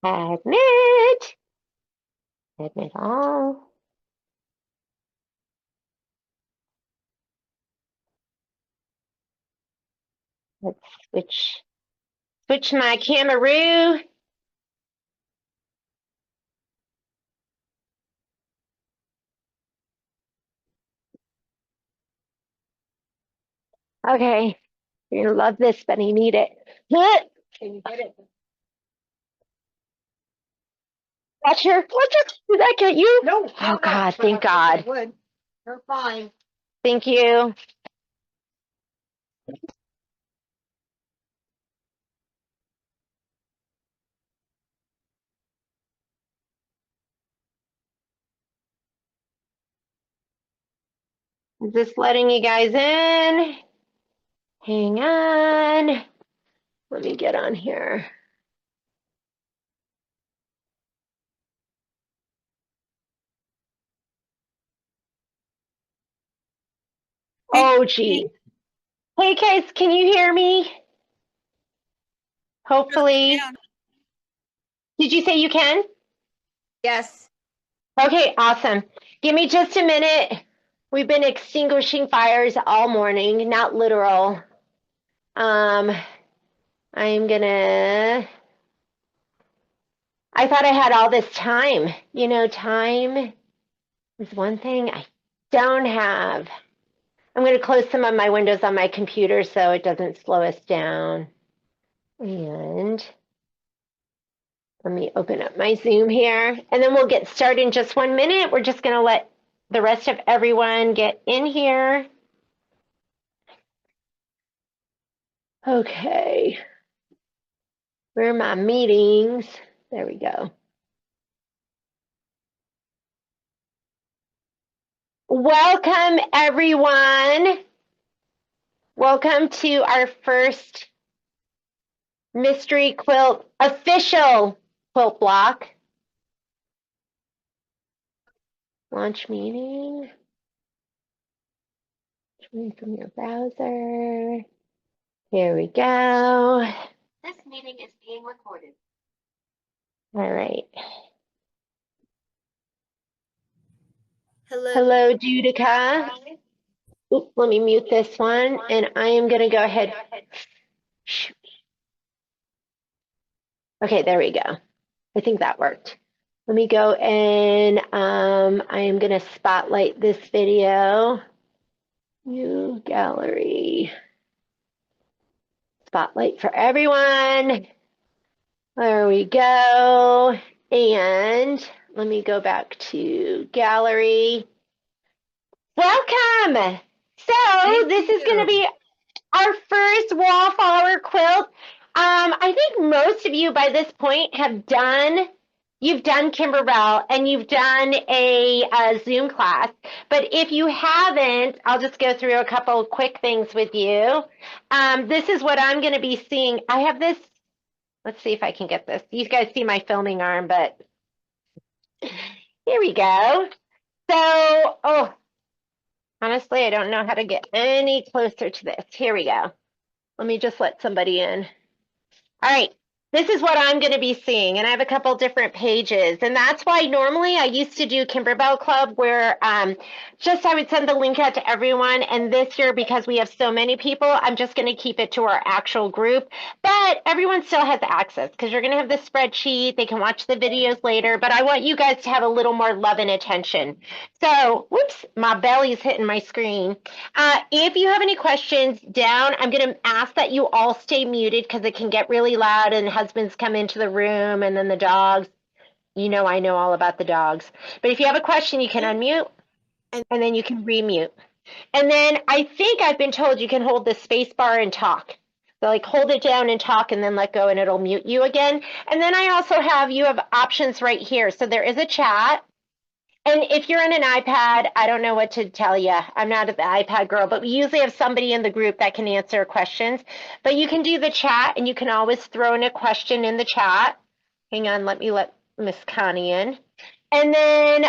Admit. Admit all. Let's switch my camera. Okay, you're gonna love this, but I need it. Can you get it? Watch her. Did that get you? No. Oh God, thank God. You're fine. Thank you. I'm just letting you guys in. Hang on. Let me get on here. Oh, gee. Hey, guys, can you hear me? Hopefully. Did you say you can? Yes. Okay, awesome. Give me just a minute. We've been extinguishing fires all morning, not literal. I'm gonna, I thought I had all this time. You know, time is one thing I don't have. I'm gonna close some of my windows on my computer so it doesn't slow us down. And let me open up my Zoom here, and then we'll get started in just 1 minute. We're just gonna let the rest of everyone get in here. Okay. Where are my meetings? There we go. Welcome, everyone. Welcome to our first mystery quilt, official quilt block. Launch meeting. Join from your browser. Here we go. This meeting is being recorded. All right. Hello. Hello, Judica. Oops, let me mute this one, and I am going to go ahead. Okay, there we go. I think that worked. Let me go and I am going to spotlight this video. New gallery. Spotlight for everyone. There we go. And let me go back to gallery. Welcome. So this is going to be our first Wallflower Quilt. I think most of you by this point you've done Kimberbell and you've done a Zoom class. But if you haven't, I'll just go through a couple of quick things with you. This is what I'm going to be seeing. I have this. Let's see if I can get this. You guys see my filming arm, but here we go. So, oh, honestly, I don't know how to get any closer to this. Here we go. Let me just let somebody in. All right, this is what I'm going to be seeing, and I have a couple different pages, and that's why normally I used to do Kimberbell Club where just I would send the link out to everyone, and this year, because we have so many people, I'm just going to keep it to our actual group, but everyone still has access because you're going to have the spreadsheet, they can watch the videos later, but I want you guys to have a little more love and attention. So, whoops, my belly's hitting my screen. If you have any questions down, I'm going to ask that you all stay muted because it can get really loud and husbands come into the room and then the dogs. You know, I know all about the dogs. But if you have a question, you can unmute and then you can remute. And then I think I've been told you can hold the space bar and talk. So like hold it down and talk and then let go and it'll mute you again. And then I also you have options right here. So there is a chat. And if you're on an iPad, I don't know what to tell you. I'm not an iPad girl, but we usually have somebody in the group that can answer questions. But you can do the chat, and you can always throw in a question in the chat. Hang on, let me let Miss Connie in. And then,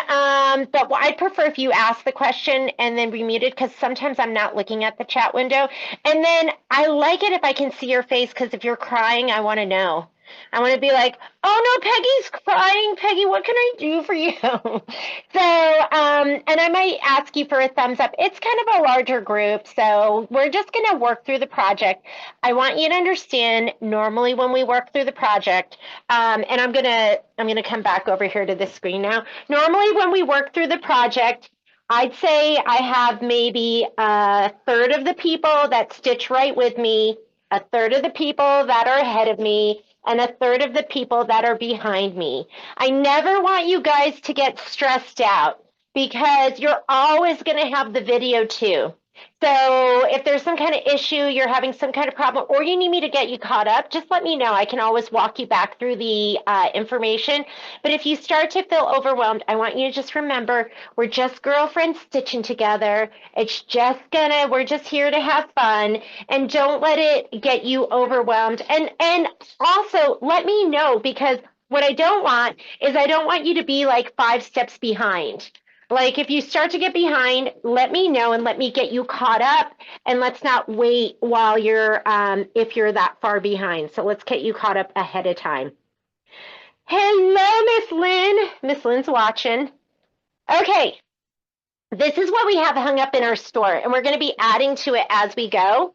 but I prefer if you ask the question and then be muted because sometimes I'm not looking at the chat window. And then I like it if I can see your face because if you're crying, I want to know. I want to be like, oh no, Peggy's crying. Peggy, what can I do for you? So, and I might ask you for a thumbs up. It's kind of a larger group, so we're just going to work through the project. I want you to understand normally when we work through the project, and I'm gonna come back over here to the screen now. Normally when we work through the project, I'd say I have maybe a third of the people that stitch right with me, a third of the people that are ahead of me, and a third of the people that are behind me. I never want you guys to get stressed out because you're always going to have the video too. So if there's some kind of issue, you're having some kind of problem, or you need me to get you caught up, just let me know. I can always walk you back through the information. But if you start to feel overwhelmed, I want you to just remember, we're just girlfriends stitching together. We're just here to have fun, and don't let it get you overwhelmed. And also let me know, because what I don't want is I don't want you to be like 5 steps behind. Like if you start to get behind, let me know and let me get you caught up, and let's not wait while you're if you're that far behind. So let's get you caught up ahead of time. Hello, Miss Lynn. Miss Lynn's watching. Okay, this is what we have hung up in our store, and we're going to be adding to it as we go.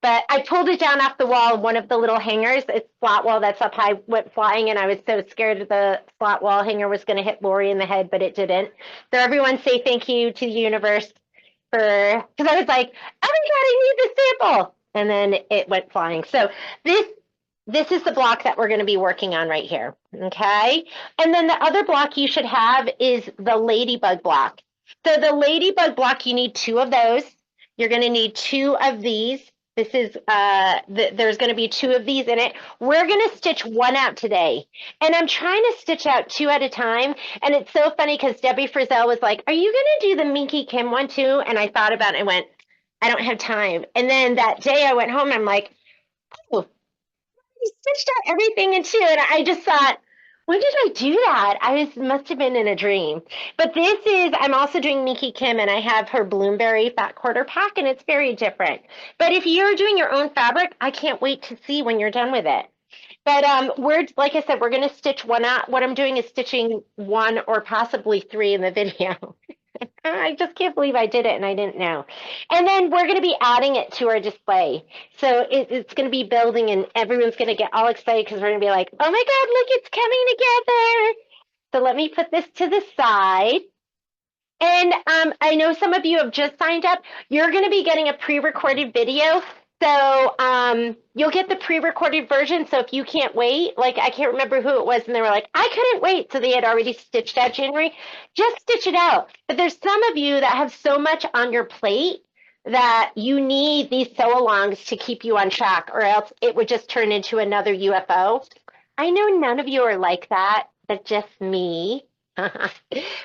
But I pulled it down off the wall, one of the little hangers. It's flat wall that's up high, went flying, and I was so scared the flat wall hanger was going to hit Lori in the head, but it didn't. So everyone say thank you to the universe for, because I was like, oh my God, I need the sample. And then it went flying. So this is the block that we're going to be working on right here, okay? And then the other block you should have is the ladybug block. So the ladybug block, you need 2 of those. You're going to need 2 of these. This is, there's going to be 2 of these in it. We're going to stitch 1 out today. And I'm trying to stitch out 2 at a time. And it's so funny because Debbie Frizzell was like, are you going to do the Minky Kim one too? And I thought about it and I went, I don't have time. And then that day I went home and I'm like, oh, I stitched out everything in 2. And I just thought, when did I do that? Must have been in a dream. But this is, I'm also doing Minky Kim, and I have her Bloomberry fat quarter pack, and it's very different. But if you're doing your own fabric, I can't wait to see when you're done with it. But we're, like I said, we're going to stitch 1 out. What I'm doing is stitching 1 or possibly 3 in the video. I just can't believe I did it and I didn't know. And then we're going to be adding it to our display. So it's going to be building, and everyone's going to get all excited because we're going to be like, oh my God, look, it's coming together. So let me put this to the side. And I know some of you have just signed up. You're going to be getting a pre-recorded video. So you'll get the pre-recorded version. So if you can't wait, like I can't remember who it was, and they were like, I couldn't wait. So they had already stitched out January. Just stitch it out. But there's some of you that have so much on your plate that you need these sew-alongs to keep you on track, or else it would just turn into another UFO. I know none of you are like that, but just me. But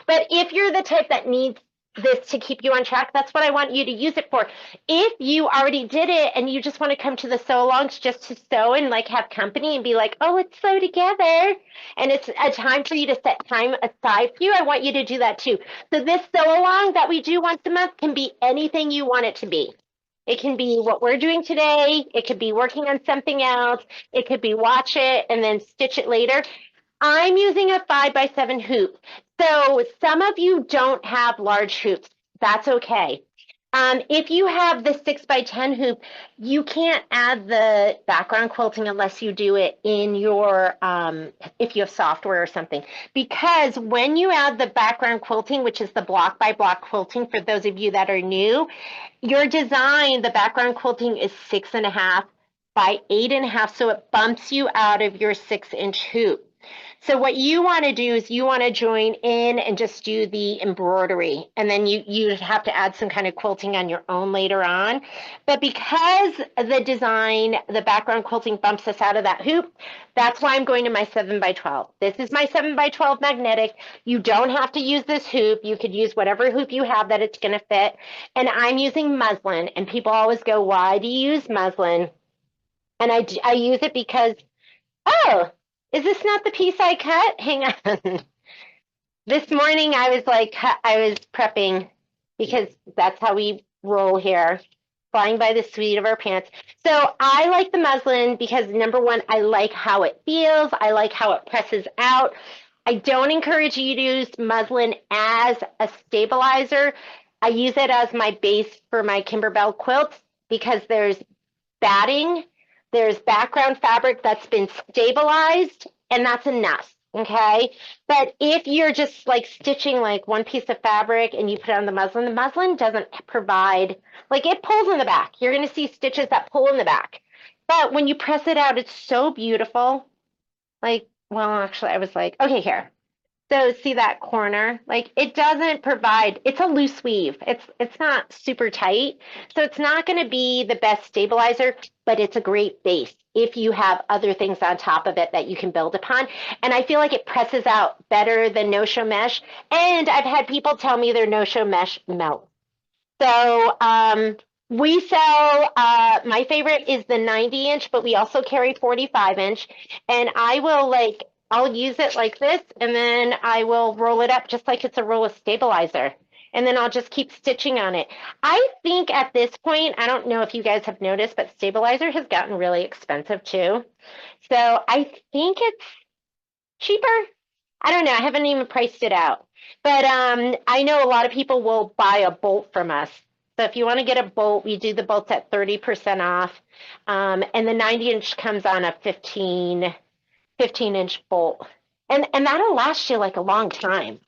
if you're the type that needs this to keep you on track, that's what I want you to use it for. If you already did it and you just want to come to the sew-alongs just to sew and like have company and be like, oh, let's sew together, and it's a time for you to set time aside for you, I want you to do that too. So this sew-along that we do once a month can be anything you want it to be. It can be what we're doing today. It could be working on something else. It could be watch it and then stitch it later. I'm using a 5x7 hoop. So some of you don't have large hoops. That's okay. If you have the 6x10 hoop, you can't add the background quilting unless you do it in your, if you have software or something. Because when you add the background quilting, which is the block by block quilting for those of you that are new, your design, the background quilting is 6.5 by 8.5. So it bumps you out of your 6-inch hoop. So what you want to do is you want to join in and just do the embroidery, and then you have to add some kind of quilting on your own later on. But because the design, the background quilting bumps us out of that hoop, that's why I'm going to my 7x12. This is my 7x12 magnetic. You don't have to use this hoop. You could use whatever hoop you have that it's going to fit. And I'm using muslin, and people always go, why do you use muslin? And I use it because, oh, is this not the piece I cut? Hang on. This morning I was like, I was prepping because that's how we roll here, flying by the seat of our pants. So I like the muslin because number one, I like how it feels. I like how it presses out. I don't encourage you to use muslin as a stabilizer. I use it as my base for my Kimberbell quilts because there's batting, there's background fabric that's been stabilized, and that's enough. Okay. But if you're just like stitching like one piece of fabric and you put it on the muslin doesn't provide, like it pulls in the back. You're going to see stitches that pull in the back. But when you press it out, it's so beautiful. Like, well, actually, I was like, okay, here. So see that corner? Like it doesn't provide, it's a loose weave. It's not super tight. So it's not going to be the best stabilizer, but it's a great base if you have other things on top of it that you can build upon. And I feel like it presses out better than no-show mesh. And I've had people tell me their no-show mesh melts. So we sell, my favorite is the 90 inch, but we also carry 45 inch. And I will like, I'll use it like this, and then I will roll it up just like it's a roll of stabilizer. And then I'll just keep stitching on it. I think at this point, I don't know if you guys have noticed, but stabilizer has gotten really expensive too. So I think it's cheaper. I don't know. I haven't even priced it out. But I know a lot of people will buy a bolt from us. So if you want to get a bolt, we do the bolts at 30% off. And the 90 inch comes on a 15-inch bolt. And that'll last you like a long time.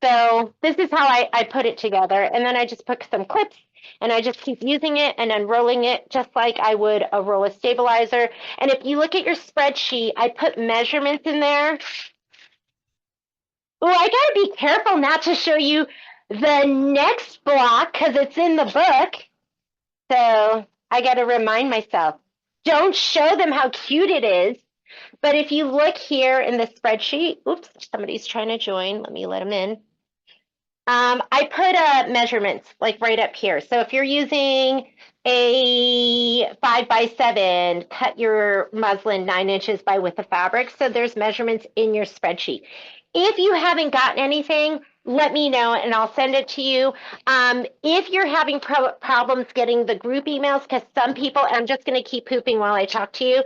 So this is how I put it together. And then I just put some clips and I just keep using it and unrolling it just like I would a roll of stabilizer. And if you look at your spreadsheet, I put measurements in there. Oh, I gotta be careful not to show you the next block because it's in the book. So I gotta remind myself, don't show them how cute it is. But if you look here in the spreadsheet, oops, somebody's trying to join. Let me let them in. I put measurements like right up here. So if you're using a 5x7, cut your muslin 9 inches by width of fabric. So there's measurements in your spreadsheet. If you haven't gotten anything, let me know and I'll send it to you. If you're having problems getting the group emails, because some people, I'm just going to keep pooping while I talk to you.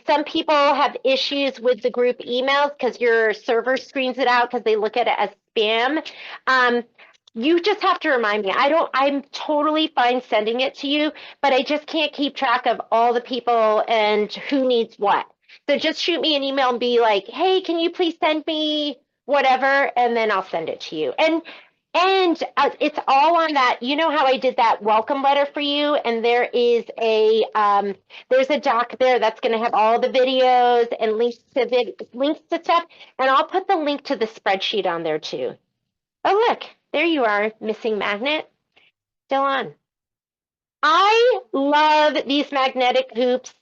Some people have issues with the group emails because your server screens it out because they look at it as spam. You just have to remind me. I'm totally fine sending it to you, but I just can't keep track of all the people and who needs what. So just shoot me an email and be like, hey, can you please send me whatever? And then I'll send it to you. And it's all on that. You know how I did that welcome letter for you? And there's a doc there that's going to have all the videos and links to stuff. And I'll put the link to the spreadsheet on there too. Oh, look, there you are, missing magnet. Still on. I love these magnetic hoops.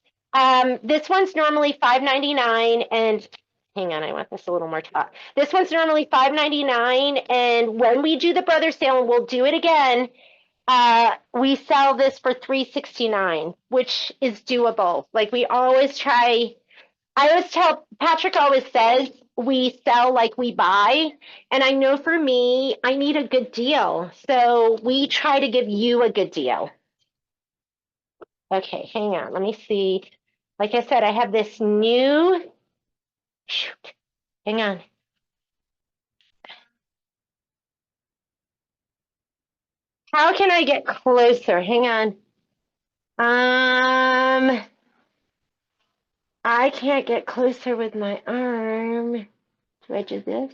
This one's normally $5.99 and hang on, I want this a little more taut. This one's normally $5.99, and when we do the brother sale, and we'll do it again, we sell this for $3.69, which is doable. Like we always try. I always tell Patrick always says we sell like we buy, and I know for me, I need a good deal, so we try to give you a good deal. Okay, hang on. Let me see. Like I said, I have this new. Shoot. Hang on. How can I get closer? Hang on. I can't get closer with my arm. Do I do this?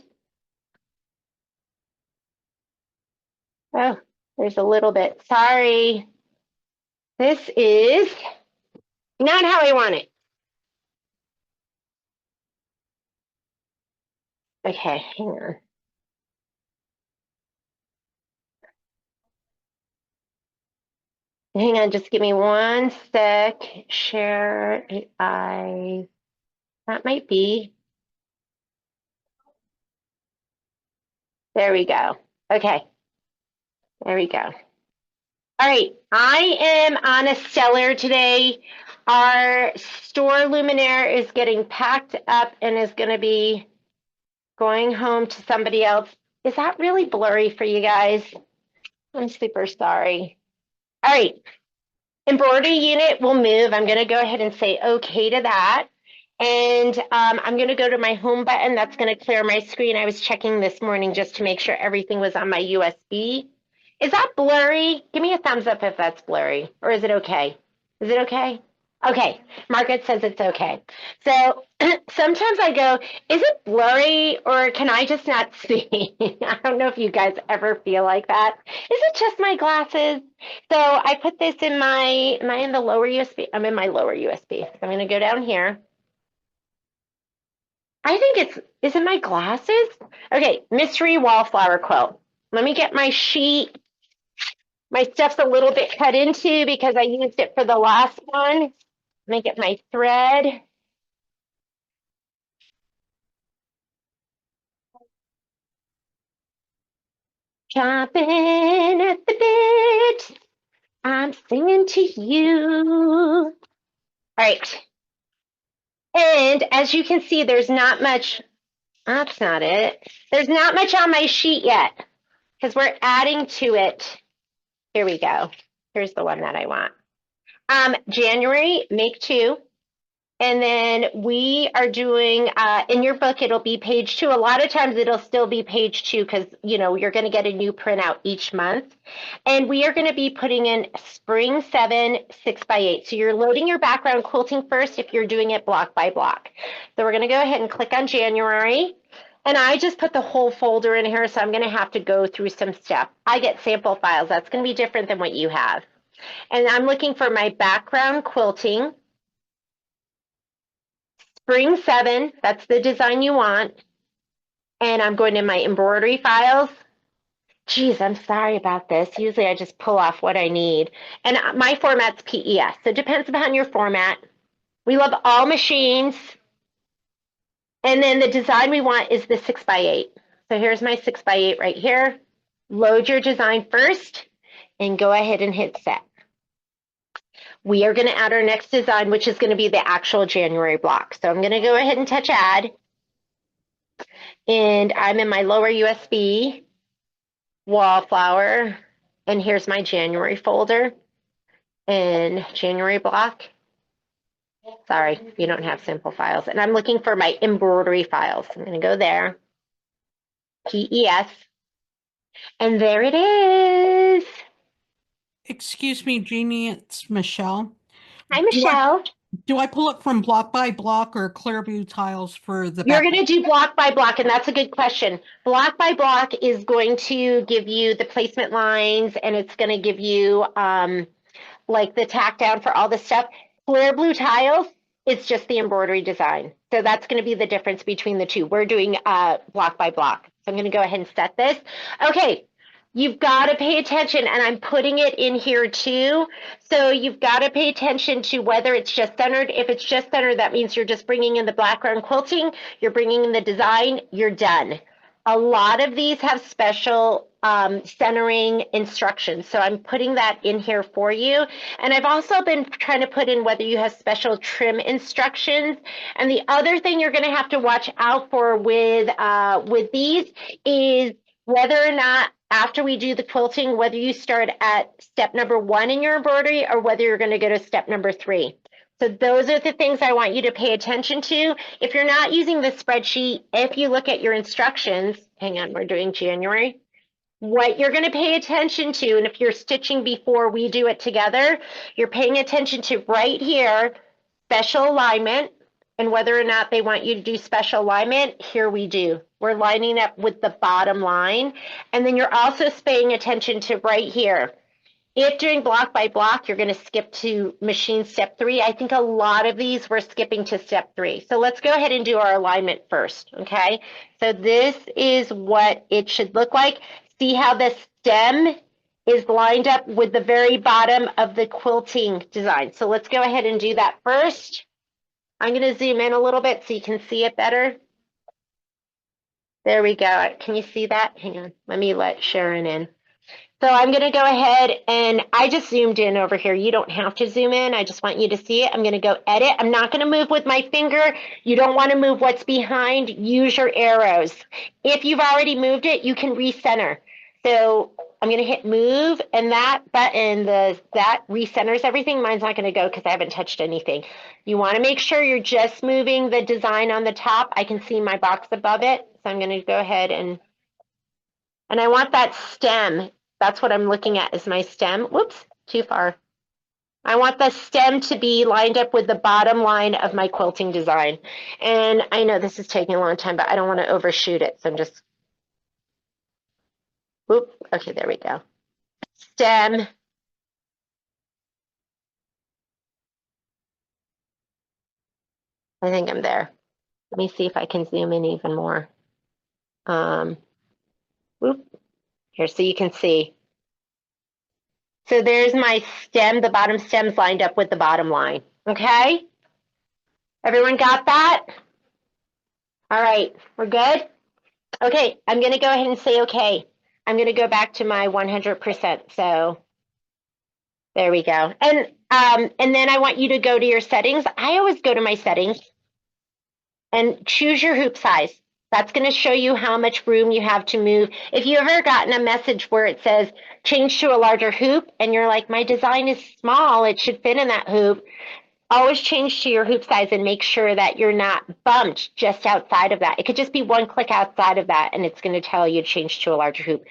Oh, there's a little bit. Sorry. This is not how I want it. Okay, hang on. Hang on, just give me one sec. Share AI. That might be. There we go. Okay. There we go. All right. I am on a stellar today. Our store luminaire is getting packed up and is going to be going home to somebody else. Is that really blurry for you guys? I'm super sorry. All right, embroidery unit will move. I'm gonna go ahead and say okay to that. And I'm gonna go to my home button. That's gonna clear my screen. I was checking this morning just to make sure everything was on my USB. Is that blurry? Give me a thumbs up if that's blurry, or is it okay? Is it okay? Okay, Margaret says it's okay. So sometimes I go, is it blurry or can I just not see? I don't know if you guys ever feel like that. Is it just my glasses? So I put this in my, am I in the lower USB? I'm in my lower USB. So I'm gonna go down here. I think is it my glasses? Okay, mystery wallflower quilt. Let me get my sheet. My stuff's a little bit cut into because I used it for the last one. Let me get my thread. Chomping at the bit. I'm singing to you. All right. And as you can see, there's not much. That's not it. There's not much on my sheet yet because we're adding to it. Here we go. Here's the one that I want. January, make 2. And then we are doing, in your book, it'll be page 2. A lot of times it'll still be page 2 because, you know, you're going to get a new printout each month. And we are going to be putting in spring 7, 6x8. So you're loading your background quilting first if you're doing it block by block. So we're going to go ahead and click on January. And I just put the whole folder in here, so I'm going to have to go through some stuff. I get sample files. That's going to be different than what you have. And I'm looking for my background quilting. Spring 7, that's the design you want. And I'm going to my embroidery files. Geez, I'm sorry about this. Usually I just pull off what I need. And my format's PES, so it depends upon your format. We love all machines. And then the design we want is the 6x8. So here's my 6x8 right here. Load your design first and go ahead and hit set. We are going to add our next design, which is going to be the actual January block. So I'm going to go ahead and touch add. And I'm in my lower USB, Wallflower, and here's my January folder and January block. Sorry, you don't have simple files. And I'm looking for my embroidery files. I'm going to go there, PES, and there it is. Excuse me, Jeannie, it's Michelle. Hi, Michelle. Do I pull it from block by block or Clearview tiles for the You're back? going to do block by block, and that's a good question. Block by block is going to give you the placement lines, and it's going to give you like the tack down for all the stuff. Clear blue tiles, it's just the embroidery design. So that's going to be the difference between the two. We're doing block by block. So I'm going to go ahead and set this. Okay, you've got to pay attention, and I'm putting it in here too. So you've got to pay attention to whether it's just centered. If it's just centered, that means you're just bringing in the background quilting, you're bringing in the design, you're done. A lot of these have special centering instructions. So I'm putting that in here for you. And I've also been trying to put in whether you have special trim instructions. And the other thing you're going to have to watch out for with these is whether or not after we do the quilting, whether you start at step number 1 in your embroidery or whether you're going to go to step number 3. So those are the things I want you to pay attention to. If you're not using the spreadsheet, if you look at your instructions, hang on, we're doing January, what you're going to pay attention to, and if you're stitching before we do it together, you're paying attention to right here, special alignment, and whether or not they want you to do special alignment, here we do. We're lining up with the bottom line. And then you're also paying attention to right here. If during block by block, you're going to skip to machine step 3, I think a lot of these we're skipping to step 3. So let's go ahead and do our alignment first, okay? So this is what it should look like. See how the stem is lined up with the very bottom of the quilting design. So let's go ahead and do that first. I'm going to zoom in a little bit so you can see it better. There we go. Can you see that? Hang on. Let me let Sharon in. So I'm going to go ahead and I just zoomed in over here. You don't have to zoom in. I just want you to see it. I'm going to go edit. I'm not going to move with my finger. You don't want to move what's behind. Use your arrows. If you've already moved it, you can recenter. So I'm going to hit move, and that button, that recenters everything. Mine's not going to go because I haven't touched anything. You want to make sure you're just moving the design on the top. I can see my box above it. So I'm going to go ahead and I want that stem. That's what I'm looking at is my stem. Whoops, too far. I want the stem to be lined up with the bottom line of my quilting design. And I know this is taking a long time, but I don't want to overshoot it. So I'm just, whoop, okay, there we go. Stem. I think I'm there. Let me see if I can zoom in even more. Whoop, here, so you can see. So there's my stem. The bottom stem's lined up with the bottom line. Okay? Everyone got that? All right, we're good? Okay, I'm going to go ahead and say okay. I'm going to go back to my 100%. So there we go. And then I want you to go to your settings. I always go to my settings and choose your hoop size. That's going to show you how much room you have to move. If you ever gotten a message where it says change to a larger hoop and you're like, my design is small, it should fit in that hoop. Always change to your hoop size and make sure that you're not bumped just outside of that. It could just be one click outside of that and it's going to tell you to change to a larger hoop.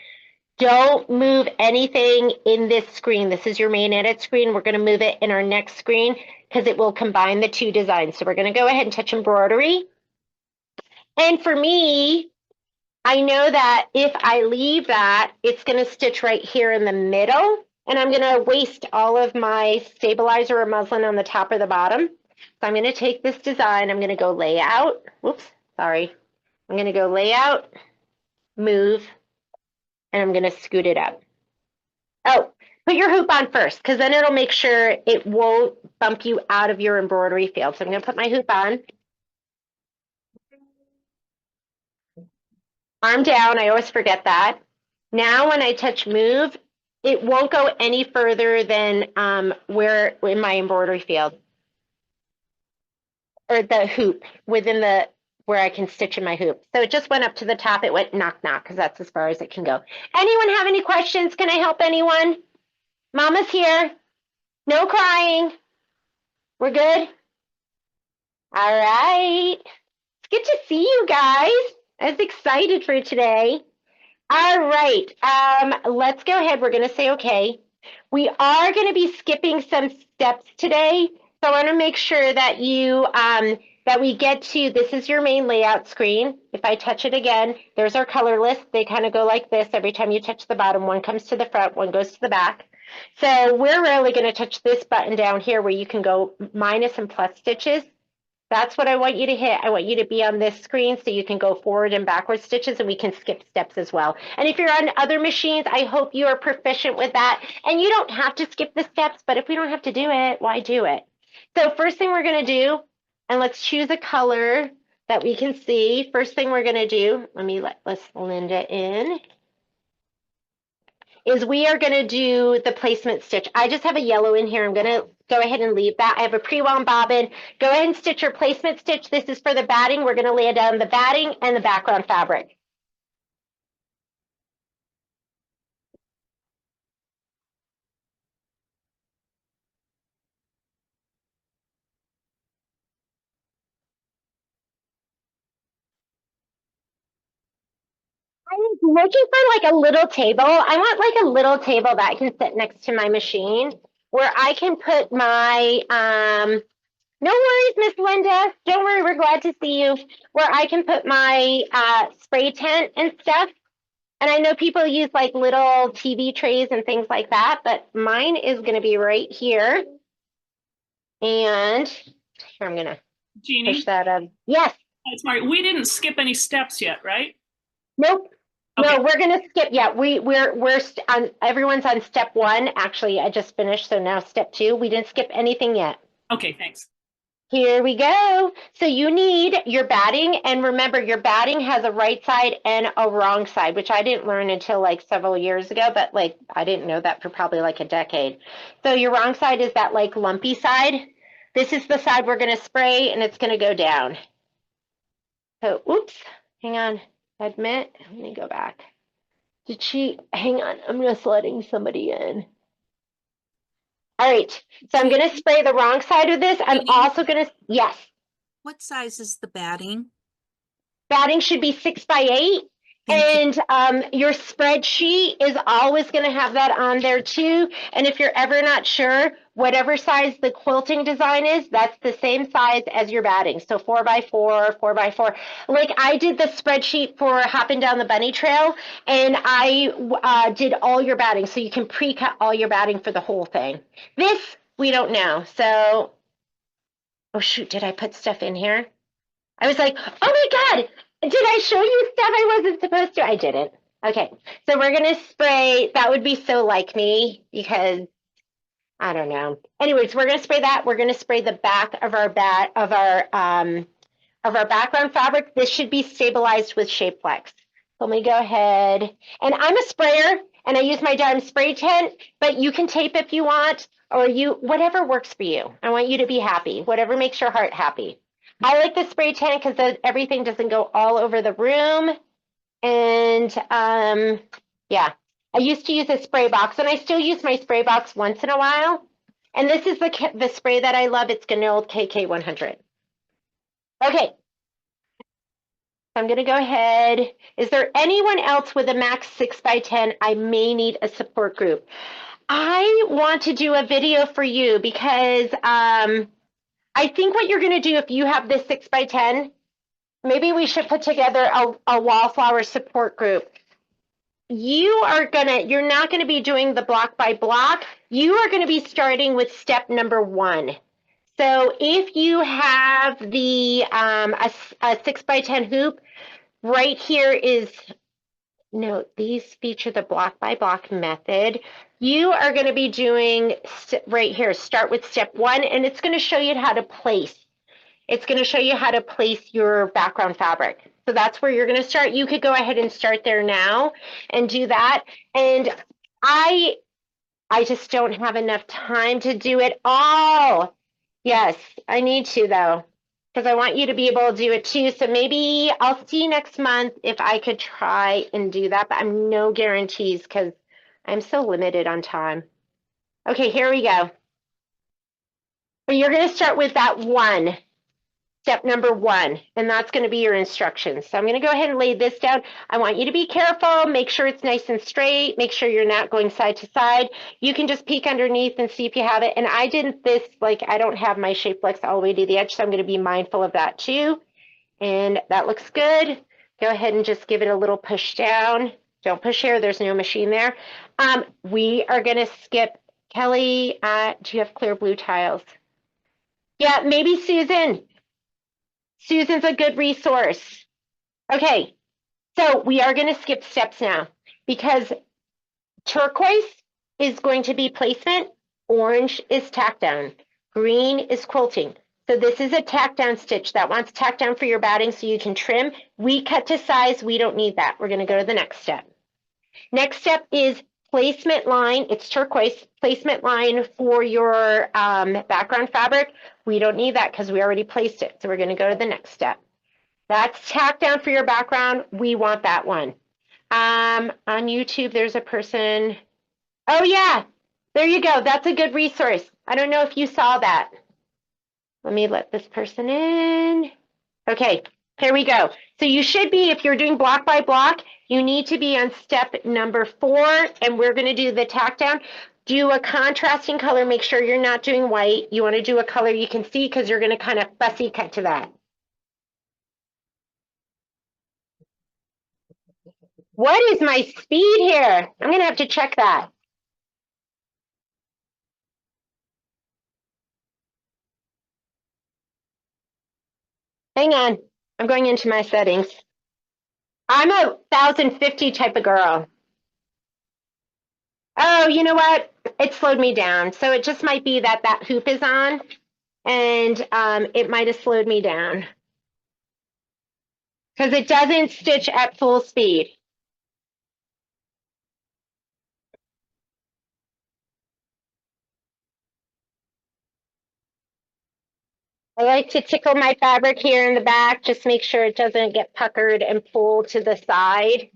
Don't move anything in this screen. This is your main edit screen. We're going to move it in our next screen because it will combine the two designs. So we're going to go ahead and touch embroidery. And for me, I know that if I leave that, it's going to stitch right here in the middle. And I'm going to waste all of my stabilizer or muslin on the top or the bottom. So I'm going to take this design. I'm going to go layout. Whoops, sorry. I'm going to go layout, move, and I'm going to scoot it up. Oh, put your hoop on first because then it'll make sure it won't bump you out of your embroidery field. So I'm going to put my hoop on. Arm down. I always forget that. Now when I touch move, it won't go any further than where in my embroidery field or the hoop within the where I can stitch in my hoop. So it just went up to the top. It went knock knock because that's as far as it can go. Anyone have any questions? Can I help anyone? Mama's here. No crying. We're good? All right. It's good to see you guys. I was excited for today. All right, let's go ahead. We're going to say okay. We are going to be skipping some steps today. So I want to make sure that you that we get to, this is your main layout screen. If I touch it again, there's our color list. They kind of go like this. Every time you touch the bottom, one comes to the front, one goes to the back. So we're really going to touch this button down here where you can go minus and plus stitches. That's what I want you to hit. I want you to be on this screen so you can go forward and backward stitches and we can skip steps as well. And if you're on other machines, I hope you are proficient with that. And you don't have to skip the steps, but if we don't have to do it, why do it? So first thing we're going to do, and let's choose a color that we can see. First thing we're going to do, let's Linda in, is we are going to do the placement stitch. I just have a yellow in here. I'm going to go ahead and leave that. I have a pre-wound bobbin. Go ahead and stitch your placement stitch. This is for the batting. We're going to lay down the batting and the background fabric. I'm looking for like a little table. I want like a little table that I can sit next to my machine where I can put my, no worries, Miss Linda. Don't worry, we're glad to see you. Where I can put my spray tent and stuff. And I know people use like little TV trays and things like that, but mine is going to be right here. And here, I'm going to Jeannie, push that up. Yes. that's Mari. We didn't skip any steps yet, right? Nope. Okay. No, we're going to skip. Yeah, we're on, everyone's on step 1. Actually, I just finished. So now step 2, we didn't skip anything yet. Okay, thanks. Here we go. So you need your batting, and remember your batting has a right side and a wrong side, which I didn't learn until like several years ago, but like I didn't know that for probably like a decade. So your wrong side is that like lumpy side. This is the side we're going to spray, and it's going to go down. So, oops, hang on. Admit, let me go back. Did she, hang on, I'm just letting somebody in. All right, so I'm going to spray the wrong side of this. I'm also going to, yes. What size is the batting? Batting should be 6 by 8. Thank you. And your spreadsheet is always going to have that on there too. And if you're ever not sure, whatever size the quilting design is, that's the same size as your batting. So 4 by 4, 4 by 4. Like I did the spreadsheet for hopping down the bunny trail, and I did all your batting. So you can pre-cut all your batting for the whole thing. This, we don't know. So, oh shoot, did I put stuff in here? I was like, oh my God, did I show you stuff I wasn't supposed to? I didn't. Okay, so we're going to spray. That would be so like me because I don't know. Anyways, we're going to spray that. We're going to spray the back of our background fabric. This should be stabilized with Shape Flex. Let me go ahead. And I'm a sprayer, and I use my dime spray tent, but you can tape if you want, or whatever works for you. I want you to be happy, whatever makes your heart happy. I like the spray tan because everything doesn't go all over the room. And yeah, I used to use a spray box, and I still use my spray box once in a while. And this is the spray that I love. It's Ganold KK100. Okay. I'm going to go ahead. Is there anyone else with a max 6 by 10? I may need a support group. I want to do a video for you because I think what you're going to do if you have this 6 by 10, maybe we should put together a Wallflower support group. You're not going to be doing the block by block. You are going to be starting with step number 1. So if you have the a 6 by 10 hoop, right here is, no, these feature the block by block method. You are going to be doing right here, start with step 1, and it's going to show you how to place. It's going to show you how to place your background fabric. So that's where you're going to start. You could go ahead and start there now and do that. And I just don't have enough time to do it all. Yes, I need to though, because I want you to be able to do it too. So maybe I'll see next month if I could try and do that, but I'm no guarantees because I'm so limited on time. Okay, here we go. But you're going to start with that 1. Step number 1, and that's going to be your instructions. So I'm going to go ahead and lay this down. I want you to be careful, make sure it's nice and straight, make sure you're not going side to side. You can just peek underneath and see if you have it. And I didn't this, like I don't have my Shape Flex all the way to the edge, so I'm going to be mindful of that too. And that looks good. Go ahead and just give it a little push down. Don't push here, there's no machine there. We are going to skip, Kelly, do you have clear blue tiles? Yeah, maybe Susan. Susan's a good resource. Okay, so we are going to skip steps now because turquoise is going to be placement, orange is tack down, green is quilting. So this is a tack down stitch that wants tack down for your batting so you can trim. We cut to size, we don't need that. We're going to go to the next step. Next step is placement line. It's turquoise, placement line for your background fabric. We don't need that because we already placed it. So we're going to go to the next step. That's tack down for your background. We want that one. On YouTube, there's a person. Oh, yeah. There you go. That's a good resource. I don't know if you saw that. Let me let this person in. Okay, here we go. So you should be, if you're doing block by block, you need to be on step number 4, and we're going to do the tack down. Do a contrasting color. Make sure you're not doing white. You want to do a color you can see because you're going to kind of fussy cut to that. What is my speed here? I'm going to have to check that. Hang on. I'm going into my settings. I'm a 1050 type of girl. Oh, you know what? It slowed me down. So it just might be that that hoop is on. and it might have slowed me down because it doesn't stitch at full speed. I like to tickle my fabric here in the back, just make sure it doesn't get puckered and pull to the side.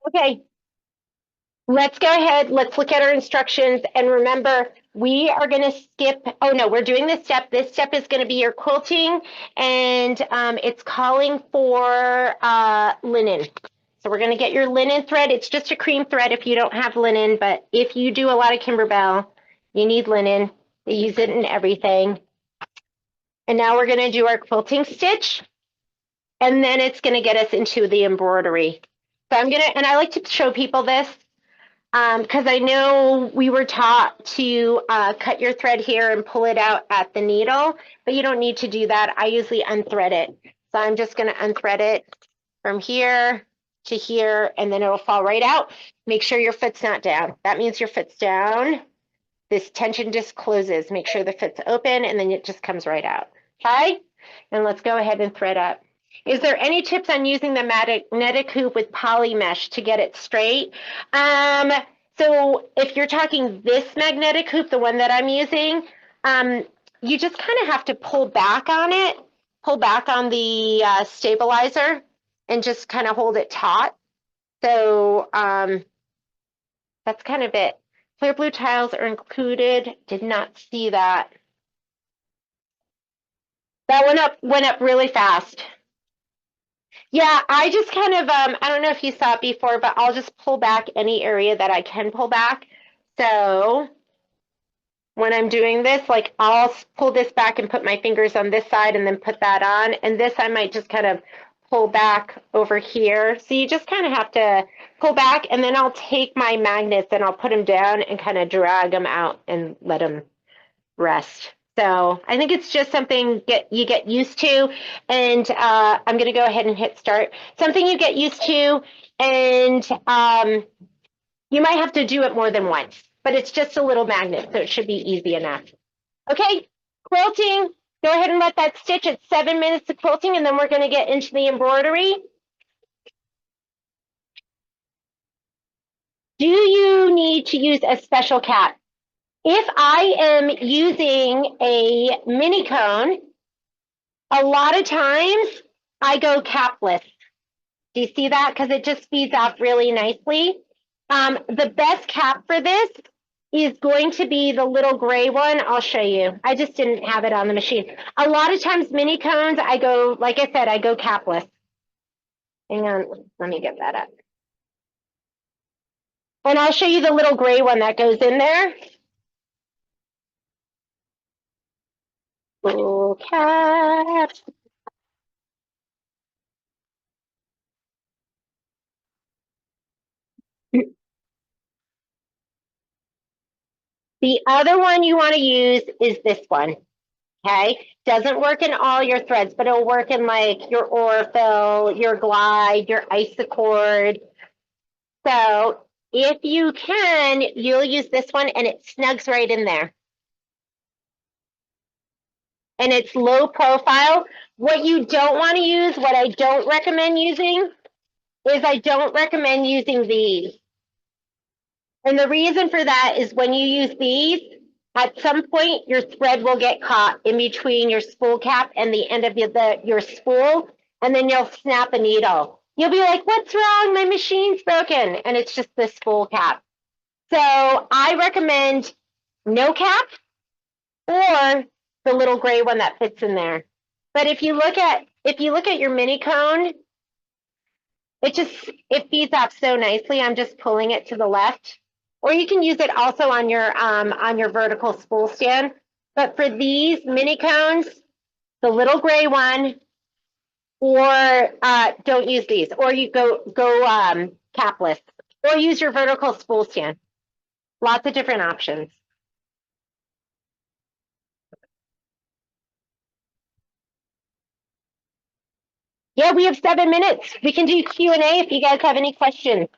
Okay, let's go ahead. Let's look at our instructions. And remember, we are going to skip. Oh, no, we're doing this step. This step is going to be your quilting, and it's calling for linen. So we're going to get your linen thread. It's just a cream thread if you don't have linen, but if you do a lot of Kimberbell, you need linen. They use it in everything. And now we're going to do our quilting stitch, and then it's going to get us into the embroidery. So I'm going to, and I like to show people this because I know we were taught to cut your thread here and pull it out at the needle, but you don't need to do that. I usually unthread it. So I'm just going to unthread it from here to here, and then it'll fall right out. Make sure your foot's not down. That means your foot's down. This tension just closes. Make sure the foot's open, and then it just comes right out. Okay? And let's go ahead and thread up. Is there any tips on using the magnetic hoop with poly mesh to get it straight? So if you're talking this magnetic hoop, the one that I'm using, you just kind of have to pull back on it, pull back on the stabilizer, and just kind of hold it taut. So that's kind of it. Clear blue tiles are included. Did not see that. That went up really fast. Yeah, I just kind of, I don't know if you saw it before, but I'll just pull back any area that I can pull back. So when I'm doing this, like I'll pull this back and put my fingers on this side and then put that on. And this I might just kind of pull back over here. So you just kind of have to pull back, and then I'll take my magnets and I'll put them down and kind of drag them out and let them rest. So I think it's just something you get used to, and I'm going to go ahead and hit start. Something you get used to, and you might have to do it more than once, but it's just a little magnet, so it should be easy enough. Okay, quilting. Go ahead and let that stitch. It's 7 minutes of quilting, and then we're going to get into the embroidery. Do you need to use a special cap? If I am using a mini cone, a lot of times I go capless. Do you see that? Because it just feeds off really nicely. The best cap for this is going to be the little gray one. I'll show you. I just didn't have it on the machine. A lot of times mini cones, I go, like I said, I go capless. Hang on, let me get that up. And I'll show you the little gray one that goes in there. Little cap. The other one you want to use is this one. Okay, doesn't work in all your threads, but it'll work in like your Orfill, your Glide, your Isacord. So if you can, you'll use this one, and it snugs right in there. And it's low profile. What you don't want to use, what I don't recommend using, is I don't recommend using these. And the reason for that is when you use these, at some point your thread will get caught in between your spool cap and the end of your spool, and then you'll snap a needle. You'll be like, what's wrong? My machine's broken. And it's just the spool cap. So I recommend no cap or the little gray one that fits in there. But if you look at your mini cone, it feeds off so nicely. I'm just pulling it to the left. Or you can use it also on your vertical spool stand. But for these mini cones, the little gray one, or don't use these, or you go capless, or use your vertical spool stand. Lots of different options. Yeah, we have 7 minutes. We can do Q&A if you guys have any questions.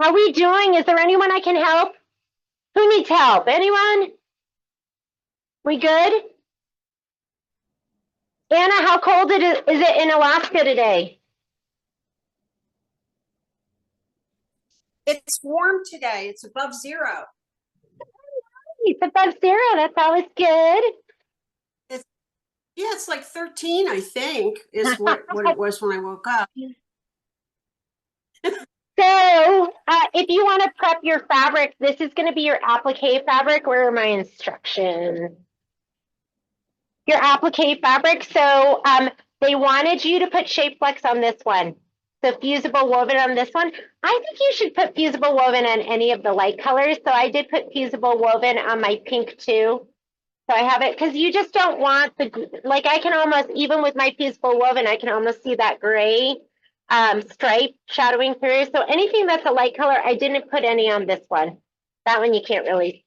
How are we doing? Is there anyone I can help? Who needs help? Anyone? We good? Anna, how cold is it in Alaska today? It's warm today. It's above 0. It's above 0. That's always good. Yeah, it's like 13, I think, is what it was when I woke up. So if you want to prep your fabric, this is going to be your applique fabric. Where are my instructions? Your applique fabric. So they wanted you to put shape flex on this one. So fusible woven on this one. I think you should put fusible woven on any of the light colors. So I did put fusible woven on my pink too. So I have it because you just don't want the, like I can almost, even with my fusible woven, I can almost see that gray stripe shadowing through. So anything that's a light color, I didn't put any on this one. That one you can't really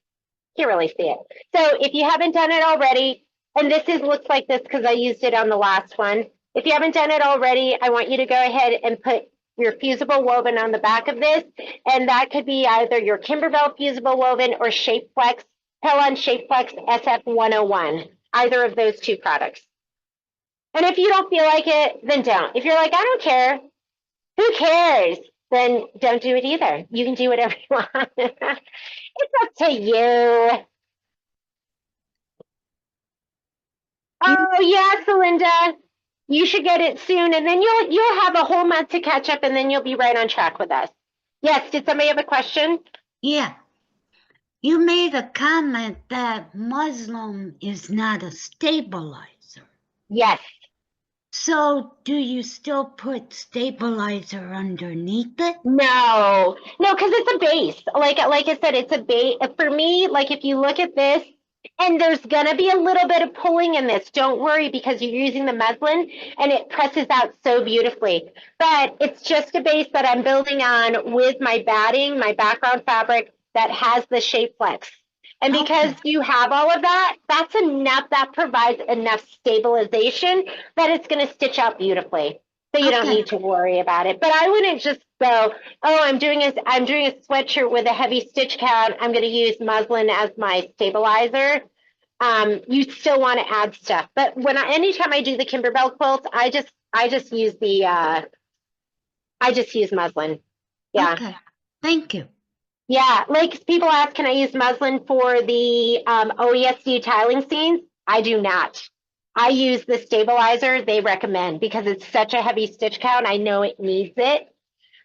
see it. So if you haven't done it already, and looks like this because I used it on the last one. If you haven't done it already, I want you to go ahead and put your fusible woven on the back of this. And that could be either your Kimberbell fusible woven or Shape Flex, Pellon Shape Flex SF101, either of those two products. And if you don't feel like it, then don't. If you're like, I don't care, who cares? Then don't do it either. You can do whatever you want. It's up to you. Oh yes, Belinda. You should get it soon, and then you'll have a whole month to catch up, and then you'll be right on track with us. Yes, did somebody have a question? Yeah. You made a comment that muslin is not a stabilizer. Yes. So do you still put stabilizer underneath it? No, because it's a base. Like I said, it's a base. For me, like if you look at this, and there's gonna be a little bit of pulling in this. Don't worry because you're using the muslin and it presses out so beautifully. But it's just a base that I'm building on with my batting, my background fabric that has the shape flex. And because you have all of that, that's enough. That provides enough stabilization that it's going to stitch out beautifully. So you don't need to worry about it. But I wouldn't just go, oh, I'm doing a sweatshirt with a heavy stitch count. I'm going to use muslin as my stabilizer. You still want to add stuff. But anytime I do the Kimberbell quilt, I just use muslin. Yeah. Okay. Thank you. Yeah, like people ask, can I use muslin for the OESU tiling scenes? I do not. I use the stabilizer they recommend because it's such a heavy stitch count. I know it needs it.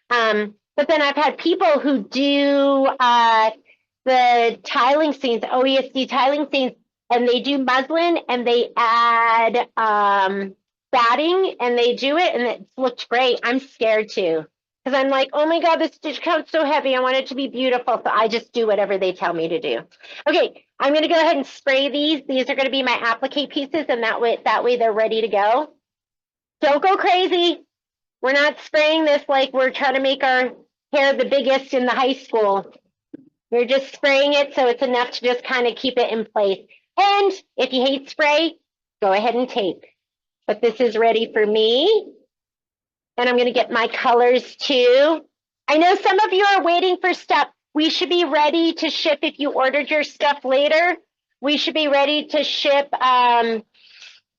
But then I've had people who do the tiling scenes, OESU tiling scenes, and they do muslin and they add batting and they do it and it looks great. I'm scared too. Because I'm like, oh my God, this stitch count's so heavy. I want it to be beautiful. So I just do whatever they tell me to do. Okay, I'm going to go ahead and spray these. These are going to be my applique pieces, and that way they're ready to go. Don't go crazy. We're not spraying this like we're trying to make our hair the biggest in the high school. We're just spraying it so it's enough to just kind of keep it in place. And if you hate spray, go ahead and tape. But this is ready for me. And I'm going to get my colors too. I know some of you are waiting for stuff. We should be ready to ship if you ordered your stuff later. We should be ready to ship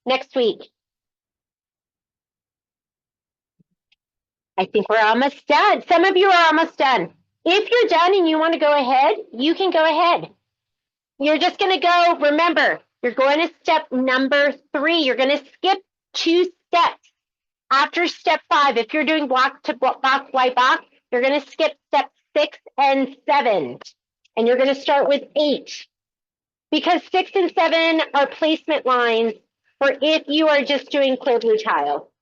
next week. I think we're almost done. Some of you are almost done. If you're done and you want to go ahead, you can go ahead. You're just going to go, remember, you're going to step number 3. You're going to skip 2 steps. After step 5, if you're doing block to box, white box, you're going to skip step 6 and 7. And you're going to start with 8. Because 6 and 7 are placement lines for if you are just doing clear blue tile.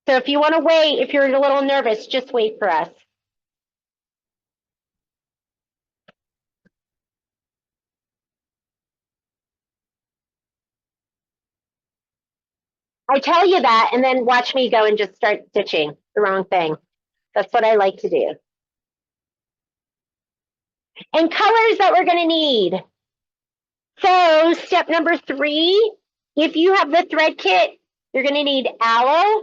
So if you want to wait, if you're a little nervous, just wait for us. I tell you that, and then watch me go and just start stitching the wrong thing. That's what I like to do. And colors that we're going to need. So step number 3 If you have the thread kit, you're going to need aloe.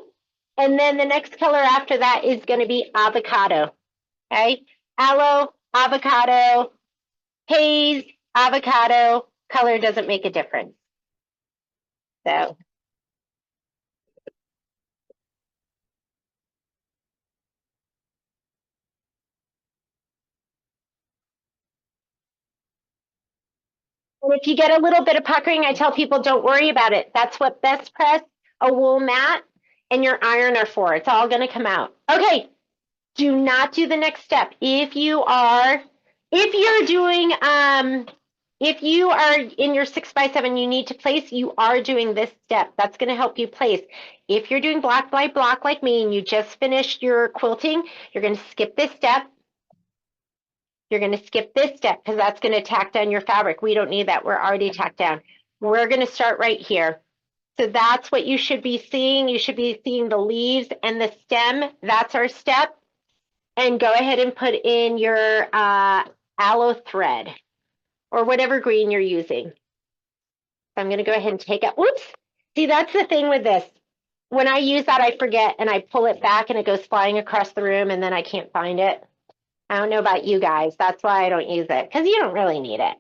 And then the next color after that is going to be avocado. Okay. Aloe, avocado, haze, avocado. Color doesn't make a difference. So. And if you get a little bit of puckering, I tell people don't worry about it. That's what best press, a wool mat, and your iron are for. It's all going to come out. Okay. Do not do the next step. If you're doing, if you are in your 6x7, you need to place, you are doing this step. That's going to help you place. If you're doing block by block like me and you just finished your quilting, you're going to skip this step. You're going to skip this step because that's going to tack down your fabric. We don't need that. We're already tacked down. We're going to start right here. So that's what you should be seeing. You should be seeing the leaves and the stem. That's our step. And go ahead and put in your aloe thread or whatever green you're using. I'm going to go ahead and take it. Whoops. See, that's the thing with this. When I use that, I forget and I pull it back and it goes flying across the room and then I can't find it. I don't know about you guys. That's why I don't use it because you don't really need it.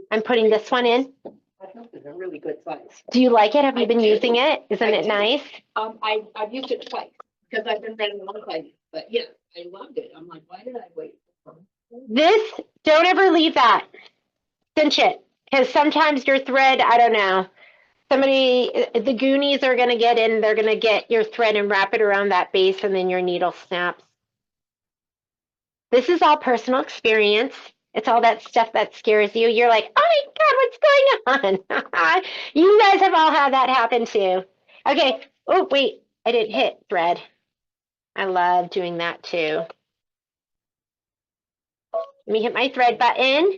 I'm putting this one in. I think it's a really good size. Do you like it? Have you been using it? Isn't it nice? I've used it twice because I've been running one place, but yeah, I loved it. I'm like, why did I wait? This, don't ever leave that. Cinch it. Because sometimes your thread, I don't know, the Goonies are going to get in, they're going to get your thread and wrap it around that base and then your needle snaps. This is all personal experience. It's all that stuff that scares you. You're like, oh my God, what's going on? You guys have all had that happen too. Okay. Oh, wait, I didn't hit thread. I love doing that too. Let me hit my thread button.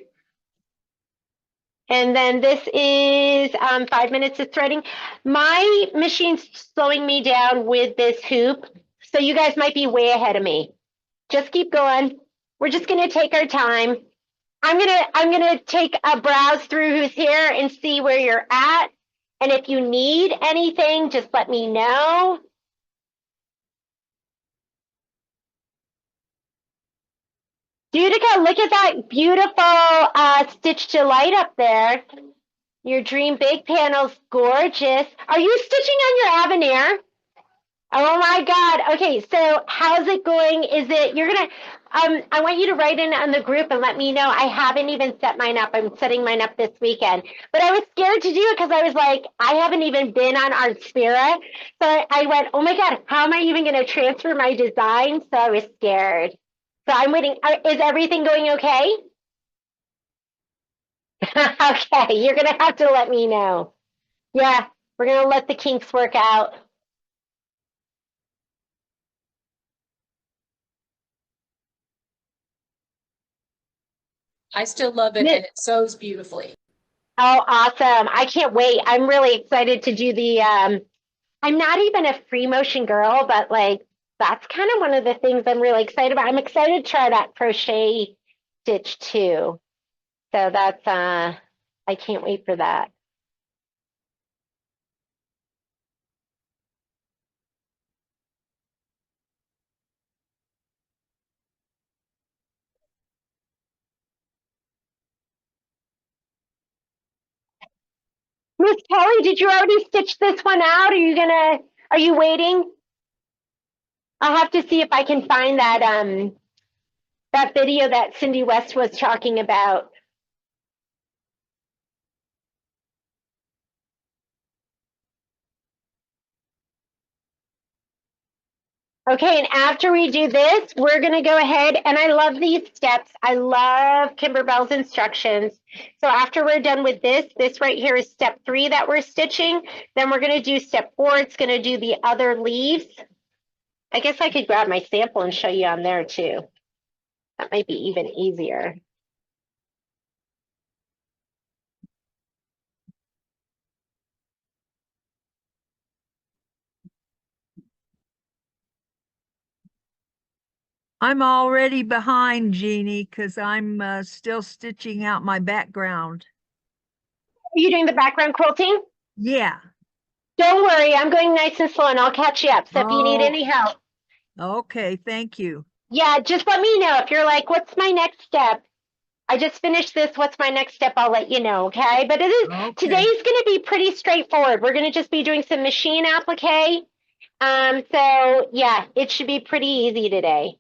And then this is 5 minutes of threading. My machine's slowing me down with this hoop. So you guys might be way ahead of me. Just keep going. We're just gonna take our time. I'm gonna take a browse through who's here and see where you're at. And if you need anything, just let me know. Judika, look at that beautiful Stitch Delight up there. Your Dream Big panel's gorgeous. Are you stitching on your Avenir? Oh my God. Okay, so how's it going? Is it, you're gonna, I want you to write in on the group and let me know. I haven't even set mine up. I'm setting mine up this weekend. But I was scared to do it because I was like, I haven't even been on Artspira. So I went, oh my God, how am I even gonna transfer my design? So I was scared. So I'm waiting. Is everything going okay? Okay, you're gonna have to let me know. Yeah, we're gonna let the kinks work out. I still love it and it sews beautifully. Oh, awesome. I can't wait. I'm really excited to do the, I'm not even a free motion girl, but like, that's kind of one of the things I'm really excited about. I'm excited to try that crochet stitch too. So that's, I can't wait for that. Miss Kelly, did you already stitch this one out? Are you waiting? I'll have to see if I can find that video that Cindy West was talking about. Okay, and after we do this, we're gonna go ahead, and I love these steps. I love Kimberbell's instructions. So after we're done with this right here is step 3 that we're stitching. Then we're gonna do step 4. It's gonna do the other leaves. I guess I could grab my sample and show you on there too. That might be even easier. I'm already behind, Jeannie, because I'm still stitching out my background. Are you doing the background quilting? Yeah. Don't worry, I'm going nice and slow and I'll catch you up. So if you need Oh. any help, Okay, thank you. yeah, just let me know. If you're like, what's my next step? I just finished this. What's my next step? I'll let you know. Okay. But Okay. today's going to be pretty straightforward. We're going to just be doing some machine applique. So yeah, it should be pretty easy today.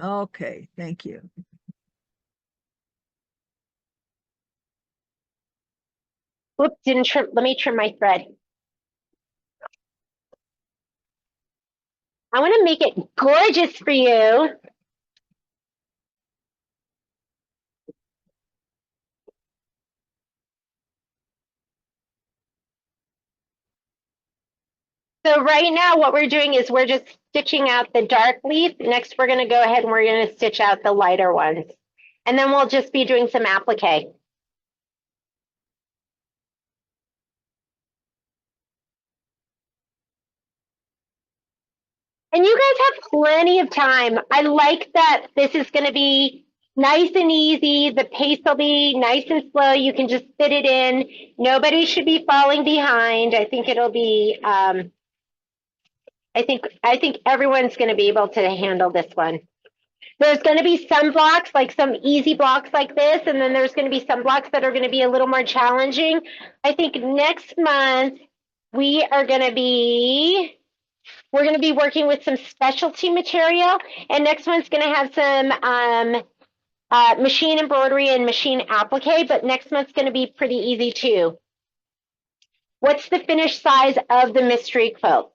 Okay, thank you. Whoops, didn't trim. Let me trim my thread. I want to make it gorgeous for you. So right now what we're doing is we're just stitching out the dark leaf. Next, we're going to go ahead and we're going to stitch out the lighter ones. And then we'll just be doing some applique. And you guys have plenty of time. I like that this is going to be nice and easy. The pace will be nice and slow. You can just fit it in. Nobody should be falling behind. I think it'll be, I think everyone's going to be able to handle this one. There's going to be some blocks, like some easy blocks like this, and then there's going to be some blocks that are going to be a little more challenging. I think next month we are going to be working with some specialty material, and next one's going to have some machine embroidery and machine applique, but next month's going to be pretty easy too. What's the finished size of the mystery quilt?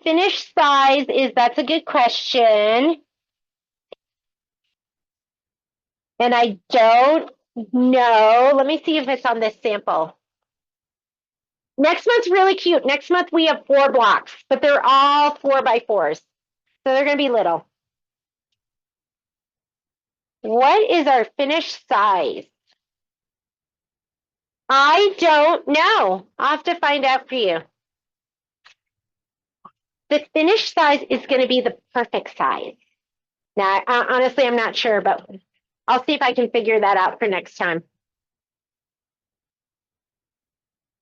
Finished size that's a good question. And I don't know. Let me see if it's on this sample. Next month's really cute. Next month we have 4 blocks, but they're all 4x4s. So they're going to be little. What is our finished size? I don't know. I'll have to find out for you. The finished size is going to be the perfect size. Now, honestly, I'm not sure, but I'll see if I can figure that out for next time.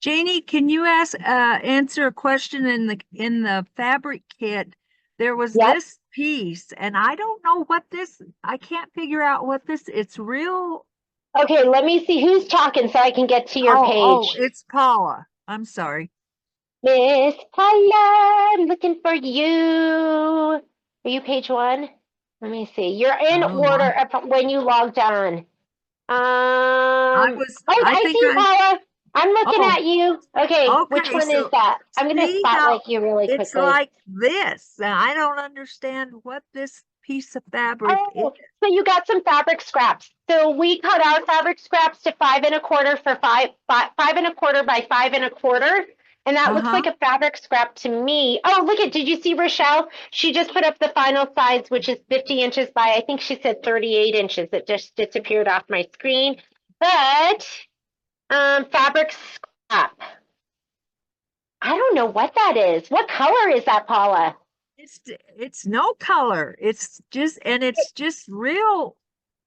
Janie, can you answer a question in the fabric kit? There was this piece, and I don't know what this. I can't figure out what this. It's real. Okay, let me see who's talking so I can get to your page. Oh, it's Paula. I'm sorry. Miss Paula, I'm looking for you. Are you page 1? Let me see. You're in order when you logged on. I see Paula. I'm looking at you. Okay, which one is that? I'm going to spotlight you really quickly. It's like this. I don't understand what this piece of fabric is. So you got some fabric scraps. So we cut our fabric scraps to 5 1/4 for 5 1/4 by 5 1/4. And that looks like a fabric scrap to me. Oh, look at, did you see Rochelle? She just put up the final size, which is 50 inches by, I think she said 38 inches. It just disappeared off my screen. But fabric scrap. I don't know what that is. What color is that, Paula? It's no color. It's just real.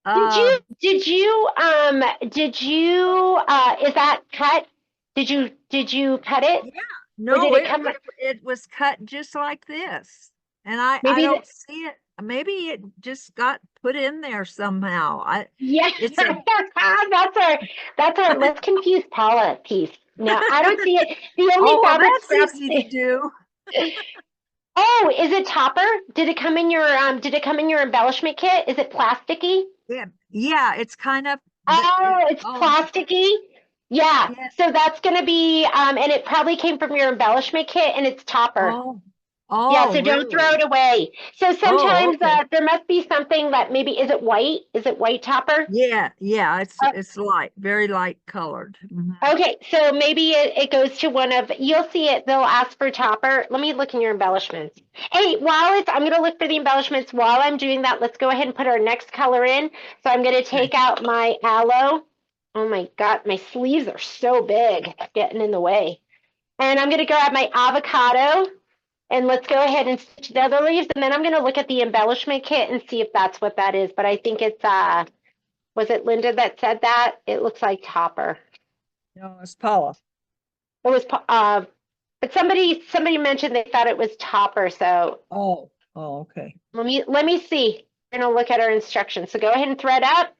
Did you is that cut? Did you cut it? Yeah. No, it was cut just like this. And I don't see it. Maybe it just got put in there somehow. That's our let's confuse Paula piece. No, I don't see it. The only fabric that's easy to do. Oh, is it topper? Did it come in your embellishment kit? Is it plasticky? Yeah, it's kind of it's plasticky. Yeah. So that's gonna be and it probably came from your embellishment kit and it's topper. Yeah, so don't throw it away. So sometimes there must be something that maybe, is it white? Is it white topper? Yeah, it's light, very light colored. Okay, so maybe it goes to one of, you'll see it, they'll ask for topper. Let me look in your embellishments. Hey, I'm gonna look for the embellishments. While I'm doing that, let's go ahead and put our next color in. So I'm gonna take out my aloe. Oh my God, my sleeves are so big, getting in the way. And I'm gonna grab my avocado. And let's go ahead and stitch the other leaves, and then I'm gonna look at the embellishment kit and see if that's what that is, but I think it's, was it Linda that said that? It looks like topper. No, it's Paula. It was, but somebody mentioned they thought it was topper, so Oh, okay. let me see. I'm gonna look at our instructions. So go ahead and thread up.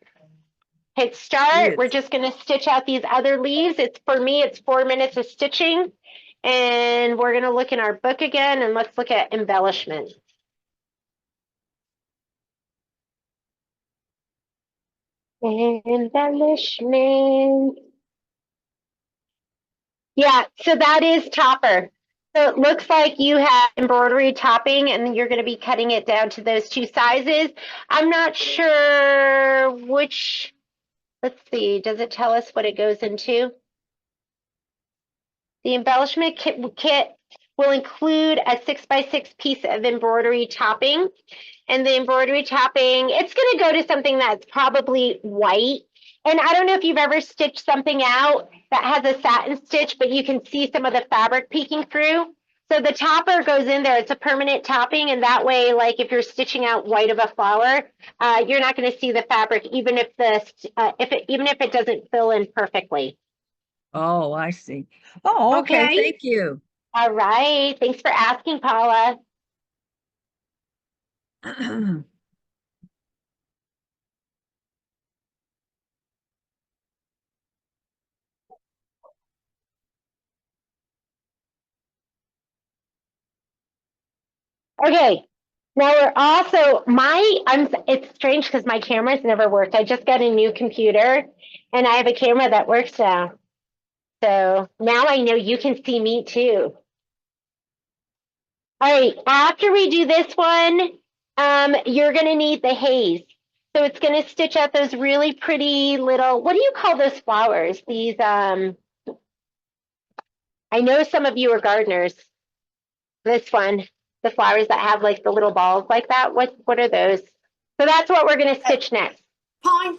Hit start. Yes. We're just gonna stitch out these other leaves. It's for me, it's 4 minutes of stitching. And we're gonna look in our book again and let's look at embellishment. Embellishment. Yeah, so that is topper. So it looks like you have embroidery topping and you're going to be cutting it down to those 2 sizes. I'm not sure which, let's see, does it tell us what it goes into? The embellishment kit will include a 6x6 piece of embroidery topping. And the embroidery topping, it's going to go to something that's probably white. And I don't know if you've ever stitched something out that has a satin stitch, but you can see some of the fabric peeking through. So the topper goes in there. It's a permanent topping. And that way, like if you're stitching out white of a flower, you're not going to see the fabric, even if it doesn't fill in perfectly. Oh, I see. Oh, okay. Okay. Thank you. All right. Thanks for asking, Paula. Okay. Now we're also it's strange because my camera's never worked. I just got a new computer and I have a camera that works now. So now I know you can see me too. All right, after we do this one, you're gonna need the haze. So it's gonna stitch out those really pretty little, what do you call those flowers? These, I know some of you are gardeners. This one, the flowers that have like the little balls like that, what are those? So that's what we're gonna stitch next. Pine?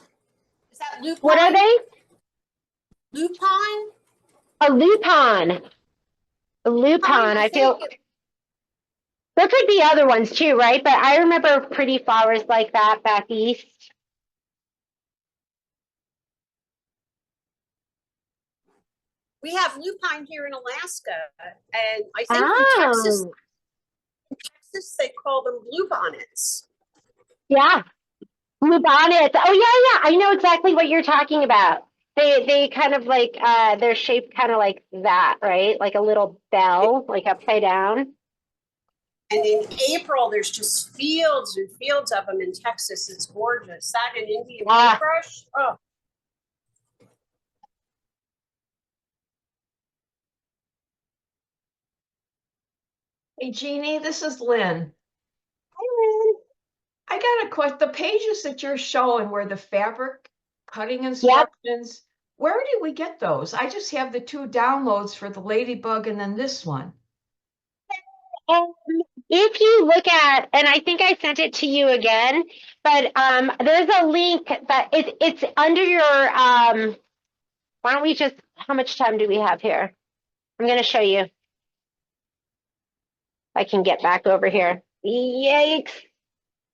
Is that lupine? What are they? Lupine? A lupine. A lupine, I feel. There could be other ones too, right? But I remember pretty flowers like that back east. We have lupine here in Alaska, and I think in Texas they call them bluebonnets. Yeah, bluebonnets. Oh yeah, I know exactly what you're talking about. They kind of like they're shaped kind of like that, right? Like a little bell, like upside down. And in April, there's just fields and fields of them in Texas. It's gorgeous. That and Indian paintbrush. Oh. Hey Jeannie, this is Lynn. Hi, Lynn. I got a question. The pages that you're showing where the fabric cutting instructions, where do we get those? I just have the 2 downloads for the ladybug and then this one. If you look at, and I think I sent it to you again, but there's a link that it's under your, why don't we just, how much time do we have here? I'm going to show you. I can get back over here. Yikes.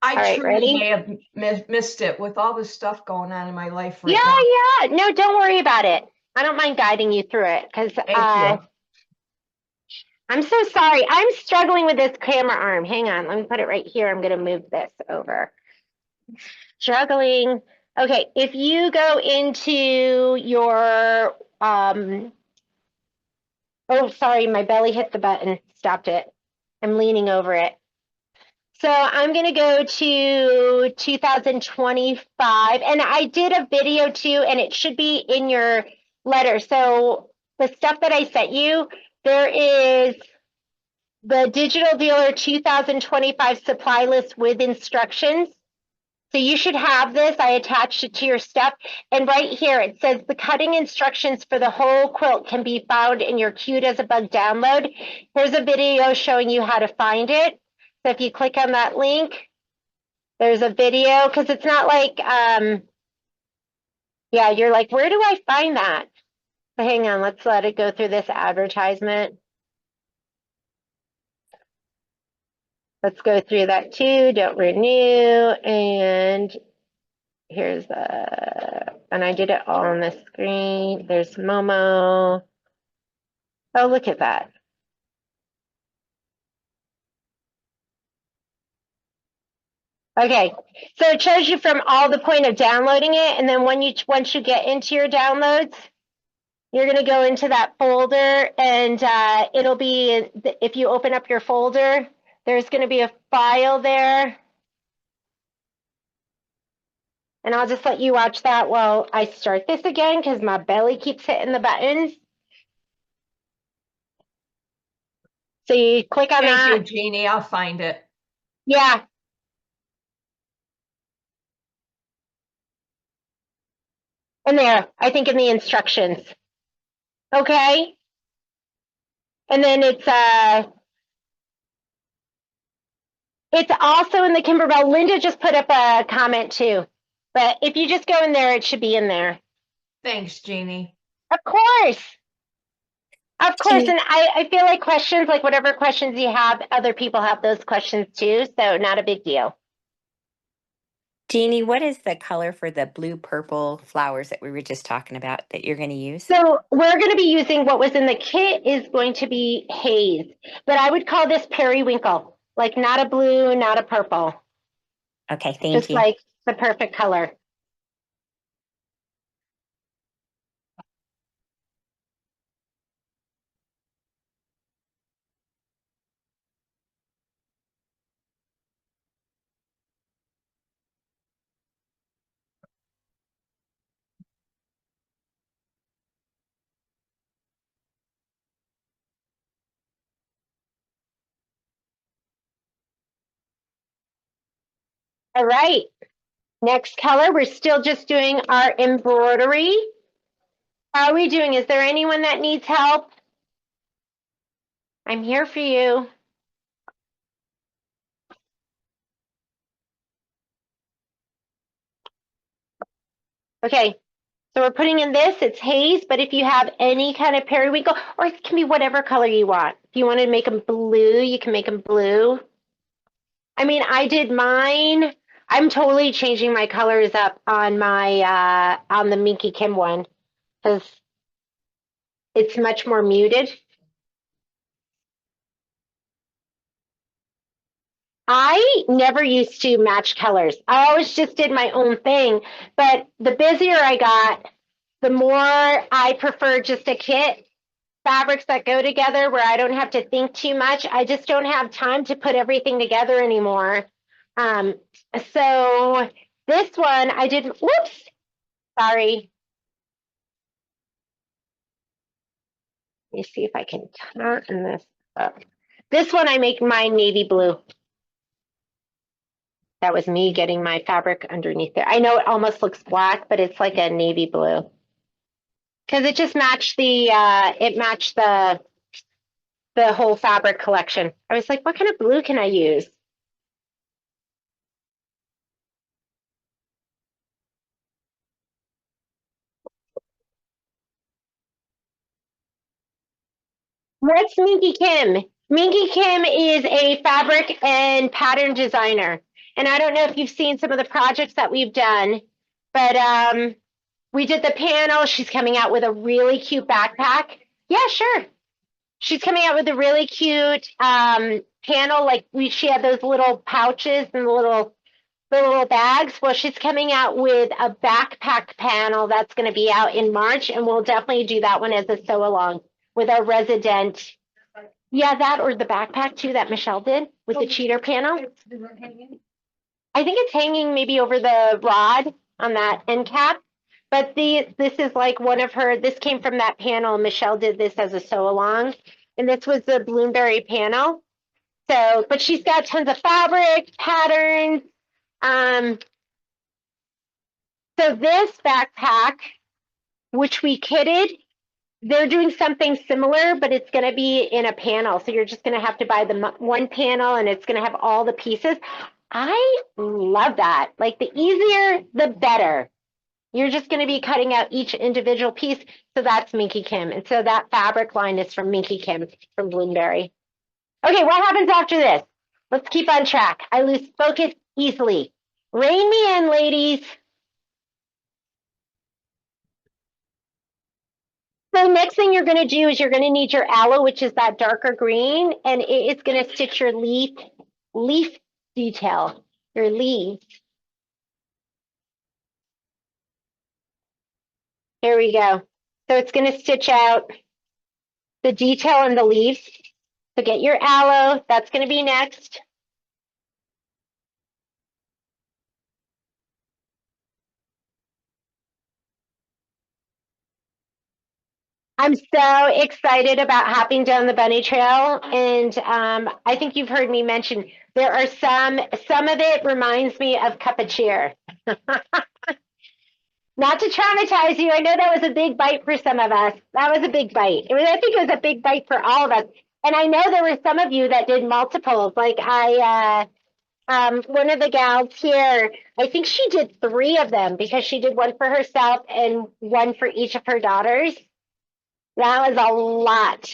I truly ready? may have missed it with all this stuff going on in my life right now. Yeah. No, don't worry about it. I don't mind guiding you through it because I'm so sorry. I'm struggling with this camera arm. Hang on. Let me put it right here. I'm going to move this over. Struggling. Okay. If you go into your, oh, sorry. My belly hit the button. Stopped it. I'm leaning over it. So I'm going to go to 2025 and I did a video too, and it should be in your letter. So the stuff that I sent you, there is the Digital Dealer 2025 supply list with instructions. So you should have this. I attached it to your stuff. And right here, it says the cutting instructions for the whole quilt can be found in your Cute as a Bug download. Here's a video showing you how to find it. So if you click on that link, there's a video because it's not like, yeah, you're like, where do I find that? So hang on, let's let it go through this advertisement. Let's go through that too. Don't renew. And here's and I did it all on the screen. There's Momo. Oh, look at that. Okay, so it shows you from all the point of downloading it, and then once you get into your downloads, you're going to go into that folder, and it'll be, if you open up your folder, there's going to be a file there. And I'll just let you watch that while I start this again, because my belly keeps hitting the buttons. So you click on that. Thank you, Jeannie. I'll find it. Yeah. And there, I think in the instructions. Okay. And then it's also in the Kimberbell. Linda just put up a comment too. But if you just go in there, it should be in there. Thanks, Jeannie. Of course. Of course. Jeannie- And I feel like questions, like whatever questions you have, other people have those questions too. So not a big deal. Jeannie, what is the color for the blue purple flowers that we were just talking about that you're going to use? So we're going to be using what was in the kit is going to be haze, but I would call this periwinkle, like not a blue, not a purple. Okay, thank Just you. like the perfect color. All right. Next color, we're still just doing our embroidery. How are we doing? Is there anyone that needs help? I'm here for you. Okay, so we're putting in this, it's haze, but if you have any kind of periwinkle, or it can be whatever color you want. If you want to make them blue, you can make them blue. I mean, I did mine. I'm totally changing my colors up on my on the Minky Kim one because it's much more muted. I never used to match colors. I always just did my own thing. But the busier I got, the more I prefer just a kit, fabrics that go together where I don't have to think too much. I just don't have time to put everything together anymore. So this one I did, whoops, sorry. Let me see if I can turn this up. This one I make my navy blue. That was me getting my fabric underneath there. I know it almost looks black, but it's like a navy blue. Because it just matched the whole fabric collection. I was like, what kind of blue can I use? What's Minky Kim? Minky Kim is a fabric and pattern designer. And I don't know if you've seen some of the projects that we've done, but we did the panel. She's coming out with a really cute backpack. Yeah, sure. She's coming out with a really cute panel. Like she had those little pouches and the little bags. Well, she's coming out with a backpack panel that's going to be out in March, and we'll definitely do that one as a sew along with our resident. Yeah, that or the backpack too that Michelle did with the cheater panel. I think it's hanging maybe over the rod on that end cap. But this is like one of her, this came from that panel. Michelle did this as a sew along. And this was the Bloomberry panel. So, but she's got tons of fabric, patterns. So this backpack, which we kitted, they're doing something similar, but it's going to be in a panel. So you're just going to have to buy the one panel and it's going to have all the pieces. I love that. Like the easier, the better. You're just going to be cutting out each individual piece. So that's Minky Kim. And so that fabric line is from Minky Kim from Bloomberry. Okay, what happens after this? Let's keep on track. I lose focus easily. Rein me in, ladies. So next thing you're going to do is you're going to need your aloe, which is that darker green, and it's going to stitch your leaf detail, your leaves. Here we go. So it's going to stitch out the detail in the leaves. So get your aloe. That's going to be next. I'm so excited about hopping down the bunny trail, and I think you've heard me mention there are some of it reminds me of Cup of Cheer. Not to traumatize you, I know that was a big bite for some of us. That was a big bite. I think it was a big bite for all of us. And I know there were some of you that did multiples. Like one of the gals here, I think she did 3 of them because she did one for herself and one for each of her daughters. That was a lot.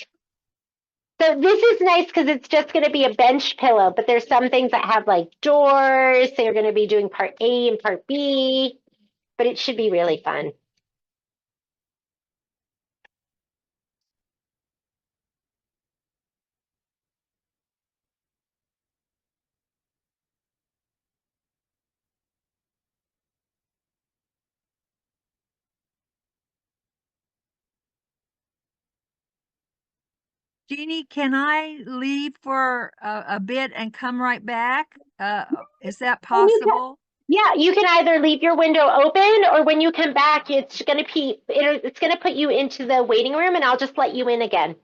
So this is nice because it's just going to be a bench pillow, but there's some things that have like doors. So you're going to be doing part A and part B, but it should be really fun. Jeannie, can I leave for a bit and come right back? Is that possible? Yeah, you can either leave your window open, or when you come back, it's going to put you into the waiting room, and I'll just let you in again.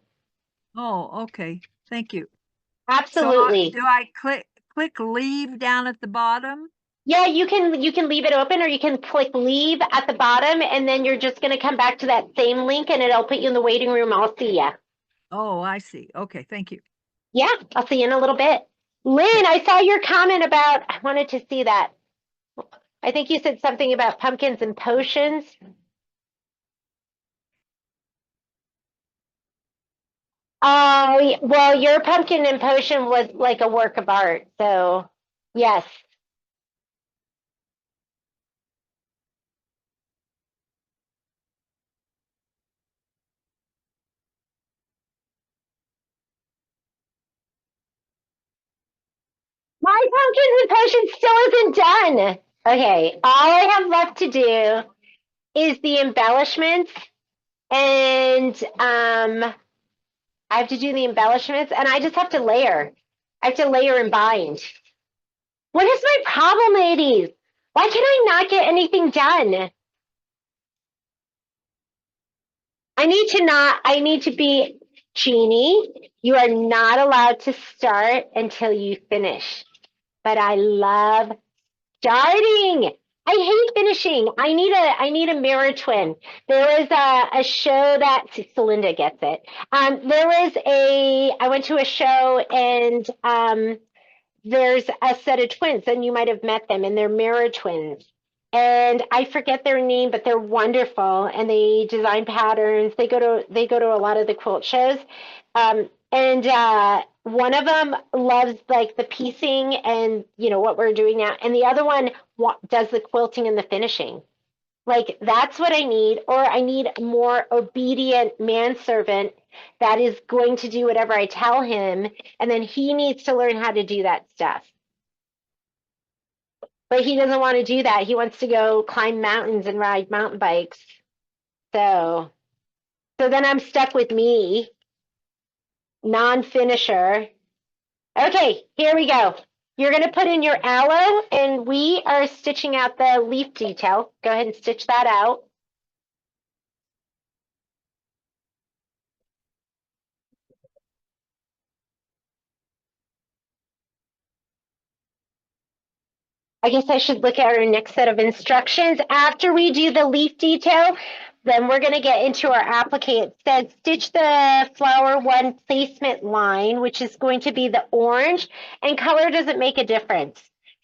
Oh, okay. Thank you. Absolutely. So do I click leave down at the bottom? Yeah, you can leave it open, or you can click leave at the bottom, and then you're just going to come back to that same link, and it'll put you in the waiting room. I'll see you. Oh, I see. Okay, thank you. Yeah, I'll see you in a little bit. Lynn, I saw your comment about, I wanted to see that. I think you said something about pumpkins and potions. Oh, well, your pumpkin and potion was like a work of art. So, yes. My pumpkins and potion still isn't done. Okay, all I have left to do is the embellishments, and I have to do the embellishments, and I just have to layer. I have to layer and bind. What is my problem, ladies? Why can I not get anything done? I need to be, Jeannie, you are not allowed to start until you finish. But I love starting. I hate finishing. I need a mirror twin. There was a show that Celinda gets it. I went to a show, and there's a set of twins, and you might have met them, and they're mirror twins. And I forget their name, but they're wonderful, and they design patterns. They go to a lot of the quilt shows. And one of them loves like the piecing and what we're doing now, and the other one does the quilting and the finishing. Like, that's what I need, or I need a more obedient manservant that is going to do whatever I tell him, and then he needs to learn how to do that stuff. But he doesn't want to do that. He wants to go climb mountains and ride mountain bikes. So then I'm stuck with me, non-finisher. Okay, here we go. You're going to put in your aloe, and we are stitching out the leaf detail. Go ahead and stitch that out. I guess I should look at our next set of instructions. After we do the leaf detail, then we're going to get into our applique. It says stitch the flower 1 placement line, which is going to be the orange, and color doesn't make a difference.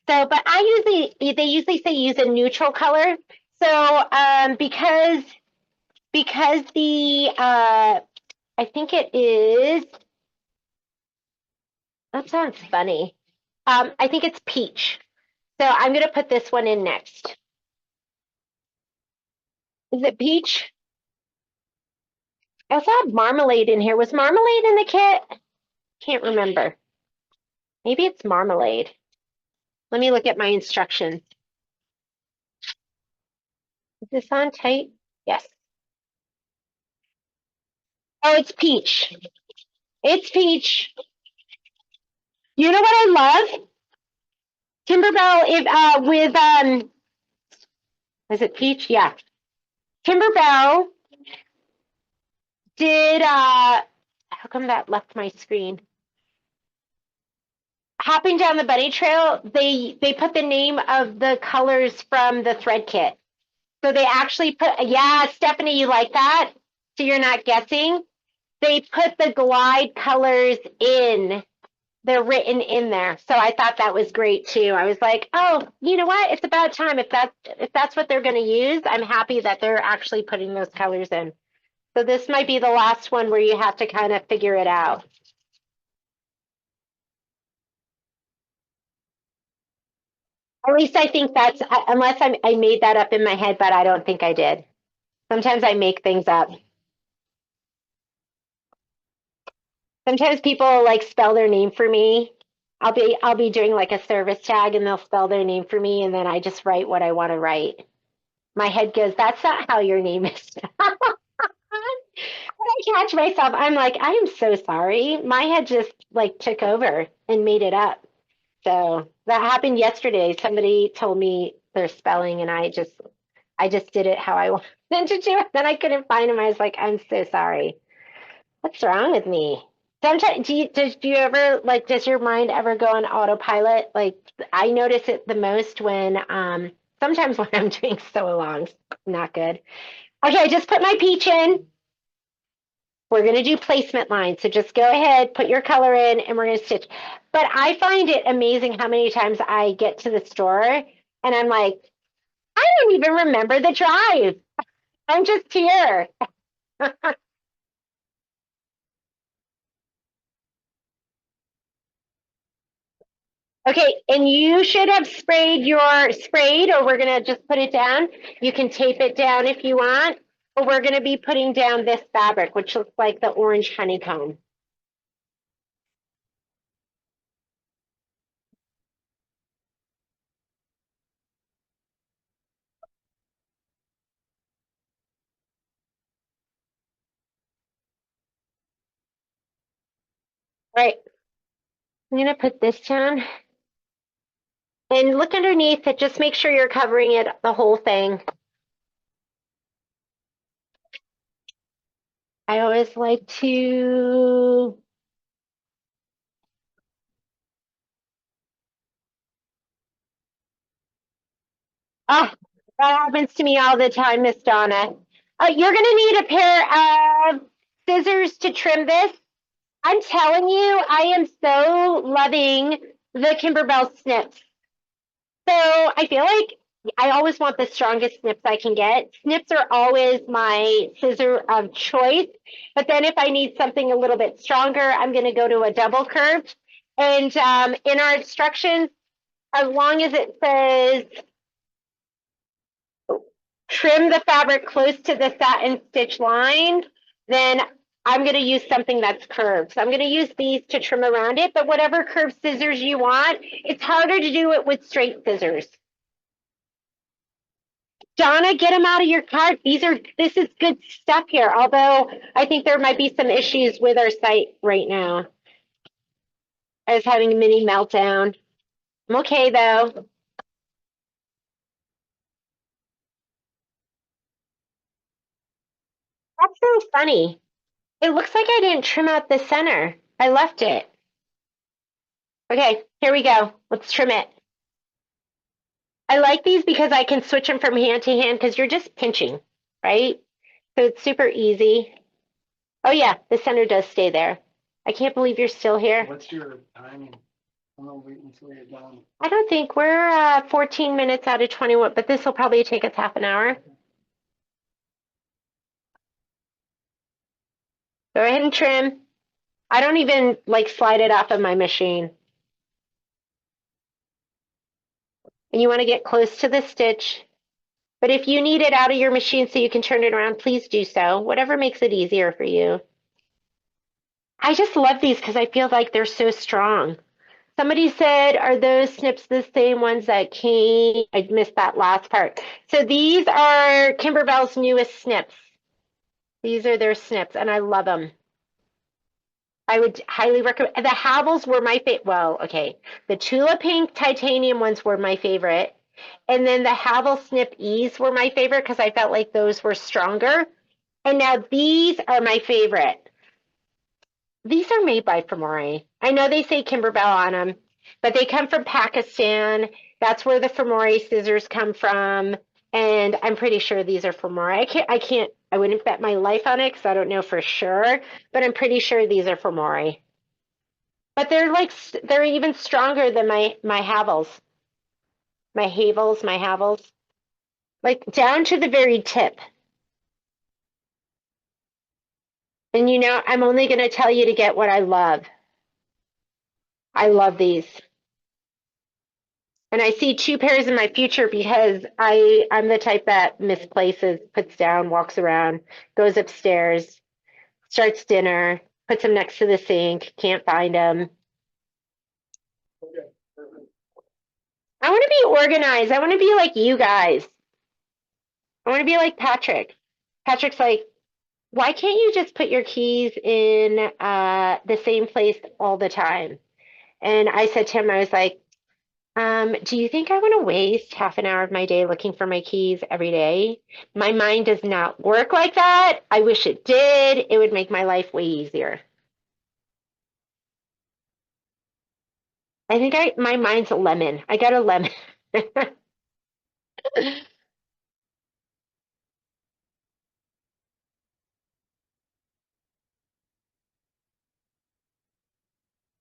So, but they usually say use a neutral color. So, because the, I think it is, that sounds funny. I think it's peach. So I'm going to put this one in next. Is it peach? I also have marmalade in here. Was marmalade in the kit? Can't remember. Maybe it's marmalade. Let me look at my instructions. Is this on tight? Yes. Oh, it's peach. It's peach. You know what I love? Kimberbell with is it peach? Yeah. Kimberbell did how come that left my screen? Hopping down the bunny trail, they put the name of the colors from the thread kit. So they actually put, yeah, Stephanie, you like that? So you're not guessing? They put the glide colors in. They're written in there. So I thought that was great too. I was like, oh, you know what? It's about time. If that's what they're going to use, I'm happy that they're actually putting those colors in. So this might be the last one where you have to kind of figure it out. At least I think that's, unless I made that up in my head, but I don't think I did. Sometimes I make things up. Sometimes people like spell their name for me. I'll be doing like a service tag and they'll spell their name for me and then I just write what I want to write. My head goes, that's not how your name is. When I catch myself, I'm like, I am so sorry. My head just like took over and made it up. So that happened yesterday. Somebody told me their spelling and I just did it how I wanted to do it. Then I couldn't find them. I was like, I'm so sorry. What's wrong with me? Sometimes, do you ever like? Does your mind ever go on autopilot? Like I notice it the most when sometimes when I'm doing sew-alongs. Not good. Okay, I just put my peach in. We're gonna do placement lines, so just go ahead, put your color in, and we're gonna stitch. But I find it amazing how many times I get to the store and I'm like, I don't even remember the drive. I'm just here. Okay, and you should have sprayed, or we're gonna just put it down. You can tape it down if you want, but we're gonna be putting down this fabric, which looks like the orange honeycomb. Right, I'm gonna put this down. And look underneath it, just make sure you're covering it, the whole thing. I always like to ah, that happens to me all the time, Miss Donna. You're gonna need a pair of scissors to trim this. I'm telling you, I am so loving the Kimberbell snips. So I feel like I always want the strongest snips I can get. Snips are always my scissor of choice. But then if I need something a little bit stronger, I'm going to go to a double curve. And in our instructions, as long as it says trim the fabric close to the satin stitch line, then I'm going to use something that's curved. So I'm going to use these to trim around it, but whatever curved scissors you want, it's harder to do it with straight scissors. Donna, get them out of your cart. This is good stuff here. Although I think there might be some issues with our site right now. I was having a mini meltdown. I'm okay though. That's so funny. It looks like I didn't trim out the center. I left it. Okay, here we go. Let's trim it. I like these because I can switch them from hand to hand because you're just pinching, right? So it's super easy. Oh yeah, the center does stay there. I can't believe you're still here. What's your timing? I'm gonna wait until you're done. I don't think we're 14 minutes out of 21, but this will probably take us half an hour. Go ahead and trim. I don't even like slide it off of my machine. and you want to get close to the stitch. But if you need it out of your machine so you can turn it around, please do so. Whatever makes it easier for you. I just love these because I feel like they're so strong. Somebody said, are those snips the same ones that came? I missed that last part. So these are Kimberbell's newest snips. These are their snips, and I love them. I would highly recommend. The Havels were my favorite. Well, okay. The Tula Pink titanium ones were my favorite. And then the Havel Snip E's were my favorite because I felt like those were stronger. And now these are my favorite. These are made by Fomori. I know they say Kimberbell on them, but they come from Pakistan. That's where the Fomori scissors come from. And I'm pretty sure these are Fomori. I wouldn't bet my life on it because I don't know for sure, but I'm pretty sure these are Fomori. But they're even stronger than my Havels. My Havels. Like down to the very tip. And you know, I'm only going to tell you to get what I love. I love these. And I see 2 pairs in my future because I'm the type that misplaces, puts down, walks around, goes upstairs, starts dinner, puts them next to the sink, can't find them. I want to be organized. I want to be like you guys. I want to be like Patrick. Patrick's like, why can't you just put your keys in the same place all the time? And I said to him, I was like, do you think I want to waste half an hour of my day looking for my keys every day? My mind does not work like that. I wish it did. It would make my life way easier. I think my mind's a lemon. I got a lemon.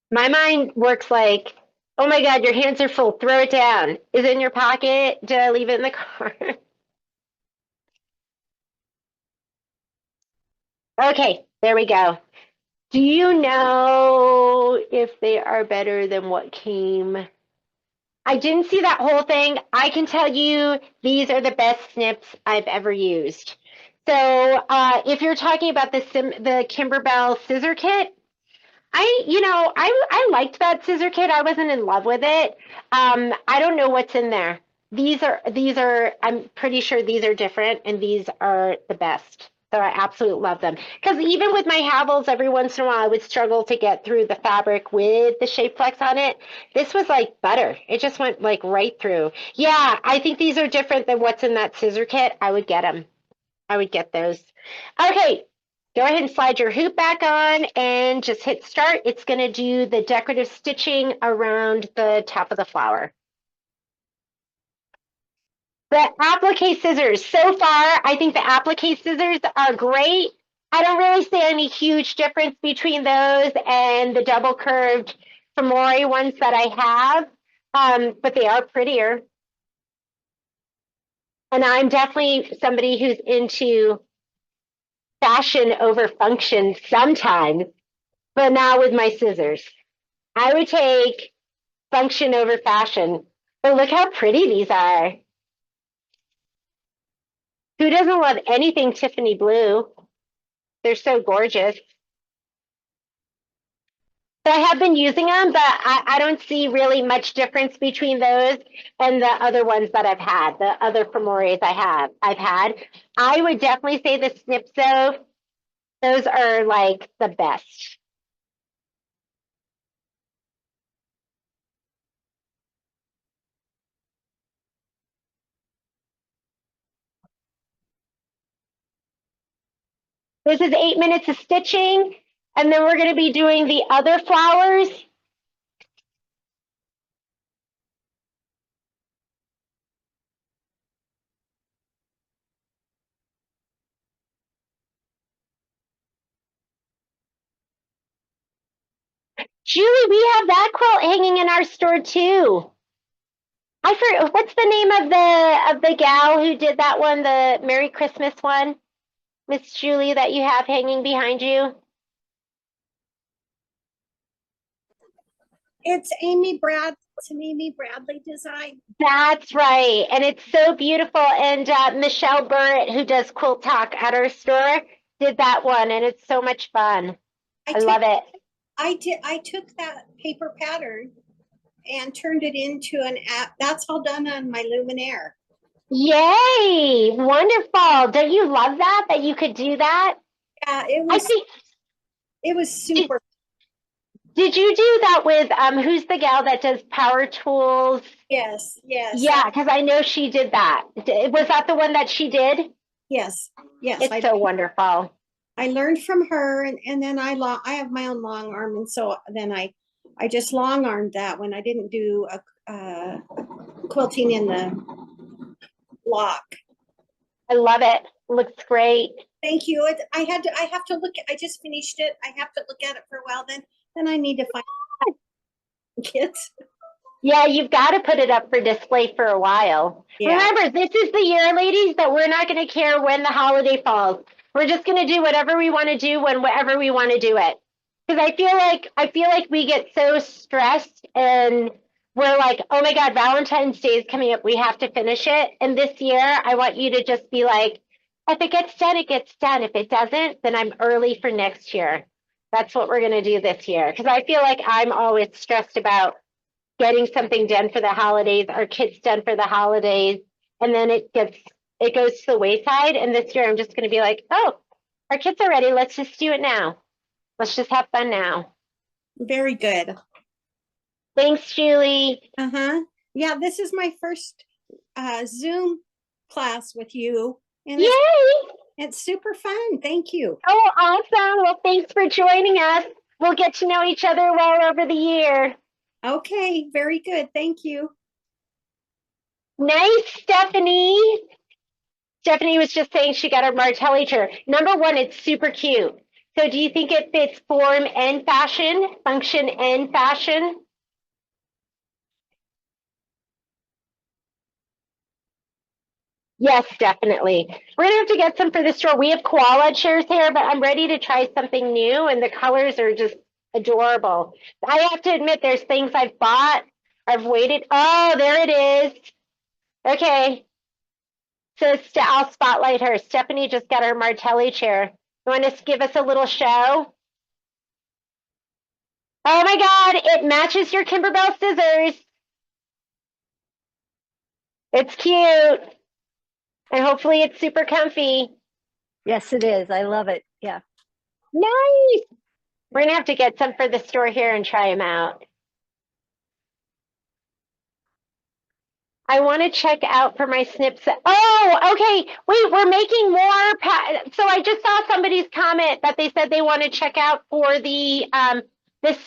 My mind works like, oh my God, your hands are full. Throw it down. Is it in your pocket? Did I leave it in the car? Okay, there we go. Do you know if they are better than what came? I didn't see that whole thing. I can tell you these are the best snips I've ever used. So if you're talking about the Kimberbell scissor kit, I liked that scissor kit. I wasn't in love with it. I don't know what's in there. These are, I'm pretty sure these are different and these are the best. So I absolutely love them. Because even with my Havels, every once in a while, I would struggle to get through the fabric with the Shape Flex on it. This was like butter. It just went like right through. Yeah, I think these are different than what's in that scissor kit. I would get them. I would get those. Okay, go ahead and slide your hoop back on and just hit start. It's going to do the decorative stitching around the top of the flower. The applique scissors, so far, I think the applique scissors are great. I don't really see any huge difference between those and the double curved Fomori ones that I have, but they are prettier. And I'm definitely somebody who's into fashion over function sometimes, but not with my scissors. I would take function over fashion. But look how pretty these are. Who doesn't love anything Tiffany blue? They're so gorgeous. So I have been using them, but I don't see really much difference between those and the other ones that I've had, the other Fomoris I've had. I would definitely say the snips though, those are like the best. This is 8 minutes of stitching, and then we're going to be doing the other flowers. Julie, we have that quilt hanging in our store too. I forget what's the name of the gal who did that one, the Merry Christmas one, Miss Julie, that you have hanging behind you. It's an Amy Bradley design. That's right. And it's so beautiful. And Michelle Burrett, who does Quilt Talk at our store, did that one. And it's so much fun. I love it. I took that paper pattern and turned it into an app. That's all done on my Luminaire. Yay! Wonderful. Don't you love that you could do that? Yeah, it was super. Did you do that with who's the gal that does power tools? Yes. Yeah, because I know she did that. Was that the one that she did? Yes. It's so wonderful. I learned from her, and then I have my own long arm, and so then I just long armed that when I didn't do a quilting in the block. I love it. Looks great. Thank you. I have to look. I just finished it. I have to look at it for a while. Then I need to find kits. Yeah, you've got to put it up for display for a while. Yeah. Remember, this is the year, ladies, that we're not going to care when the holiday falls. We're just going to do whatever we want to do whenever we want to do it. Because I feel like we get so stressed and we're like, oh my God, Valentine's Day is coming up. We have to finish it. And this year, I want you to just be like, if it gets done, it gets done. If it doesn't, then I'm early for next year. That's what we're going to do this year. Because I feel like I'm always stressed about getting something done for the holidays, our kids done for the holidays, and then it goes to the wayside. And this year I'm just going to be like, oh, our kids are ready. Let's just do it now. Let's just have fun now. Very good. Thanks, Julie. Yeah, this is my first Zoom class with you. And yay! It's super fun. Thank you. Oh, awesome. Well, thanks for joining us. We'll get to know each other well over the year. Okay, very good. Thank you. Nice, Stephanie. Stephanie was just saying she got her Martelli chair. Number one, it's super cute. So do you think it fits form and fashion, function and fashion? Yes, definitely. We're gonna have to get some for the store. We have koala chairs here, but I'm ready to try something new, and the colors are just adorable. I have to admit, there's things I've bought. I've waited. Oh, there it is. Okay. So I'll spotlight her. Stephanie just got her Martelli chair. You want to give us a little show? Oh my God, it matches your Kimberbell scissors. It's cute. And hopefully it's super comfy. Yes, it is. I love it. Yeah. Nice. We're going to have to get some for the store here and try them out. I want to check out for my snips. Oh, okay. Wait, we're making more. So I just saw somebody's comment that they said they want to check out for the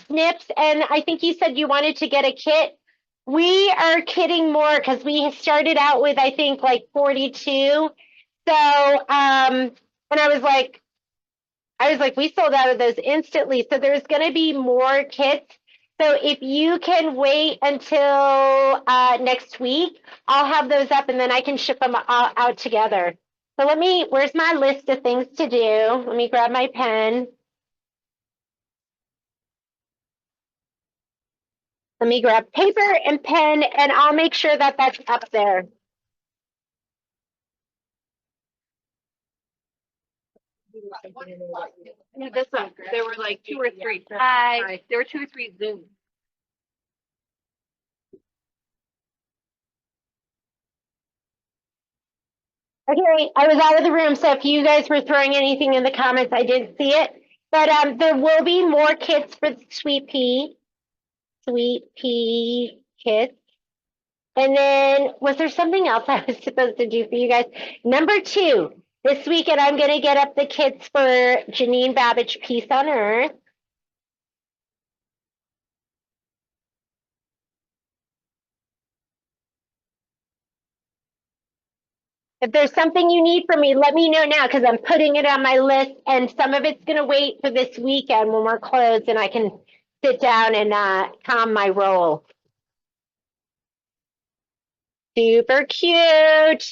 snips. And I think you said you wanted to get a kit. We are kitting more because we started out with, I think, like 42. So, and I was like, we sold out of those instantly. So there's going to be more kits. So if you can wait until next week, I'll have those up and then I can ship them out together. So where's my list of things to do? Let me grab my pen. Let me grab paper and pen and I'll make sure that that's up there. Yeah, this one. There were like 2 or 3. Hi. There were 2 or 3 Zoom. Okay, I was out of the room, so if you guys were throwing anything in the comments, I didn't see it. But there will be more kits for the Sweet Pea kits. And then, was there something else I was supposed to do for you guys? Number 2, this weekend I'm going to get up the kits for Janine Babbage Peace on Earth. If there's something you need from me, let me know now because I'm putting it on my list and some of it's going to wait for this weekend when we're closed and I can sit down and calm my roll. Super cute.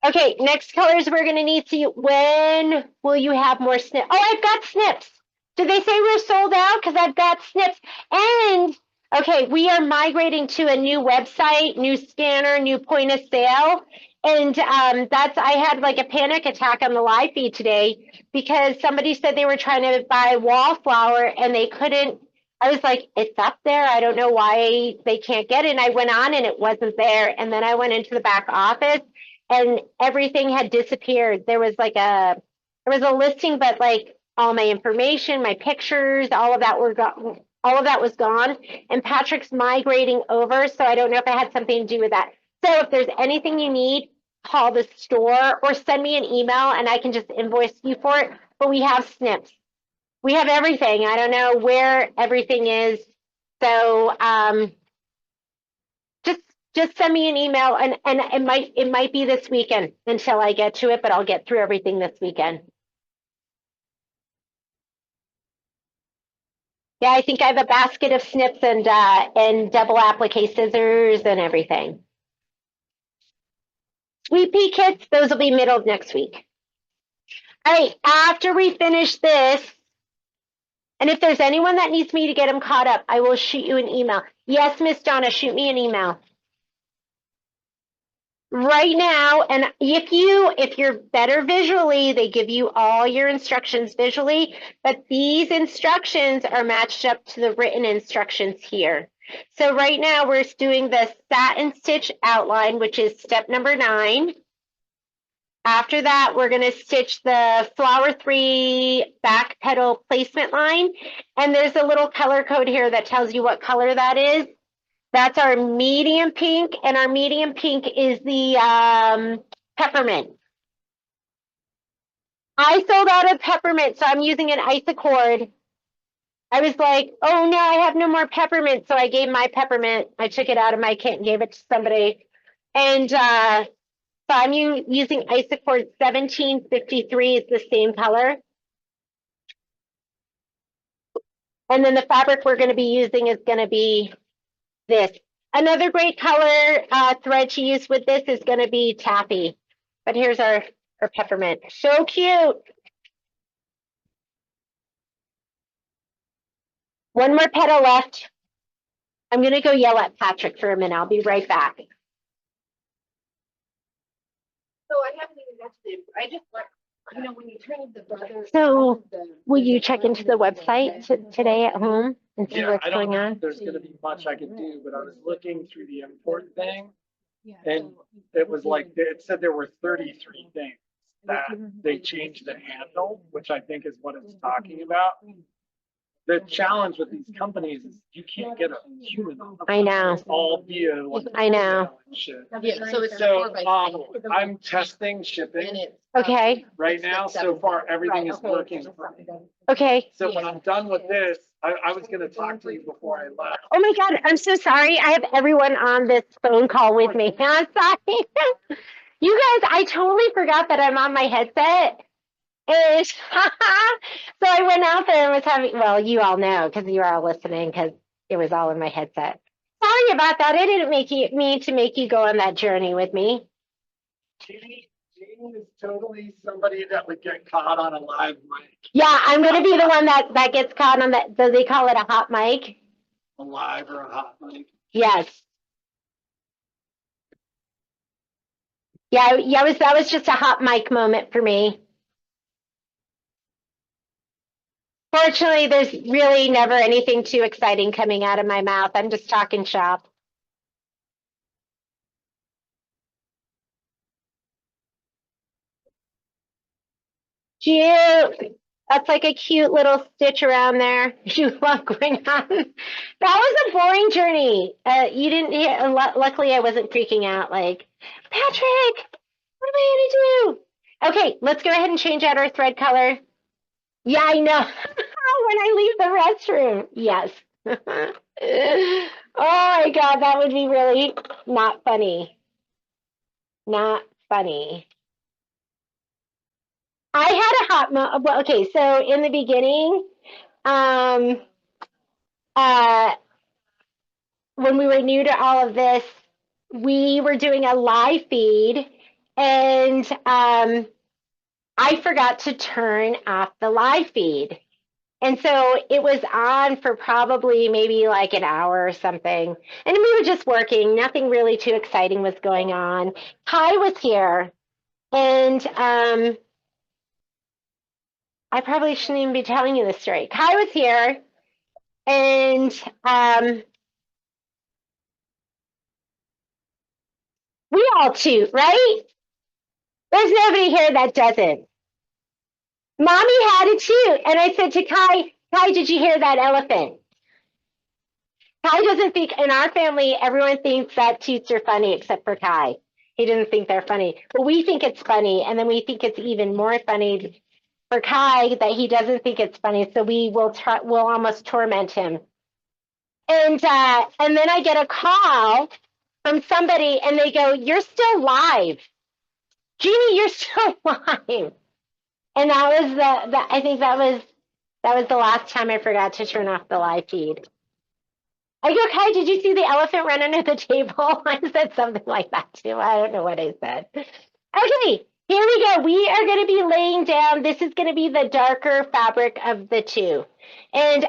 Okay, next colors we're going to need to, when will you have more snips? Oh, I've got snips. Did they say we're sold out? Because I've got snips. And okay, we are migrating to a new website, new scanner, new point of sale. And I had like a panic attack on the live feed today because somebody said they were trying to buy Wallflower and they couldn't. I was like, it's up there. I don't know why they can't get it. And I went on and it wasn't there. And then I went into the back office and everything had disappeared. There was a listing, but like all my information, my pictures, all of that were gone. All of that was gone. And Patrick's migrating over. So I don't know if it had something to do with that. So if there's anything you need, call the store or send me an email and I can just invoice you for it. But we have snips. We have everything. I don't know where everything is. So just send me an email and it might be this weekend until I get to it, but I'll get through everything this weekend. Yeah, I think I have a basket of snips and double applique scissors and everything. Sweet pea kits, those will be middle of next week. All right, after we finish this, and if there's anyone that needs me to get them caught up, I will shoot you an email. Yes, Miss Donna, shoot me an email. Right now, and if you're better visually, they give you all your instructions visually, but these instructions are matched up to the written instructions here. So right now we're doing the satin stitch outline, which is step number 9. After that, we're going to stitch the flower 3 back petal placement line. And there's a little color code here that tells you what color that is. That's our medium pink, and our medium pink is the peppermint. I sold out of peppermint, so I'm using an isocord. I was like, oh no, I have no more peppermint, so I gave my peppermint. I took it out of my kit and gave it to somebody. And so I'm using isocord 1753 is the same color. And then the fabric we're going to be using is going to be this. Another great color thread to use with this is going to be taffy. But here's our peppermint. So cute. One more petal left. I'm going to go yell at Patrick for a minute. I'll be right back. So I haven't even got to I just like, you know, when you turn the brother. So will you check into the website today at home and see what's I don't going know on? if there's gonna be much I could do, but I was looking through the import thing. And it was like, it said there were 33 things that they changed the handle, which I think is what it's talking about. The challenge with these companies is you can't get a human on the I know. It's all via like. I know. and shit. Yeah, so it's So I'm testing shipping Okay. right now. So far, everything is working. Okay. So when I'm done with this, I was gonna talk to you before I left. Oh my God, I'm so sorry. I have everyone on this phone call with me. I'm sorry. You guys, I totally forgot that I'm on my headset. And so I went out there and was having, well, you all know because you are all listening because it was all in my headset. Sorry about that. I didn't mean to make you go on that journey with me. Jeannie is totally somebody that would get caught on a live mic. Yeah, I'm going to be the one that gets caught on that. Do they call it a hot mic? A live or a hot mic. Yes. Yeah, that was just a hot mic moment for me. Fortunately, there's really never anything too exciting coming out of my mouth. I'm just talking shop. Cute. That's like a cute little stitch around there. You love going on. That was a boring journey. You didn't hear, luckily I wasn't freaking out like, Patrick, what am I gonna do? Okay, let's go ahead and change out our thread color. Yeah, I know. When I leave the restroom. Yes. Oh my God, that would be really not funny. Not funny. I had a hot well, okay, so in the beginning, when we were new to all of this, we were doing a live feed and I forgot to turn off the live feed. And so it was on for probably maybe like an hour or something. And we were just working. Nothing really too exciting was going on. Kai was here. And I probably shouldn't even be telling you this story. Kai was here. And we all toot, right? There's nobody here that doesn't. Mommy had a toot. And I said to Kai, Kai, did you hear that elephant? Kai doesn't think, in our family, everyone thinks that toots are funny except for Kai. He doesn't think they're funny. But we think it's funny. And then we think it's even more funny for Kai that he doesn't think it's funny. So we'll almost torment him. And then I get a call from somebody and they go, "You're still live. Jeannie, you're still live." And that was I think that was the last time I forgot to turn off the live feed. I go, Kai, did you see the elephant run under the table? I said something like that too. I don't know what I said. Okay, here we go. We are going to be laying down. This is going to be the darker fabric of the two. And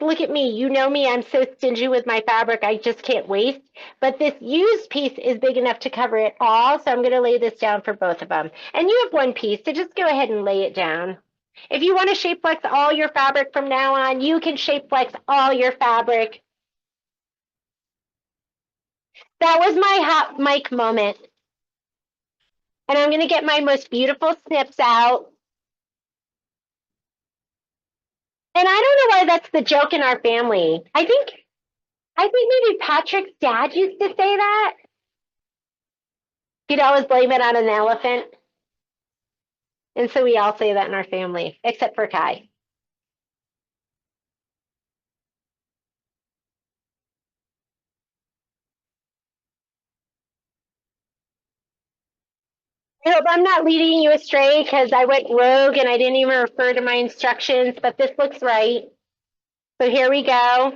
look at me. You know me. I'm so stingy with my fabric. I just can't waste. But this used piece is big enough to cover it all. So I'm going to lay this down for both of them. And you have one piece, so just go ahead and lay it down. If you want to shape flex all your fabric from now on, you can shape flex all your fabric. That was my hot mic moment. And I'm going to get my most beautiful snips out. And I don't know why that's the joke in our family. I think maybe Patrick's dad used to say that. He'd always blame it on an elephant. And so we all say that in our family, except for Kai. I hope I'm not leading you astray because I went rogue and I didn't even refer to my instructions, but this looks right. So here we go.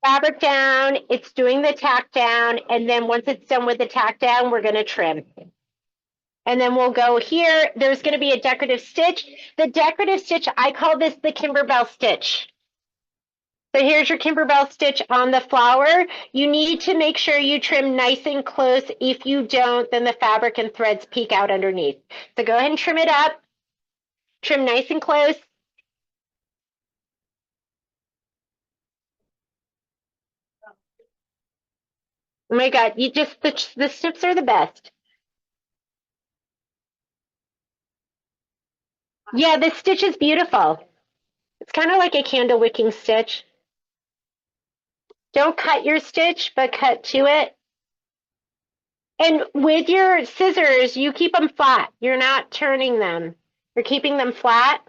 Fabric down, it's doing the tack down, and then once it's done with the tack down, we're going to trim. And then we'll go here. There's going to be a decorative stitch. The decorative stitch, I call this the Kimberbell stitch. So here's your Kimberbell stitch on the flower. You need to make sure you trim nice and close. If you don't, then the fabric and threads peek out underneath. So go ahead and trim it up. Trim nice and close. Oh my God, you just, the snips are the best. Yeah, this stitch is beautiful. It's kind of like a candle wicking stitch. Don't cut your stitch, but cut to it. And with your scissors, you keep them flat. You're not turning them. You're keeping them flat.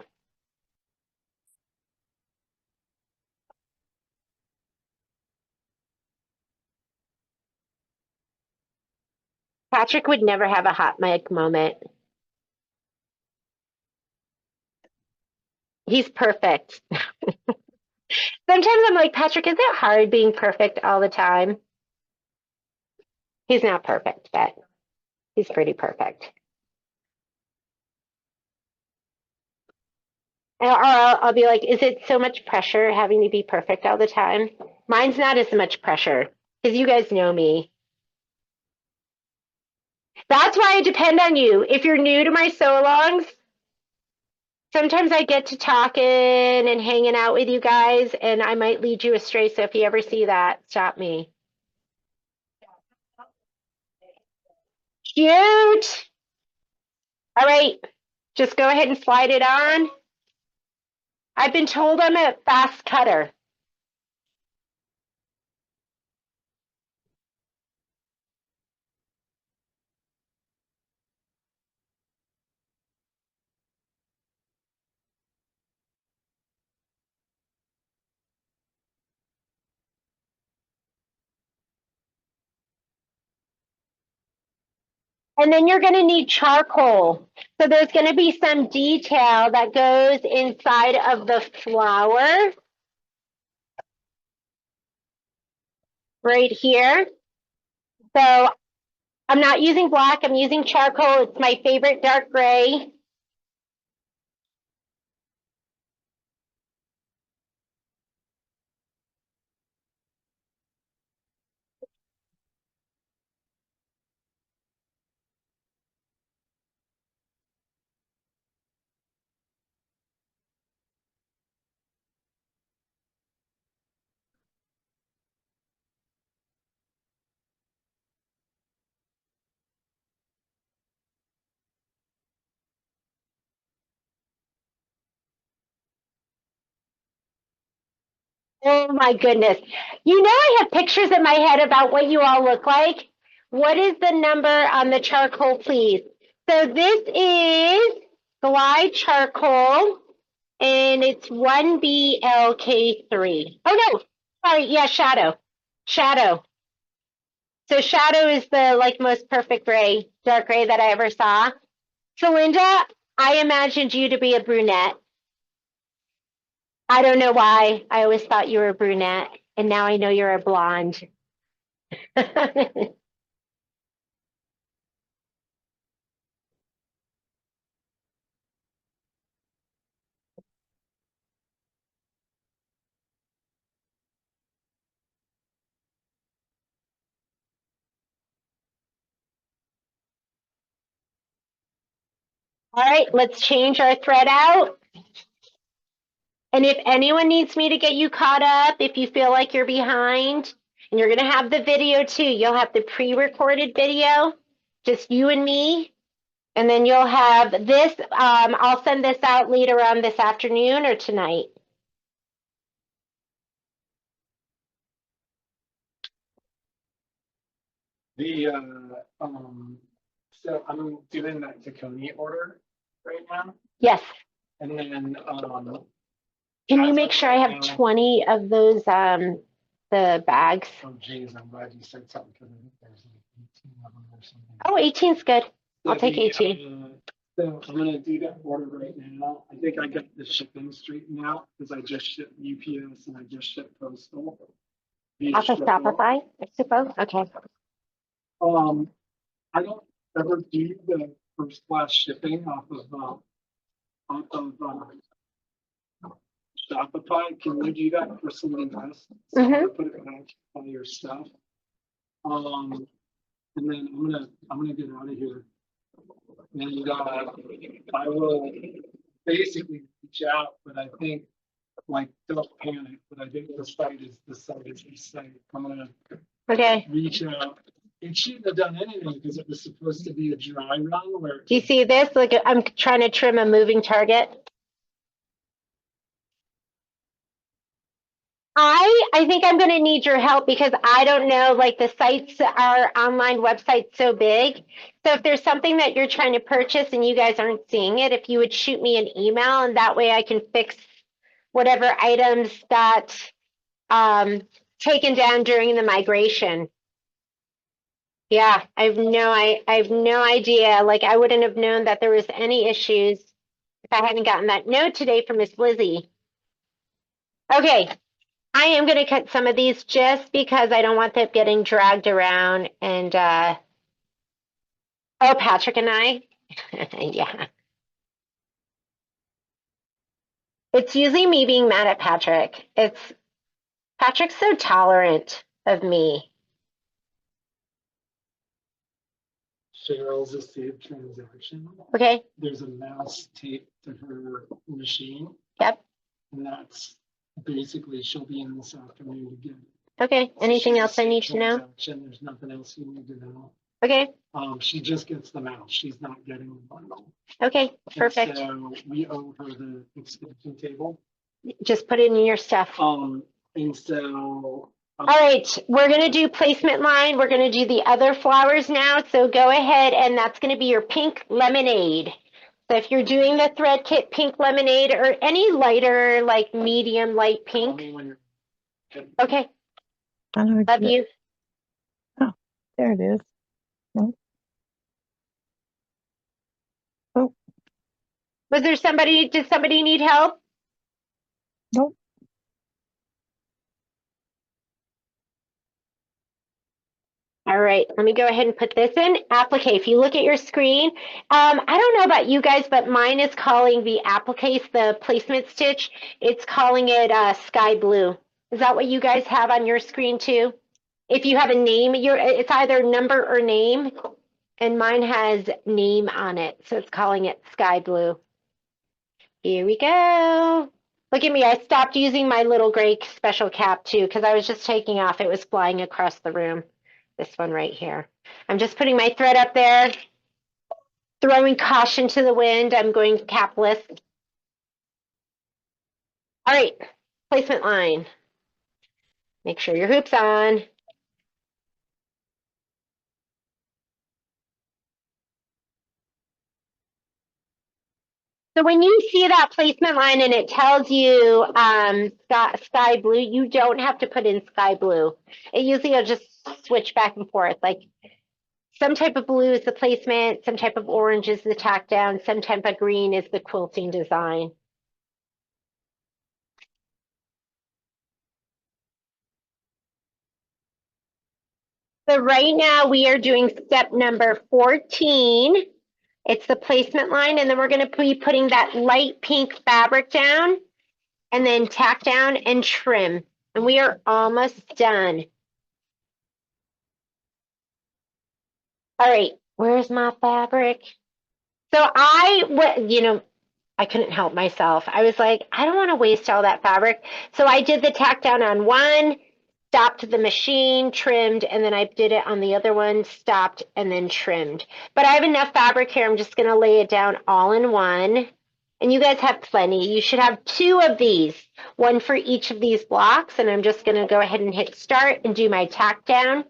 Patrick would never have a hot mic moment. He's perfect. Sometimes I'm like, Patrick, is it hard being perfect all the time? He's not perfect, but he's pretty perfect. Or I'll be like, is it so much pressure having to be perfect all the time? Mine's not as much pressure because you guys know me. That's why I depend on you. If you're new to my sew-alongs, sometimes I get to talking and hanging out with you guys, and I might lead you astray. So if you ever see that, stop me. Cute. All right, just go ahead and slide it on. I've been told I'm a fast cutter. And then you're going to need charcoal. So there's going to be some detail that goes inside of the flower. Right here. So I'm not using black, I'm using charcoal. It's my favorite dark gray. Oh my goodness. You know, I have pictures in my head about what you all look like. What is the number on the charcoal, please? So this is Glide Charcoal, and it's 1BLK3. Oh no, sorry, yeah, Shadow. Shadow. So Shadow is the like most perfect gray, dark gray that I ever saw. So Linda, I imagined you to be a brunette. I don't know why. I always thought you were a brunette, and now I know you're a blonde. All right, let's change our thread out. And if anyone needs me to get you caught up, if you feel like you're behind, and you're going to have the video too, you'll have the pre-recorded video, just you and me. And then you'll have this, I'll send this out later on this afternoon or tonight. The so I'm doing that Tacony order right now, Yes. and then Can you make sure I have 20 of those, the bags? oh geez, I'm glad you said something because I think there's like 18 of them or something. Oh, 18's good. I'll So take the, 18. So I'm gonna do that order right now. I think I got the shipping straightened out because I just shipped UPS and I just shipped postal. via Off of Shippo. Shopify, I suppose. Okay. I don't ever do the first class shipping off of Shopify. Can you do that for somebody else? So I'm gonna put it back on your stuff. And then I'm gonna get out of here. And I will basically reach out, but I think like don't panic, but I think the site is the site. I'm gonna reach out. It shouldn't have done anything because it was supposed to be a dry run where Do you see this? Like I'm trying to trim a moving target. I think I'm going to need your help because I don't know, like the sites, our online website's so big. So if there's something that you're trying to purchase and you guys aren't seeing it, if you would shoot me an email and that way I can fix whatever items got taken down during the migration. Yeah, I have no idea. Like I wouldn't have known that there was any issues if I hadn't gotten that note today from Miss Lizzie. Okay. I am going to cut some of these just because I don't want them getting dragged around and, oh, Patrick and I, yeah. It's usually me being mad at Patrick. Patrick's so tolerant of me. Cheryl's a saved transaction. Okay. There's a mouse taped to her machine. Yep. And that's basically she'll be in this afternoon again. Okay. Anything else I need to know? There's nothing else you need to know. Okay. She just gets the mouse. She's not getting the bundle. Okay. Perfect. And so we owe her the extension table. Just put it in your stuff. And so. All right, we're going to do placement line. We're going to do the other flowers now. So go ahead, and that's going to be your pink lemonade. So if you're doing the thread kit pink lemonade or any lighter, like medium light pink. Okay. Love you. Oh, there it is. No. Oh. Was there somebody, did somebody need help? Nope. All right, let me go ahead and put this in. Applique, if you look at your screen, I don't know about you guys, but mine is calling the applique, the placement stitch, it's calling it sky blue. Is that what you guys have on your screen too? If you have a name, it's either number or name, and mine has name on it, so it's calling it sky blue. Here we go. Look at me, I stopped using my little gray special cap too, because I was just taking off, it was flying across the room. This one right here. I'm just putting my thread up there, throwing caution to the wind. I'm going capless. All right, placement line. Make sure your hoop's on. So when you see that placement line and it tells you sky blue, you don't have to put in sky blue. It usually will just switch back and forth. Like some type of blue is the placement, some type of orange is the tack down, some type of green is the quilting design. So right now we are doing step number 14. It's the placement line, and then we're going to be putting that light pink fabric down and then tack down and trim. And we are almost done. All right, where's my fabric? So I couldn't help myself. I was like, I don't want to waste all that fabric. So I did the tack down on one, stopped the machine, trimmed, and then I did it on the other one, stopped, and then trimmed. But I have enough fabric here. I'm just going to lay it down all in one. And you guys have plenty. You should have 2 of these, one for each of these blocks. And I'm just going to go ahead and hit start and do my tack down.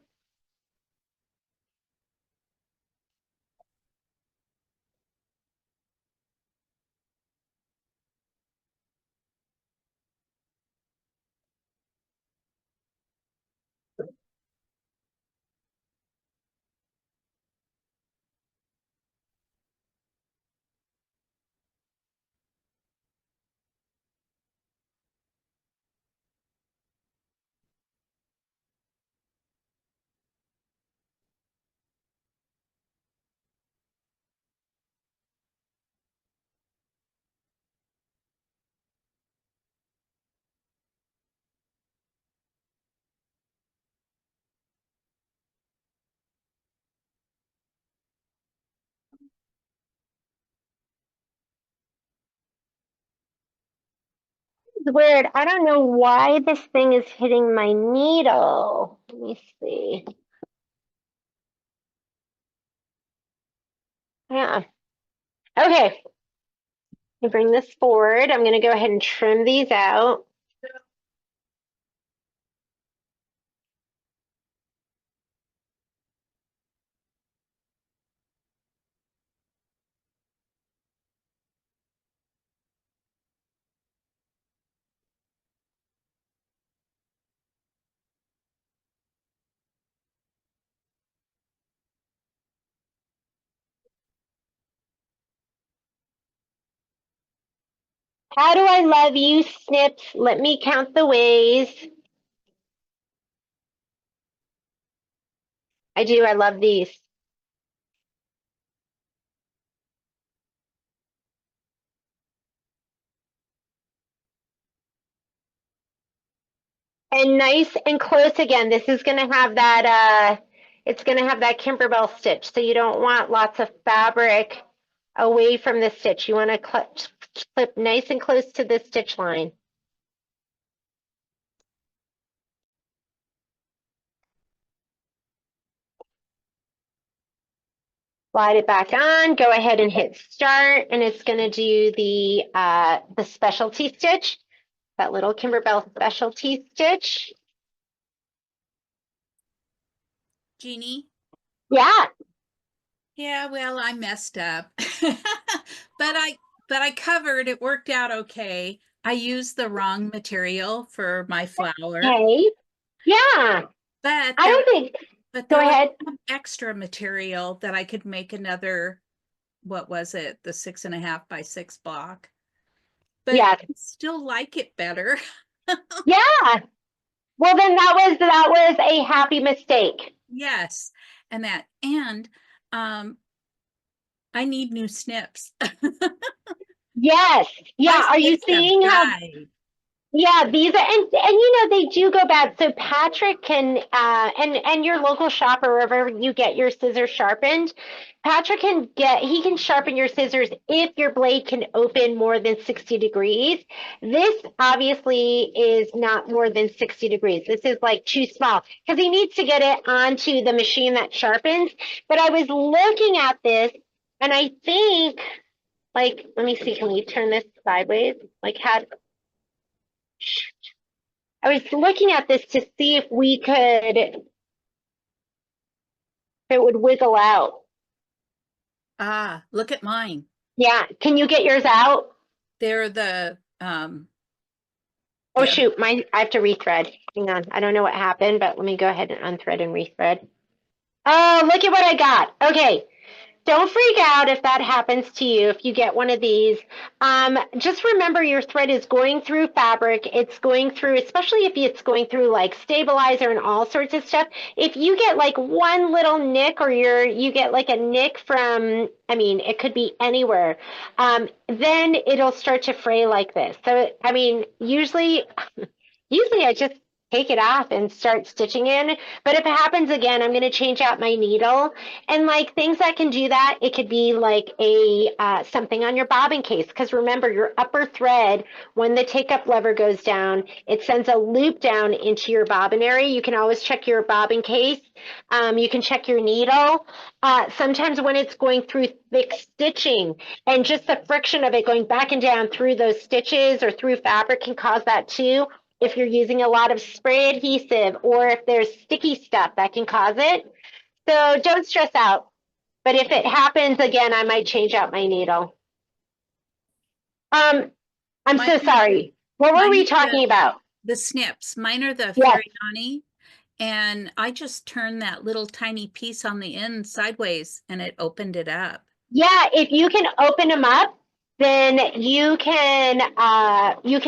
It's weird. I don't know why this thing is hitting my needle. Let me see. Yeah. Okay. I bring this forward. I'm going to go ahead and trim these out. How do I love you, snips? Let me count the ways. I do. I love these. And nice and close again. This is going to have that, it's going to have that Kimberbell stitch. So you don't want lots of fabric away from the stitch. You want to clip nice and close to the stitch line. Slide it back on, go ahead and hit start, and it's going to do the specialty stitch, that little Kimberbell specialty stitch. Jeannie? Yeah. Yeah, well, I messed up. but I covered, it worked out okay. I used the wrong material for my flower. Okay. Yeah. But I don't think. But Go there was ahead. some extra material that I could make another, what was it, the 6.5 by 6 block. But Yeah. I still like it better. Yeah. Well, then that was a happy mistake. Yes. And I need new snips. Yes. Yeah. My Are you snips have seeing how? died. Yeah, these are, and they do go bad. So Patrick can and your local shop or wherever you get your scissors sharpened, Patrick he can sharpen your scissors if your blade can open more than 60 degrees. This obviously is not more than 60 degrees. This is like too small because he needs to get it onto the machine that sharpens. But I was looking at this and I think, like, let me see, can we turn this sideways? Like, I was looking at this to see if we could, if it would wiggle out. Ah, look at mine. Yeah, can you get yours out? They're the, Oh Yeah. shoot, I have to rethread. Hang on, I don't know what happened, but let me go ahead and unthread and rethread. Oh, look at what I got. Okay. Don't freak out if that happens to you, if you get one of these. Just remember your thread is going through fabric. It's going through, especially if it's going through like stabilizer and all sorts of stuff. If you get like one little nick or you get like a nick from, I mean, it could be anywhere, then it'll start to fray like this. So, I mean, usually I just take it off and start stitching in. But if it happens again, I'm going to change out my needle. And like things that can do that, it could be like a something on your bobbin case. Because remember, your upper thread, when the take-up lever goes down, it sends a loop down into your bobbin area. You can always check your bobbin case. You can check your needle. Sometimes when it's going through thick stitching and just the friction of it going back and down through those stitches or through fabric can cause that too. If you're using a lot of spray adhesive or if there's sticky stuff that can cause it. So don't stress out. But if it happens again, I might change out my needle. I'm so sorry. What were we talking about? The snips. Mine are the Yes. Fariani. And I just turned that little tiny piece on the end sideways and it opened it up. Yeah, if you can open them up, then you can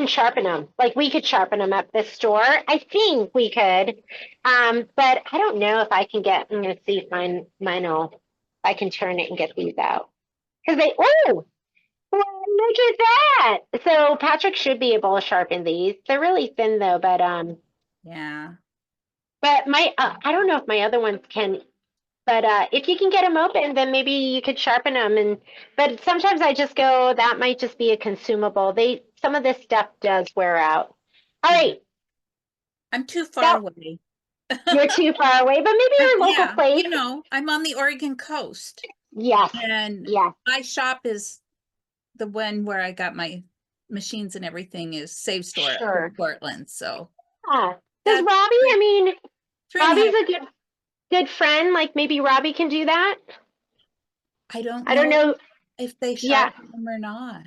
sharpen them. Like we could sharpen them at the store. I think we could. But I don't know if I can get, I'm gonna see if mine will, if I can turn it and get these out. Because well, look at that. So Patrick should be able to sharpen these. They're really thin though, but yeah. But my I don't know if my other ones can. But if you can get them open, then maybe you could sharpen them. But sometimes I just go, that might just be a consumable. Some of this stuff does wear out. All right. I'm too far away. You're too far away, but maybe your local place. You know, I'm on the Oregon coast. Yes. And my shop is the one where I got my machines and everything is Save Store in Portland. So does Robbie, I mean, Robbie's a good friend. Like maybe Robbie can do that. I don't know if they sharpen them or not.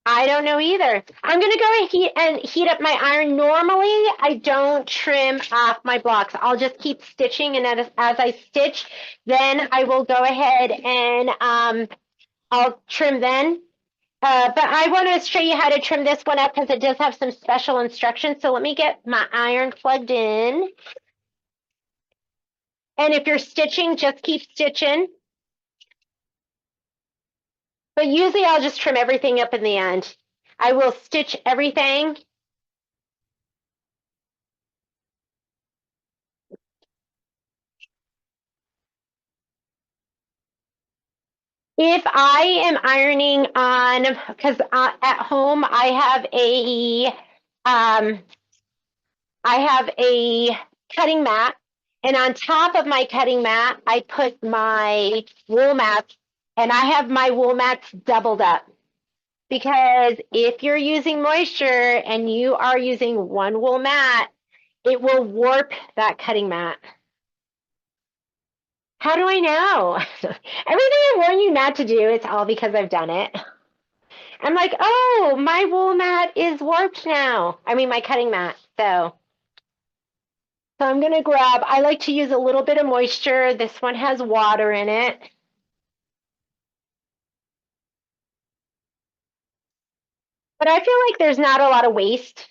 I don't know either. I'm gonna go and heat up my iron. Normally, I don't trim off my blocks. I'll just keep stitching, and as I stitch, then I will go ahead and I'll trim then. But I want to show you how to trim this one up because it does have some special instructions. So let me get my iron plugged in. And if you're stitching, just keep stitching. But usually I'll just trim everything up in the end. I will stitch everything. If I am ironing on, because at home I have a cutting mat, and on top of my cutting mat, I put my wool mats, and I have my wool mats doubled up. Because if you're using moisture and you are using one wool mat, it will warp that cutting mat. How do I know? Everything I warn you not to do, it's all because I've done it. I'm like, oh, my wool mat is warped now. I mean, my cutting mat. So I'm going to grab, I like to use a little bit of moisture. This one has water in it. But I feel like there's not a lot of waste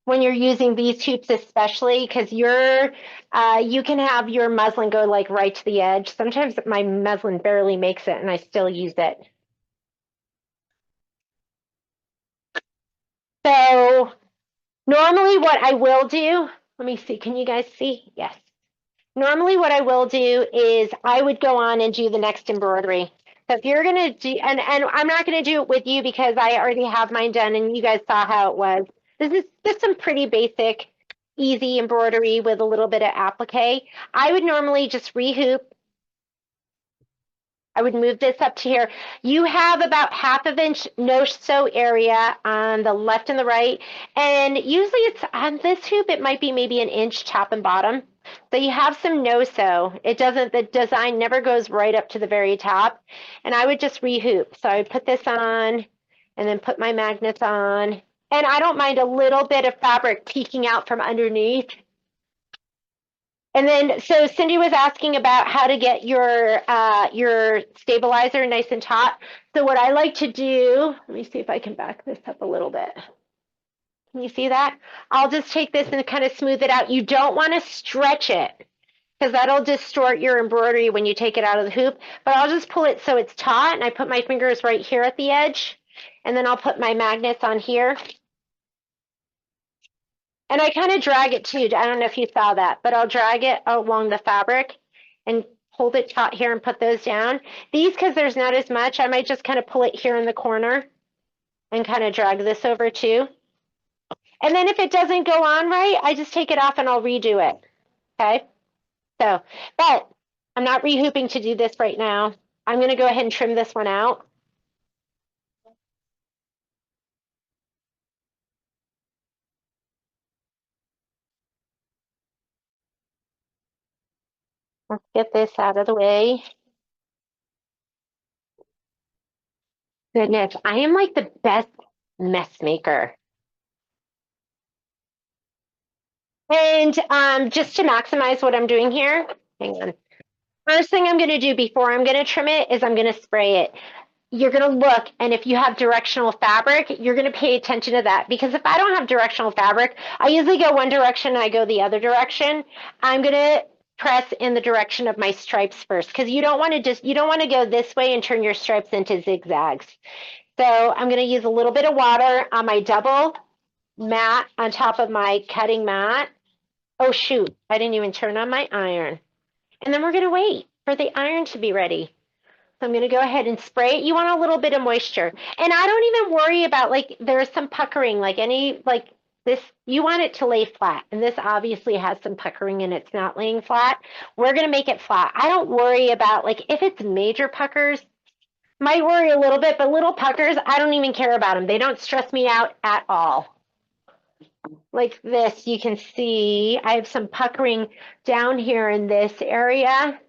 when you're using these hoops, especially because you can have your muslin go like right to the edge. Sometimes my muslin barely makes it and I still use it. So normally what I will do, let me see, can you guys see? Yes. Normally what I will do is I would go on and do the next embroidery. So if you're going to do, and I'm not going to do it with you because I already have mine done and you guys saw how it was. This is just some pretty basic, easy embroidery with a little bit of applique. I would normally just rehoop. I would move this up to here. You have about 1/2 inch no-sew area on the left and the right. And usually it's on this hoop, it might be maybe 1 inch top and bottom. So you have some no-sew. The design never goes right up to the very top. And I would just rehoop. So I would put this on and then put my magnets on. And I don't mind a little bit of fabric peeking out from underneath. And then, so Cindy was asking about how to get your stabilizer nice and taut. So what I like to do, let me see if I can back this up a little bit. Can you see that? I'll just take this and kind of smooth it out. You don't want to stretch it because that'll distort your embroidery when you take it out of the hoop. But I'll just pull it so it's taut, and I put my fingers right here at the edge. And then I'll put my magnets on here. And I kind of drag it too. I don't know if you saw that, but I'll drag it along the fabric and hold it taut here and put those down. These, because there's not as much, I might just kind of pull it here in the corner and kind of drag this over too. And then if it doesn't go on right, I just take it off and I'll redo it. Okay. So, but I'm not rehooping to do this right now. I'm going to go ahead and trim this one out. Let's get this out of the way. Goodness, I am like the best mess maker. And just to maximize what I'm doing here, hang on. First thing I'm going to do before I'm going to trim it is I'm going to spray it. You're going to look, and if you have directional fabric, you're going to pay attention to that. Because if I don't have directional fabric, I usually go one direction and I go the other direction. I'm going to press in the direction of my stripes first, because you don't want to go this way and turn your stripes into zigzags. So I'm going to use a little bit of water on my double mat on top of my cutting mat. Oh shoot, I didn't even turn on my iron. And then we're going to wait for the iron to be ready. So I'm going to go ahead and spray it. You want a little bit of moisture. And I don't even worry about, like, there's some puckering, like this, you want it to lay flat. And this obviously has some puckering and it's not laying flat. We're going to make it flat. I don't worry about, like, if it's major puckers, might worry a little bit, but little puckers, I don't even care about them. They don't stress me out at all. Like this, you can see I have some puckering down here in this area.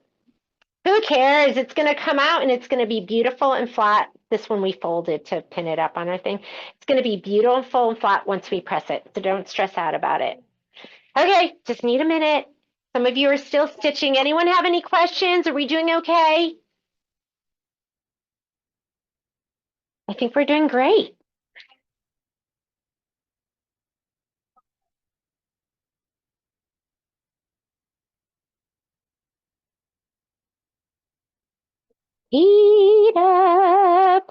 Who cares? It's going to come out and it's going to be beautiful and flat. This one we folded to pin it up on our thing. It's going to be beautiful and flat once we press it. So don't stress out about it. Okay, just need a minute. Some of you are still stitching. Anyone have any questions? Are we doing okay? I think we're doing great. Heat up.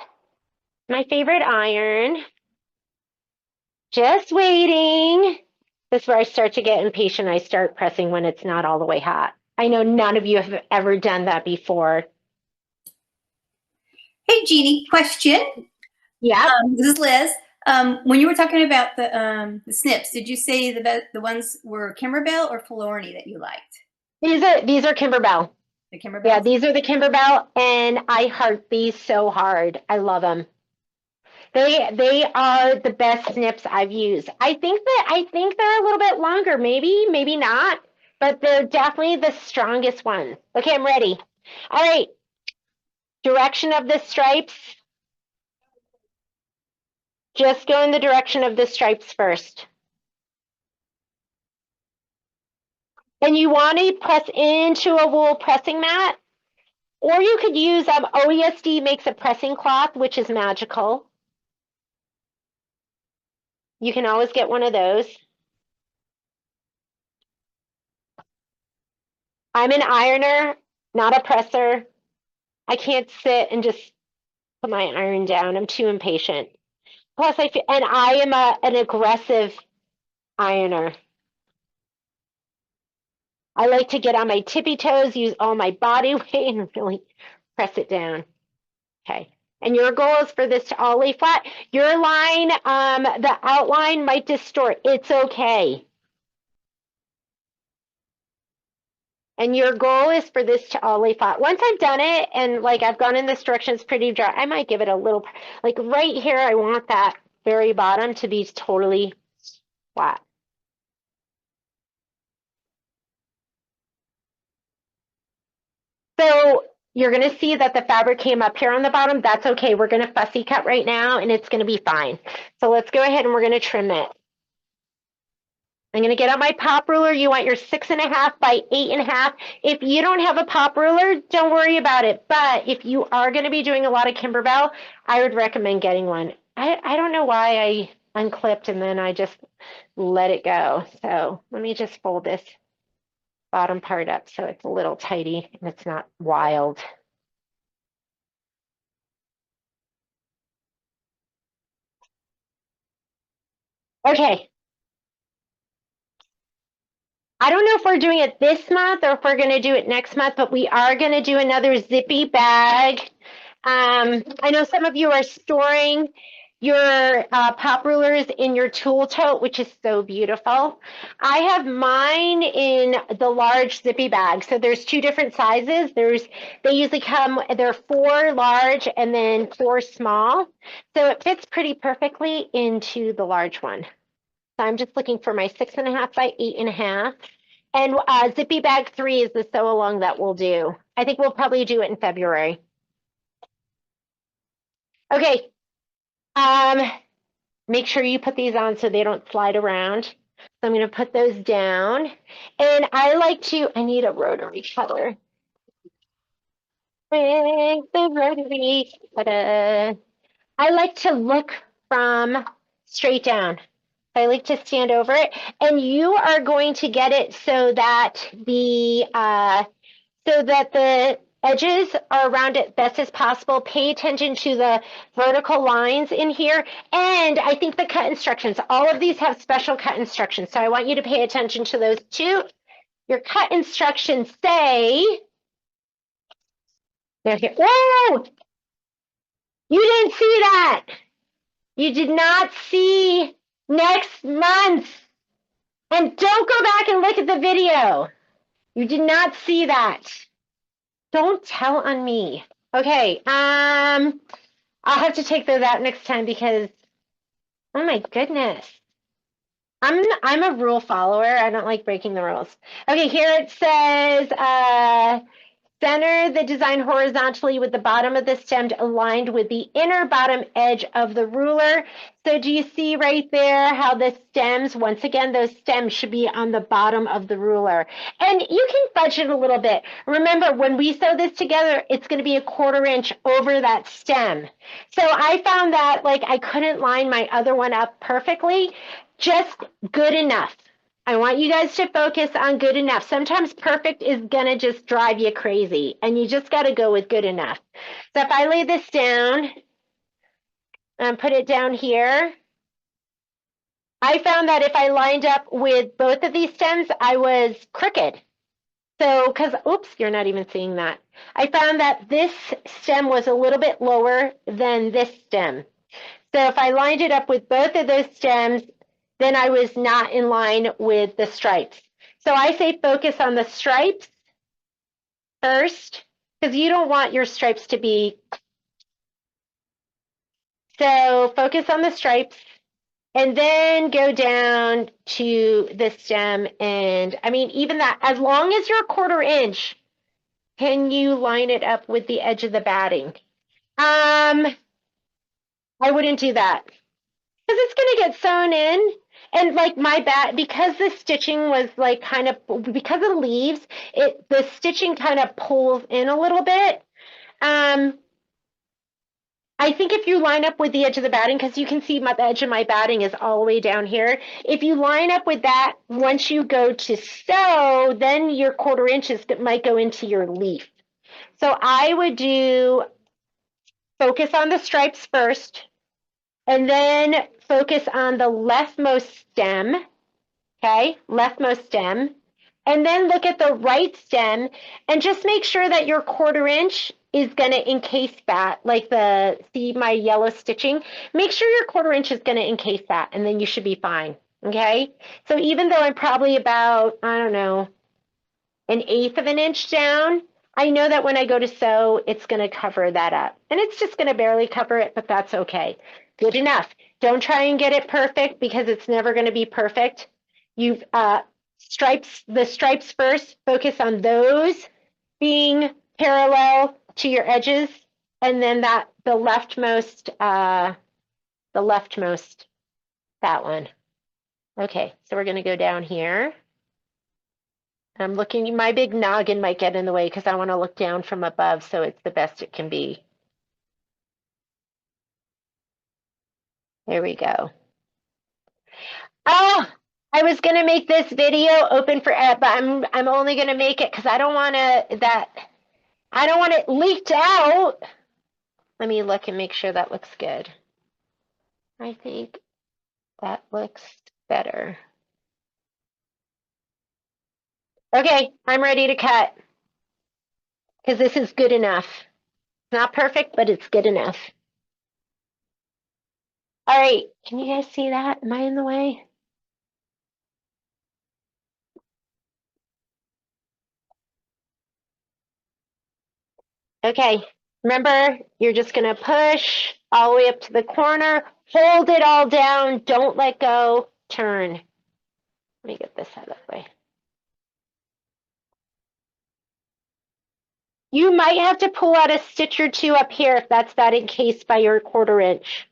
My favorite iron. Just waiting. This is where I start to get impatient. I start pressing when it's not all the way hot. I know none of you have ever done that before. Hey, Jeannie, question. Yeah. This is Liz. When you were talking about the snips, did you say the ones were Kimberbell or Florny that you liked? These are Kimberbell. The Kimberbell? Yeah, these are the Kimberbell, and I heart these so hard. I love them. They are the best snips I've used. I think they're a little bit longer, maybe not, but they're definitely the strongest ones. Okay, I'm ready. All right. Direction of the stripes. Just go in the direction of the stripes first. And you want to press into a wool pressing mat, or you could use OESD makes a pressing cloth, which is magical. You can always get one of those. I'm an ironer, not a presser. I can't sit and just put my iron down. I'm too impatient. Plus, I am an aggressive ironer. I like to get on my tippy toes, use all my body weight, and really press it down. Okay. And your goal is for this to all lay flat. Your line, the outline might distort. It's okay. And your goal is for this to all lay flat. Once I've done it and like I've gone in this direction, it's pretty dry. I might give it a little, like right here, I want that very bottom to be totally flat. So you're going to see that the fabric came up here on the bottom. That's okay. We're going to fussy cut right now and it's going to be fine. So let's go ahead and we're going to trim it. I'm going to get out my pop ruler. You want your 6.5 by 8.5. If you don't have a pop ruler, don't worry about it. But if you are going to be doing a lot of Kimberbell, I would recommend getting one. I don't know why I unclipped and then I just let it go. So let me just fold this bottom part up so it's a little tidy and it's not wild. Okay. I don't know if we're doing it this month or if we're going to do it next month, but we are going to do another zippy bag. I know some of you are storing your pop rulers in your tool tote, which is so beautiful. I have mine in the large zippy bag. So there's 2 different sizes. They usually come, they're 4 large and then 4 small. So it fits pretty perfectly into the large one. So I'm just looking for my 6.5 by 8.5. And zippy bag 3 is the sew along that we'll do. I think we'll probably do it in February. Okay. Make sure you put these on so they don't slide around. So I'm going to put those down. And I need a rotary cutter. Bring the rotary cutter. I like to look from straight down. I like to stand over it, and you are going to get it so that the edges are around it best as possible. Pay attention to the vertical lines in here, and I think the cut instructions. All of these have special cut instructions, so I want you to pay attention to those too. Your cut instructions say, they're here. Whoa! You didn't see that. You did not see next month. And don't go back and look at the video. You did not see that. Don't tell on me. Okay, I'll have to take those out next time because, oh my goodness. I'm a rule follower. I don't like breaking the rules. Okay, here it says, center the design horizontally with the bottom of the stem aligned with the inner bottom edge of the ruler. So do you see right there how the stems, once again, those stems should be on the bottom of the ruler. And you can fudge it a little bit. Remember, when we sew this together, it's going to be a 1/4 inch over that stem. So I found that like I couldn't line my other one up perfectly, just good enough. I want you guys to focus on good enough. Sometimes perfect is going to just drive you crazy, and you just got to go with good enough. So if I lay this down and put it down here, I found that if I lined up with both of these stems, I was crooked. So, because, oops, you're not even seeing that. I found that this stem was a little bit lower than this stem. So if I lined it up with both of those stems, then I was not in line with the stripes. So I say focus on the stripes first, because you don't want your stripes to be. So focus on the stripes and then go down to the stem. And I mean, even that, as long as you're a 1/4 inch, can you line it up with the edge of the batting? I wouldn't do that because it's going to get sewn in. And like my because the stitching was like kind of, because of the leaves, the stitching kind of pulls in a little bit. I think if you line up with the edge of the batting, because you can see the edge of my batting is all the way down here. If you line up with that, once you go to sew, then your 1/4 inches might go into your leaf. So I would focus on the stripes first, and then focus on the leftmost stem, okay, leftmost stem, and then look at the right stem and just make sure that your 1/4 inch is going to encase that, like see my yellow stitching? Make sure your 1/4 inch is going to encase that, and then you should be fine, okay? So even though I'm probably about, I don't know, 1/8 of an inch down, I know that when I go to sew, it's going to cover that up. And it's just going to barely cover it, but that's okay. Good enough. Don't try and get it perfect because it's never going to be perfect. You've the stripes first, focus on those being parallel to your edges, and then the leftmost, that one. Okay, so we're going to go down here. I'm looking, my big noggin might get in the way because I want to look down from above so it's the best it can be. There we go. Oh, I was going to make this video open for, but I'm only going to make it because I don't want it leaked out. Let me look and make sure that looks good. I think that looks better. Okay, I'm ready to cut because this is good enough. It's not perfect, but it's good enough. All right, can you guys see that? Am I in the way? Okay, remember, you're just gonna push all the way up to the corner, hold it all down, don't let go, turn. Let me get this out of the way. You might have to pull out a stitch or two up here if that's that encased by your 1/4 inch.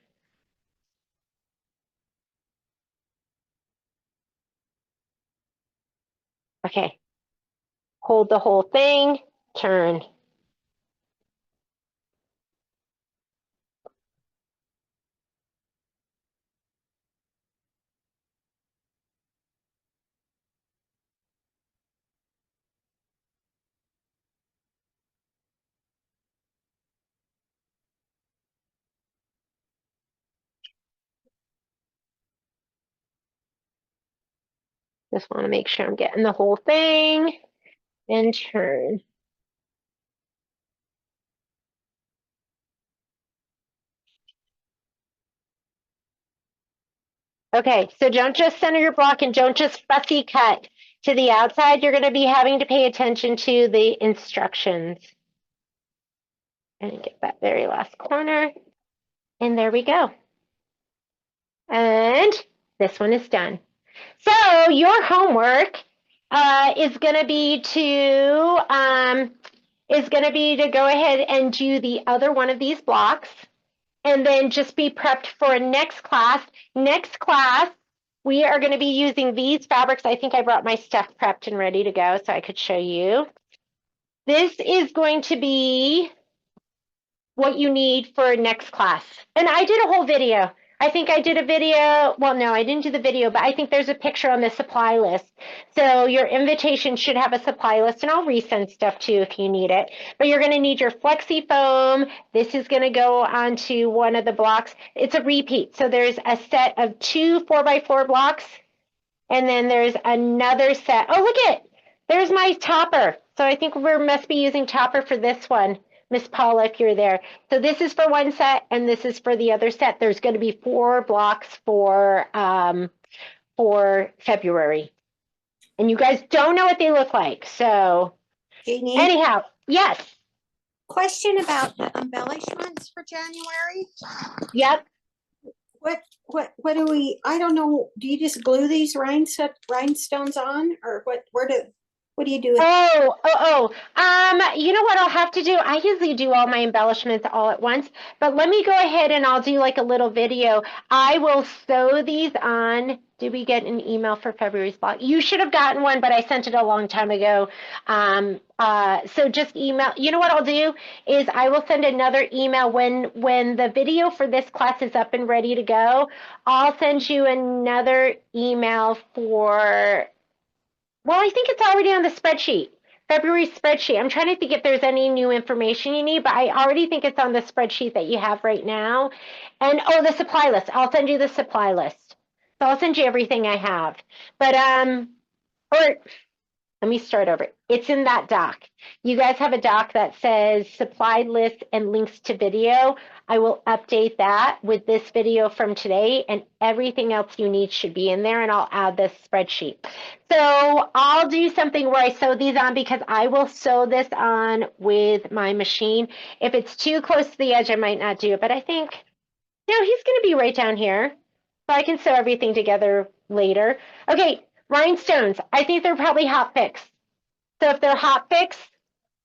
Okay, hold the whole thing, turn. Just want to make sure I'm getting the whole thing and turn. Okay, so don't just center your block and don't just fussy cut to the outside. You're going to be having to pay attention to the instructions. And get that very last corner. And there we go. And this one is done. So your homework is going to be to go ahead and do the other one of these blocks, and then just be prepped for a next class. Next class, we are going to be using these fabrics. I think I brought my stuff prepped and ready to go so I could show you. This is going to be what you need for next class. And I did a whole video. I think I did a video. Well, no, I didn't do the video, but I think there's a picture on the supply list. So your invitation should have a supply list, and I'll resend stuff too if you need it. But you're going to need your flexi foam. This is going to go onto one of the blocks. It's a repeat. So there's a set of 2 4x4 blocks, and then there's another set. Oh, look at it. There's my topper. So I think we must be using topper for this one. Miss Paula, if you're there. So this is for one set, and this is for the other set. There's going to be 4 blocks for February. And you guys don't know what they look like. So Jeannie, anyhow, yes. question about the embellishments for January. Yep. What do we, I don't know, do you just glue these rhinestones on, or what do you do? You know what I'll have to do? I usually do all my embellishments all at once, but let me go ahead and I'll do like a little video. I will sew these on. Did we get an email for February's block? You should have gotten one, but I sent it a long time ago. So just email. You know what I'll do is I will send another email when the video for this class is up and ready to go. I'll send you another email for, well, I think it's already on the spreadsheet, February spreadsheet. I'm trying to think if there's any new information you need, but I already think it's on the spreadsheet that you have right now. And the supply list. I'll send you the supply list. So I'll send you everything I have. But Let me start over. It's in that doc. You guys have a doc that says supply list and links to video. I will update that with this video from today, and everything else you need should be in there, and I'll add this spreadsheet. So I'll do something where I sew these on because I will sew this on with my machine. If it's too close to the edge, I might not do it, but I think, no, he's going to be right down here. So I can sew everything together later. Okay, rhinestones. I think they're probably hot fix. So if they're hot fix,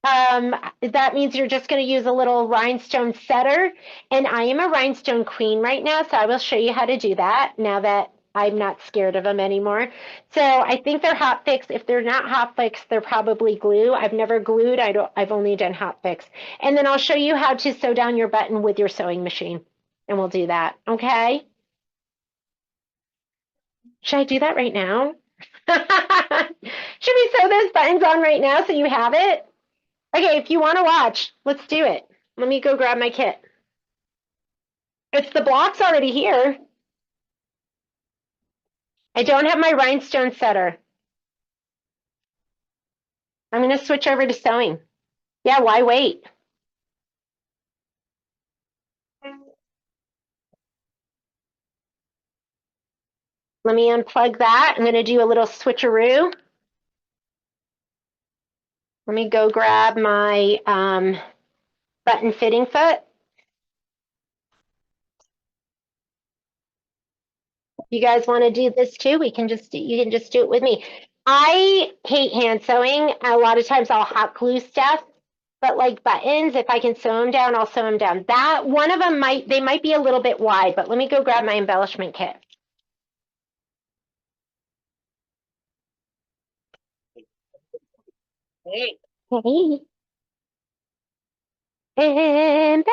that means you're just going to use a little rhinestone setter. And I am a rhinestone queen right now, so I will show you how to do that now that I'm not scared of them anymore. So I think they're hot fix. If they're not hot fix, they're probably glue. I've never glued. I've only done hot fix. And then I'll show you how to sew down your button with your sewing machine. And we'll do that. Okay. Should I do that right now? Should we sew those buttons on right now so you have it? Okay, if you want to watch, let's do it. Let me go grab my kit. It's the blocks already here. I don't have my rhinestone setter. I'm going to switch over to sewing. Yeah, why wait? Let me unplug that. I'm going to do a little switcheroo. Let me go grab my button fitting foot. You guys want to do this too? You can just do it with me. I hate hand sewing. A lot of times I'll hot glue stuff, but like buttons, if I can sew them down, I'll sew them down. That one of them might be a little bit wide, but let me go grab my embellishment kit. Hey. Embellishment.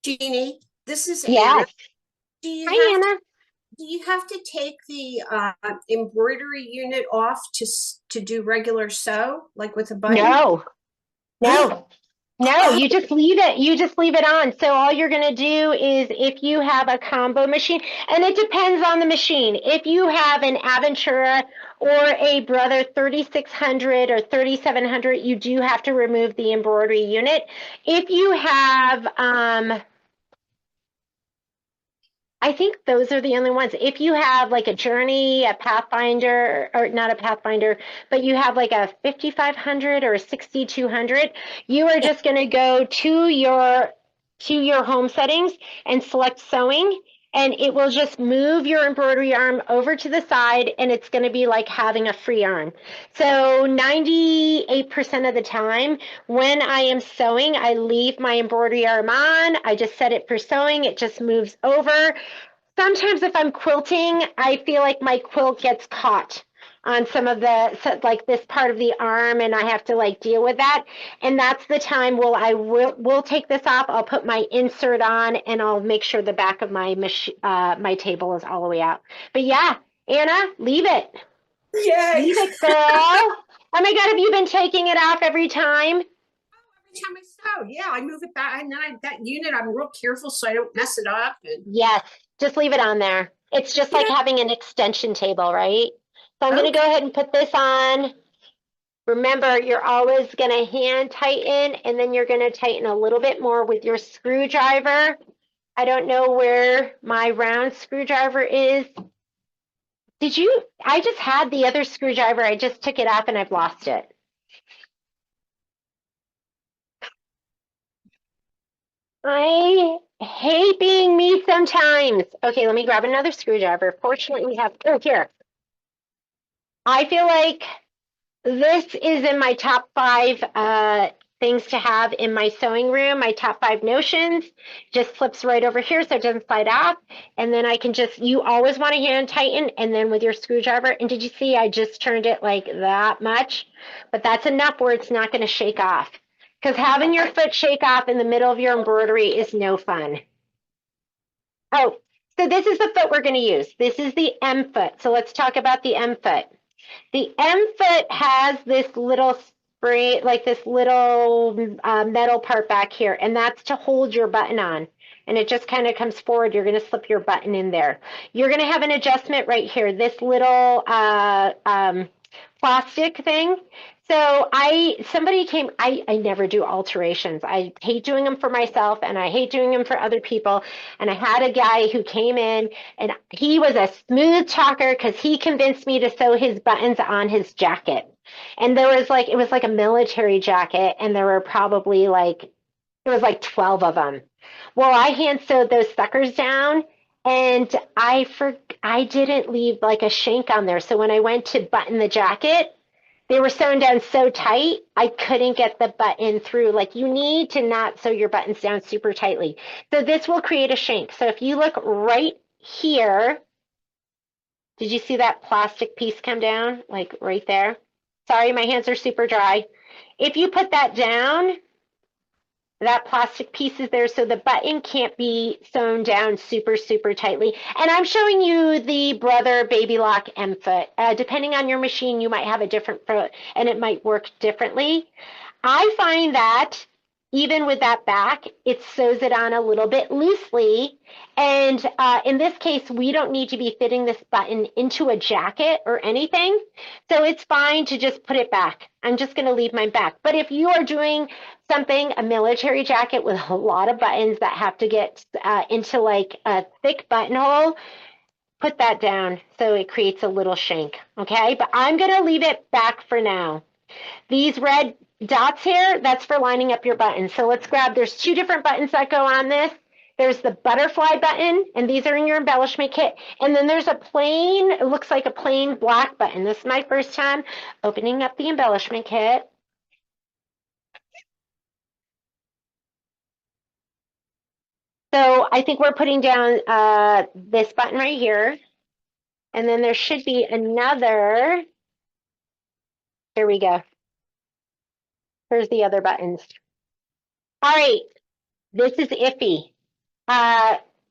Jeannie, this is Anna. Yes. Hi, Anna. Do you have to take the embroidery unit off to do regular sew, like with a button? No. No, you just leave it. You just leave it on. So all you're going to do is if you have a combo machine, and it depends on the machine. If you have an Aventura or a Brother 3600 or 3700, you do have to remove the embroidery unit. If you have, I think those are the only ones. If you have like a Journey, a Pathfinder, or not a Pathfinder, but you have like a 5500 or a 6200, you are just going to go to your home settings and select sewing, and it will just move your embroidery arm over to the side, and it's going to be like having a free arm. So 98% of the time when I am sewing, I leave my embroidery arm on. I just set it for sewing. It just moves over. Sometimes if I'm quilting, I feel like my quilt gets caught on some of the, like this part of the arm, and I have to like deal with that. And that's the time I will take this off. I'll put my insert on, and I'll make sure the back of my my table is all the way out. But yeah, Anna, leave it. Yay. Leave it, girl. Oh my God, have you been taking it off every time? Every time I sew, yeah, I move it back, and then that unit, I'm real careful so I don't mess it up. And yes, just leave it on there. It's just like having an extension table, right? So I'm going to go ahead and put this on. Remember, you're always going to hand tighten, and then you're going to tighten a little bit more with your screwdriver. I don't know where my round screwdriver is. I just had the other screwdriver. I just took it off and I've lost it. I hate being me sometimes. Okay, let me grab another screwdriver. Fortunately, we have, here. I feel like this is in my top 5 things to have in my sewing room, my top 5 notions. Just flips right over here so it doesn't slide off. And then I can you always want to hand tighten, and then with your screwdriver. And did you see I just turned it like that much? But that's enough where it's not going to shake off. Because having your foot shake off in the middle of your embroidery is no fun. Oh, so this is the foot we're going to use. This is the M foot. So let's talk about the M foot. The M foot has this little spring, like this little metal part back here, and that's to hold your button on. And it just kind of comes forward. You're going to slip your button in there. You're going to have an adjustment right here, this little plastic thing. So somebody came, I never do alterations. I hate doing them for myself and I hate doing them for other people. And I had a guy who came in and he was a smooth talker because he convinced me to sew his buttons on his jacket. And there was like, it was like a military jacket and there were probably like, it was like 12 of them. Well, I hand sewed those suckers down and I didn't leave like a shank on there. So when I went to button the jacket, they were sewn down so tight, I couldn't get the button through. Like you need to not sew your buttons down super tightly. So this will create a shank. So if you look right here, did you see that plastic piece come down? Like right there? Sorry, my hands are super dry. If you put that down, that plastic piece is there, so the button can't be sewn down super, super tightly. And I'm showing you the Brother Baby Lock M foot. Depending on your machine, you might have a different foot, and it might work differently. I find that even with that back, it sews it on a little bit loosely. And in this case, we don't need to be fitting this button into a jacket or anything. So it's fine to just put it back. I'm just going to leave mine back. But if you are doing something, a military jacket with a lot of buttons that have to get into like a thick buttonhole, put that down so it creates a little shank. Okay, but I'm going to leave it back for now. These red dots here, that's for lining up your buttons. So let's grab, there's two different buttons that go on this. There's the butterfly button, and these are in your embellishment kit. And then there's a plain, it looks like a plain black button. This is my first time opening up the embellishment kit. So I think we're putting down this button right here. And then there should be another, here we go. Here's the other buttons. All right, this is iffy.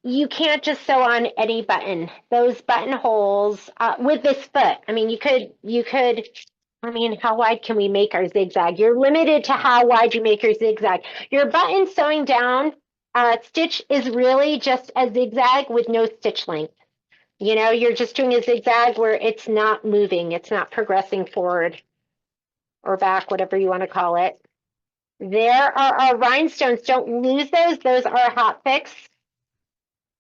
You can't just sew on any button. Those buttonholes with this foot. I mean, you could, I mean, how wide can we make our zigzag? You're limited to how wide you make your zigzag. Your button sewing down stitch is really just a zigzag with no stitch length. You know, you're just doing a zigzag where it's not moving. It's not progressing forward or back, whatever you want to call it. There are our rhinestones. Don't lose those. Those are a hot fix.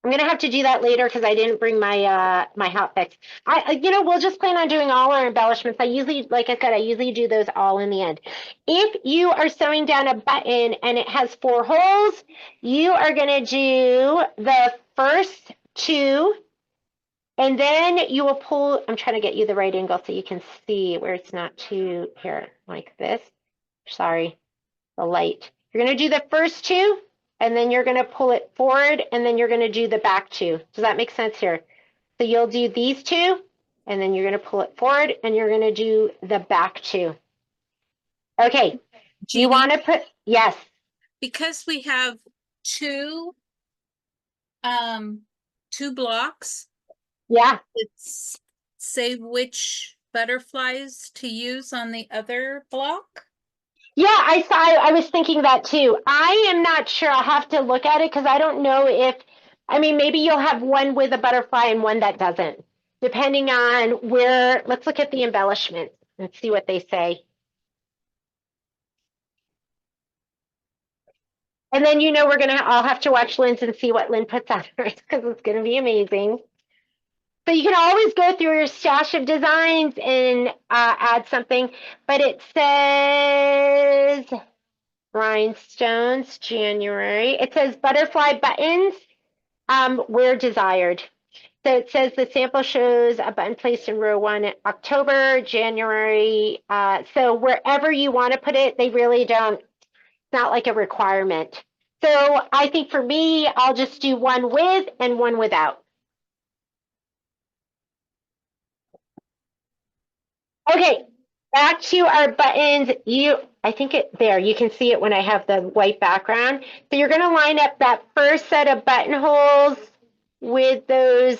I'm gonna have to do that later because I didn't bring my my hot fix. We'll just plan on doing all our embellishments. I usually, like I said, I usually do those all in the end. If you are sewing down a button and it has 4 holes, you are gonna do the first 2, and then you will pull. I'm trying to get you the right angle so you can see where it's not too here, like this. Sorry, the light. You're gonna do the first 2. And then you're going to pull it forward, and then you're going to do the back 2. Does that make sense here? So you'll do these 2, and then you're going to pull it forward, and you're going to do the back 2. Okay. Do you want to put, yes. Because we have two blocks. Yeah. Let's say which butterflies to use on the other block. Yeah, I was thinking that too. I am not sure. I'll have to look at it because I don't know if, I mean, maybe you'll have one with a butterfly and one that doesn't, depending on where. Let's look at the embellishment and see what they say. And then, I'll have to watch Lynn's and see what Lynn puts on hers because it's going to be amazing. So you can always go through your stash of designs and add something, but it says rhinestones, January. It says butterfly buttons where desired. So it says the sample shows a button placed in row 1 in October, January. So wherever you want to put it, they really don't, it's not like a requirement. So I think for me, I'll just do one with and one without. Okay, back to our buttons. I think there, you can see it when I have the white background. So you're going to line up that first set of buttonholes with those,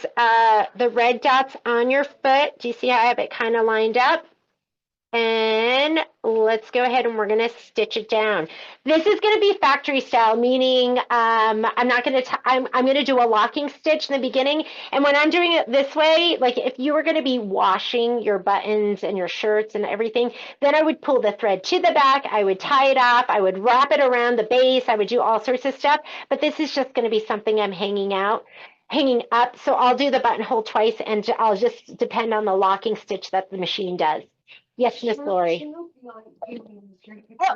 the red dots on your foot. Do you see how I have it kind of lined up? And let's go ahead and we're going to stitch it down. This is going to be factory style, meaning I'm not going to, I'm going to do a locking stitch in the beginning. And when I'm doing it this way, like if you were going to be washing your buttons and your shirts and everything, then I would pull the thread to the back. I would tie it off. I would wrap it around the base. I would do all sorts of stuff. But this is just going to be something I'm hanging up. So I'll do the buttonhole twice and I'll just depend on the locking stitch that the machine does. Yes, Miss Lori.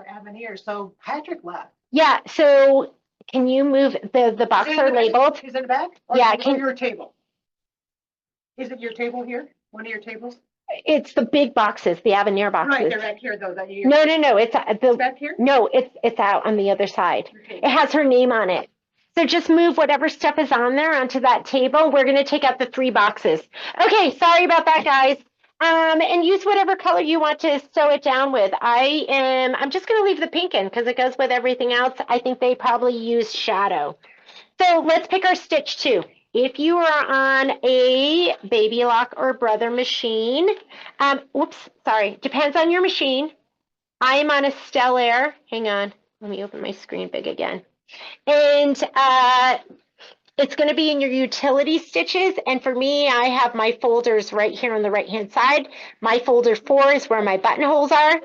Avenir, so Patrick left. Yeah, so can you move, the box are labeled? Is it the back? Yeah, Or your table? Is it your table here? One of your tables? It's the big boxes, the Avenir boxes. Right, they're back here though. No, it's the, back here? no, it's out on the other side. It has her name on it. So just move whatever stuff is on there onto that table. We're going to take out the 3 boxes. Okay, sorry about that, guys. And use whatever color you want to sew it down with. I'm just going to leave the pink in because it goes with everything else. I think they probably use shadow. So let's pick our stitch 2. If you are on a Baby Lock or Brother machine, depends on your machine. I am on a Stellaire. Hang on, let me open my screen big again. And it's going to be in your utility stitches. And for me, I have my folders right here on the right-hand side. My folder 4 is where my buttonholes are.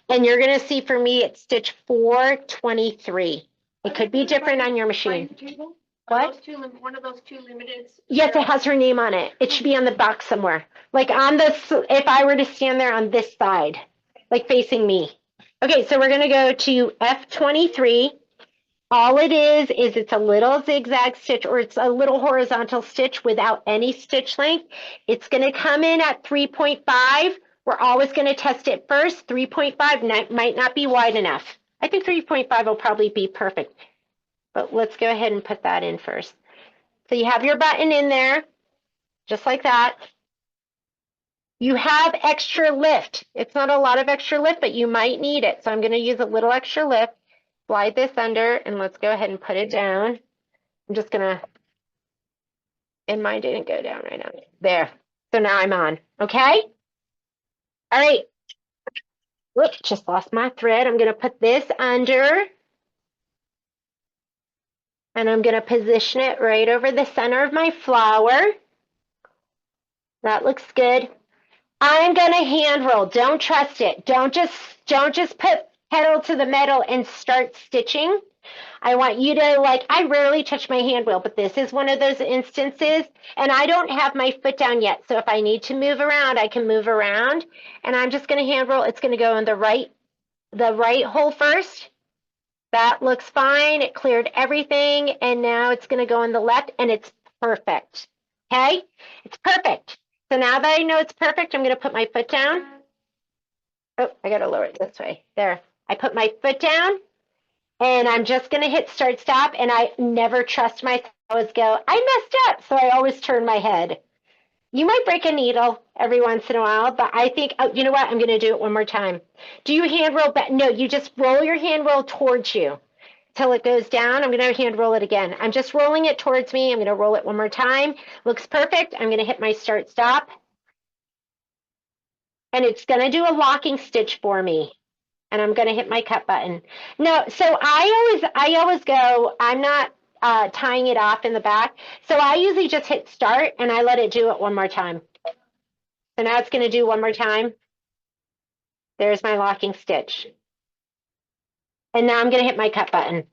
And you're going to see for me, it's stitch 423. It could be different on your machine. What? One of those 2 limiteds? Yes, it has her name on it. It should be on the box somewhere. Like on this, if I were to stand there on this side, like facing me. Okay, so we're going to go to F23. All it is it's a little zigzag stitch or it's a little horizontal stitch without any stitch length. It's going to come in at 3.5. We're always going to test it first. 3.5 might not be wide enough. I think 3.5 will probably be perfect. But let's go ahead and put that in first. So you have your button in there, just like that. You have extra lift. It's not a lot of extra lift, but you might need it. So I'm going to use a little extra lift. Slide this under and let's go ahead and put it down. I'm just gonna, and mine didn't go down right now. There. So now I'm on, okay? All right. Whoops, just lost my thread. I'm gonna put this under and I'm gonna position it right over the center of my flower. That looks good. I'm gonna hand roll. Don't trust it. Don't just put pedal to the metal and start stitching. I want you to, like, I rarely touch my hand wheel, but this is one of those instances, and I don't have my foot down yet. So if I need to move around, I can move around, and I'm just going to hand roll. It's going to go in the right hole first. That looks fine. It cleared everything, and now it's going to go in the left, and it's perfect. Okay? It's perfect. So now that I know it's perfect, I'm going to put my foot down. Oh, I got to lower it this way. There. I put my foot down. And I'm just going to hit start stop. And I never trust myself. I always go, I messed up. So I always turn my head. You might break a needle every once in a while, but I think, oh, you know what? I'm going to do it one more time. Do you hand roll back? No, you just roll your hand roll towards you till it goes down. I'm going to hand roll it again. I'm just rolling it towards me. I'm going to roll it one more time. Looks perfect. I'm going to hit my start stop. And it's going to do a locking stitch for me. And I'm going to hit my cut button. No, so I always go, I'm not tying it off in the back. So I usually just hit start and I let it do it one more time. So now it's going to do one more time. There's my locking stitch. And now I'm going to hit my cut button.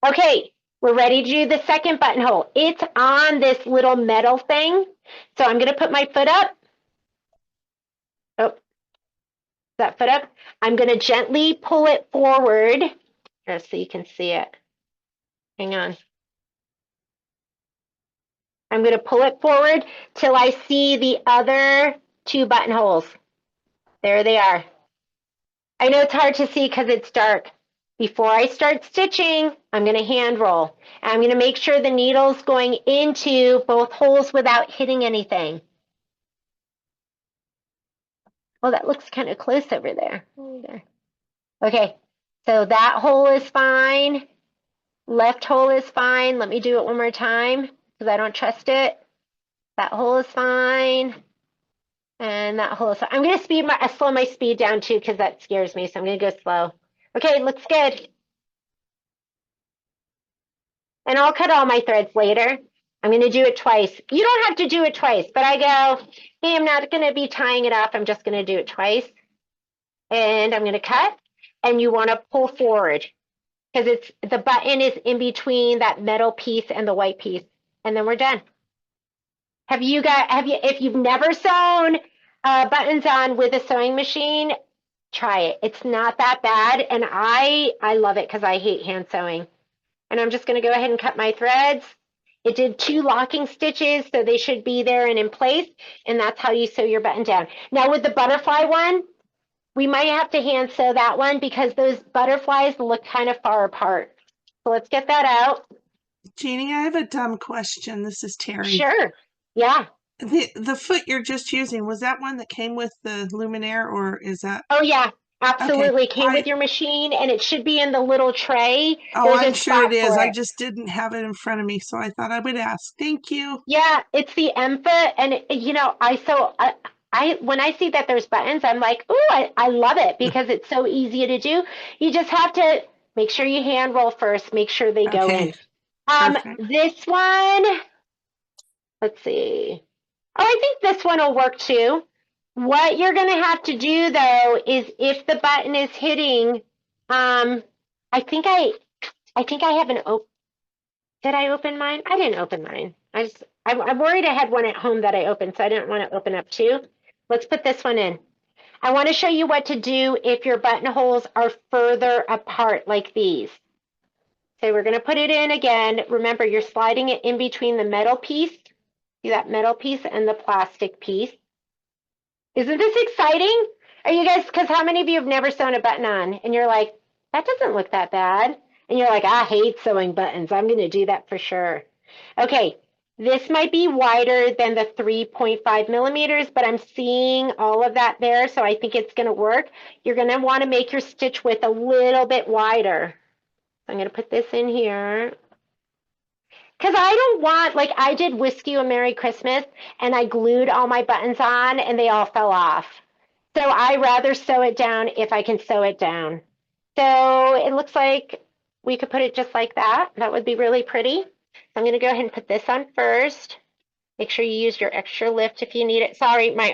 Okay, we're ready to do the second buttonhole. It's on this little metal thing. So I'm going to put my foot up. Oh. That foot up. I'm going to gently pull it forward so you can see it. Hang on. I'm going to pull it forward till I see the other 2 buttonholes. There they are. I know it's hard to see because it's dark. Before I start stitching, I'm going to hand roll. And I'm going to make sure the needle's going into both holes without hitting anything. Oh, that looks kind of close over there. Okay, so that hole is fine. Left hole is fine. Let me do it one more time because I don't trust it. That hole is fine. And that hole is fine. I'm going to slow my speed down too because that scares me. So I'm going to go slow. Okay, looks good. And I'll cut all my threads later. I'm going to do it twice. You don't have to do it twice, but I go, hey, I'm not going to be tying it off. I'm just going to do it twice. And I'm going to cut. And you want to pull forward because the button is in between that metal piece and the white piece. And then we're done. If you've never sewn buttons on with a sewing machine, try it. It's not that bad. And I love it because I hate hand sewing. And I'm just going to go ahead and cut my threads. It did 2 locking stitches, so they should be there and in place. And that's how you sew your button down. Now with the butterfly one, we might have to hand sew that one because those butterflies look kind of far apart. So let's get that out. Jeannie, I have a dumb question. This is Terry. Sure. Yeah. The foot you're just using, was that one that came with the luminaire, or is that? Oh yeah, absolutely. Okay. Came with your machine, and it should be in the little tray. Oh, There's I'm a sure it spot is. for I just didn't have it in front of me, so I thought I would ask. Thank you. Yeah, it's the M foot, and you know, when I see that there's buttons, I'm like, ooh, I love it because it's so easy to do. You just have to make sure you hand roll first. Make sure they go in. Perfect. This one, let's see. Oh, I think this one will work too. What you're going to have to do though is if the button is hitting, I think I have an open. Did I open mine? I didn't open mine. I'm worried I had one at home that I opened, so I didn't want to open up 2. Let's put this one in. I want to show you what to do if your buttonholes are further apart like these. So we're going to put it in again. Remember, you're sliding it in between the metal piece. See that metal piece and the plastic piece. Isn't this exciting? Are you guys, because how many of you have never sewn a button on? And you're like, that doesn't look that bad. And you're like, I hate sewing buttons. I'm going to do that for sure. Okay, this might be wider than the 3.5 millimeters, but I'm seeing all of that there, so I think it's going to work. You're going to want to make your stitch width a little bit wider. I'm going to put this in here. Because I don't want, like I did Whiskey You a Merry Christmas, and I glued all my buttons on, and they all fell off. So I rather sew it down if I can sew it down. So it looks like we could put it just like that. That would be really pretty. I'm going to go ahead and put this on first. Make sure you use your extra lift if you need it. Sorry, my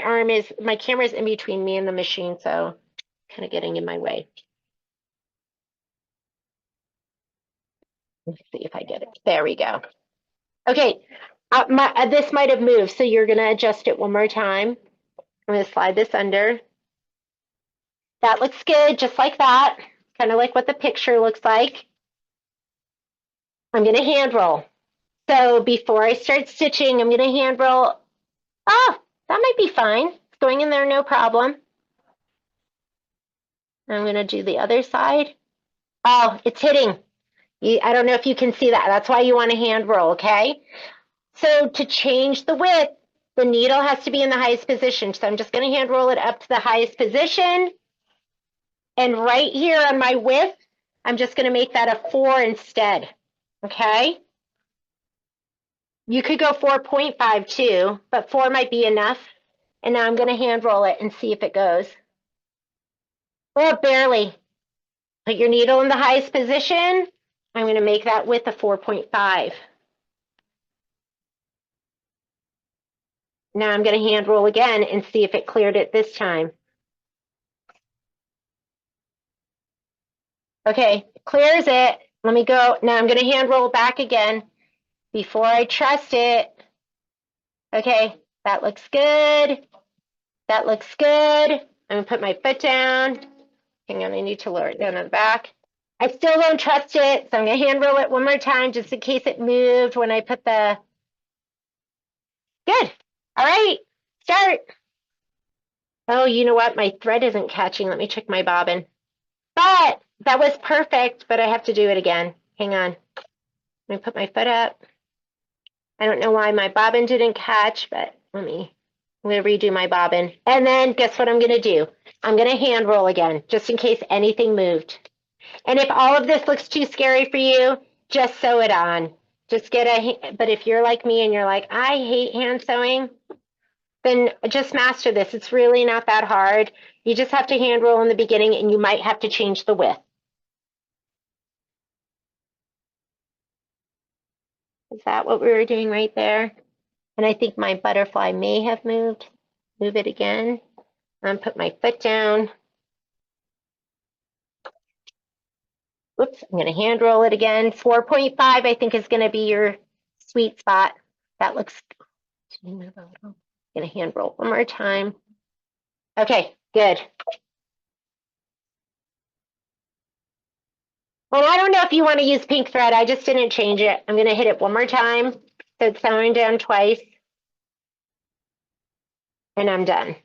camera is in between me and the machine, so kind of getting in my way. Let's see if I get it. There we go. Okay, this might have moved, so you're going to adjust it one more time. I'm going to slide this under. That looks good, just like that. Kind of like what the picture looks like. I'm going to hand roll. So before I start stitching, I'm going to hand roll. Oh, that might be fine. It's going in there, no problem. I'm going to do the other side. Oh, it's hitting. I don't know if you can see that. That's why you want to hand roll, okay? So to change the width, the needle has to be in the highest position. So I'm just going to hand roll it up to the highest position. And right here on my width, I'm just going to make that a 4 instead, okay? You could go 4.5 too, but 4 might be enough. And now I'm going to hand roll it and see if it goes. Well, barely. Put your needle in the highest position. I'm going to make that width a 4.5. Now I'm going to hand roll again and see if it cleared it this time. Okay, clears it. Let me go. Now I'm going to hand roll back again before I trust it. Okay, that looks good. That looks good. I'm going to put my foot down. Hang on, I need to lower it down on the back. I still don't trust it, so I'm going to hand roll it one more time just in case it moved when I put the... Good. All right, start. Oh, you know what? My thread isn't catching. Let me check my bobbin. But that was perfect, but I have to do it again. Hang on. Let me put my foot up. I don't know why my bobbin didn't catch, but I'm going to redo my bobbin. And then guess what I'm going to do? I'm going to hand roll again, just in case anything moved. And if all of this looks too scary for you, just sew it on. Just get but if you're like me and you're like, I hate hand sewing, then just master this. It's really not that hard. You just have to hand roll in the beginning and you might have to change the width. Is that what we were doing right there? And I think my butterfly may have moved. Move it again. Put my foot down. Whoops, I'm going to hand roll it again. 4.5, I think, is going to be your sweet spot. That looks, I'm going to hand roll one more time. Okay, good. Well, I don't know if you want to use pink thread. I just didn't change it. I'm going to hit it one more time. So it's sewing down twice. And I'm done.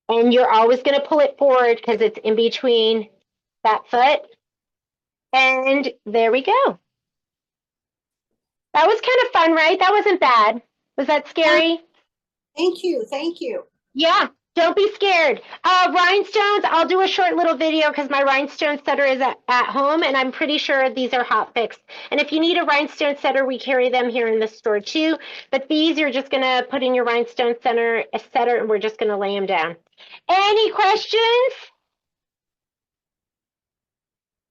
And you're always going to pull it forward because it's in between that foot. And there we go. That was kind of fun, right? That wasn't bad. Was that scary? Thank you. Thank you. Yeah, don't be scared. Rhinestones, I'll do a short little video because my rhinestone setter is at home and I'm pretty sure these are hot fixed. And if you need a rhinestone setter, we carry them here in the store too. But these you're just gonna put in your rhinestone setter and we're just gonna lay them down. Any questions?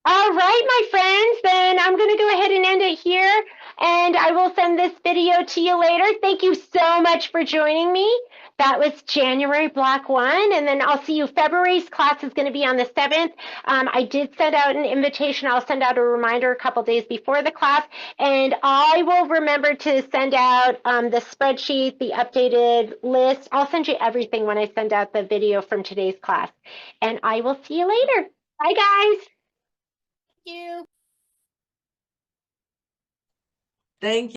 All right, my friends, then I'm going to go ahead and end it here, and I will send this video to you later. Thank you so much for joining me. That was January Block 1, and then I'll see you. February's class is going to be on the 7th. I did send out an invitation. I'll send out a reminder a couple days before the class, and I will remember to send out the spreadsheet, the updated list. I'll send you everything when I send out the video from today's class, and I will see you later. Bye, guys. You. Thank you.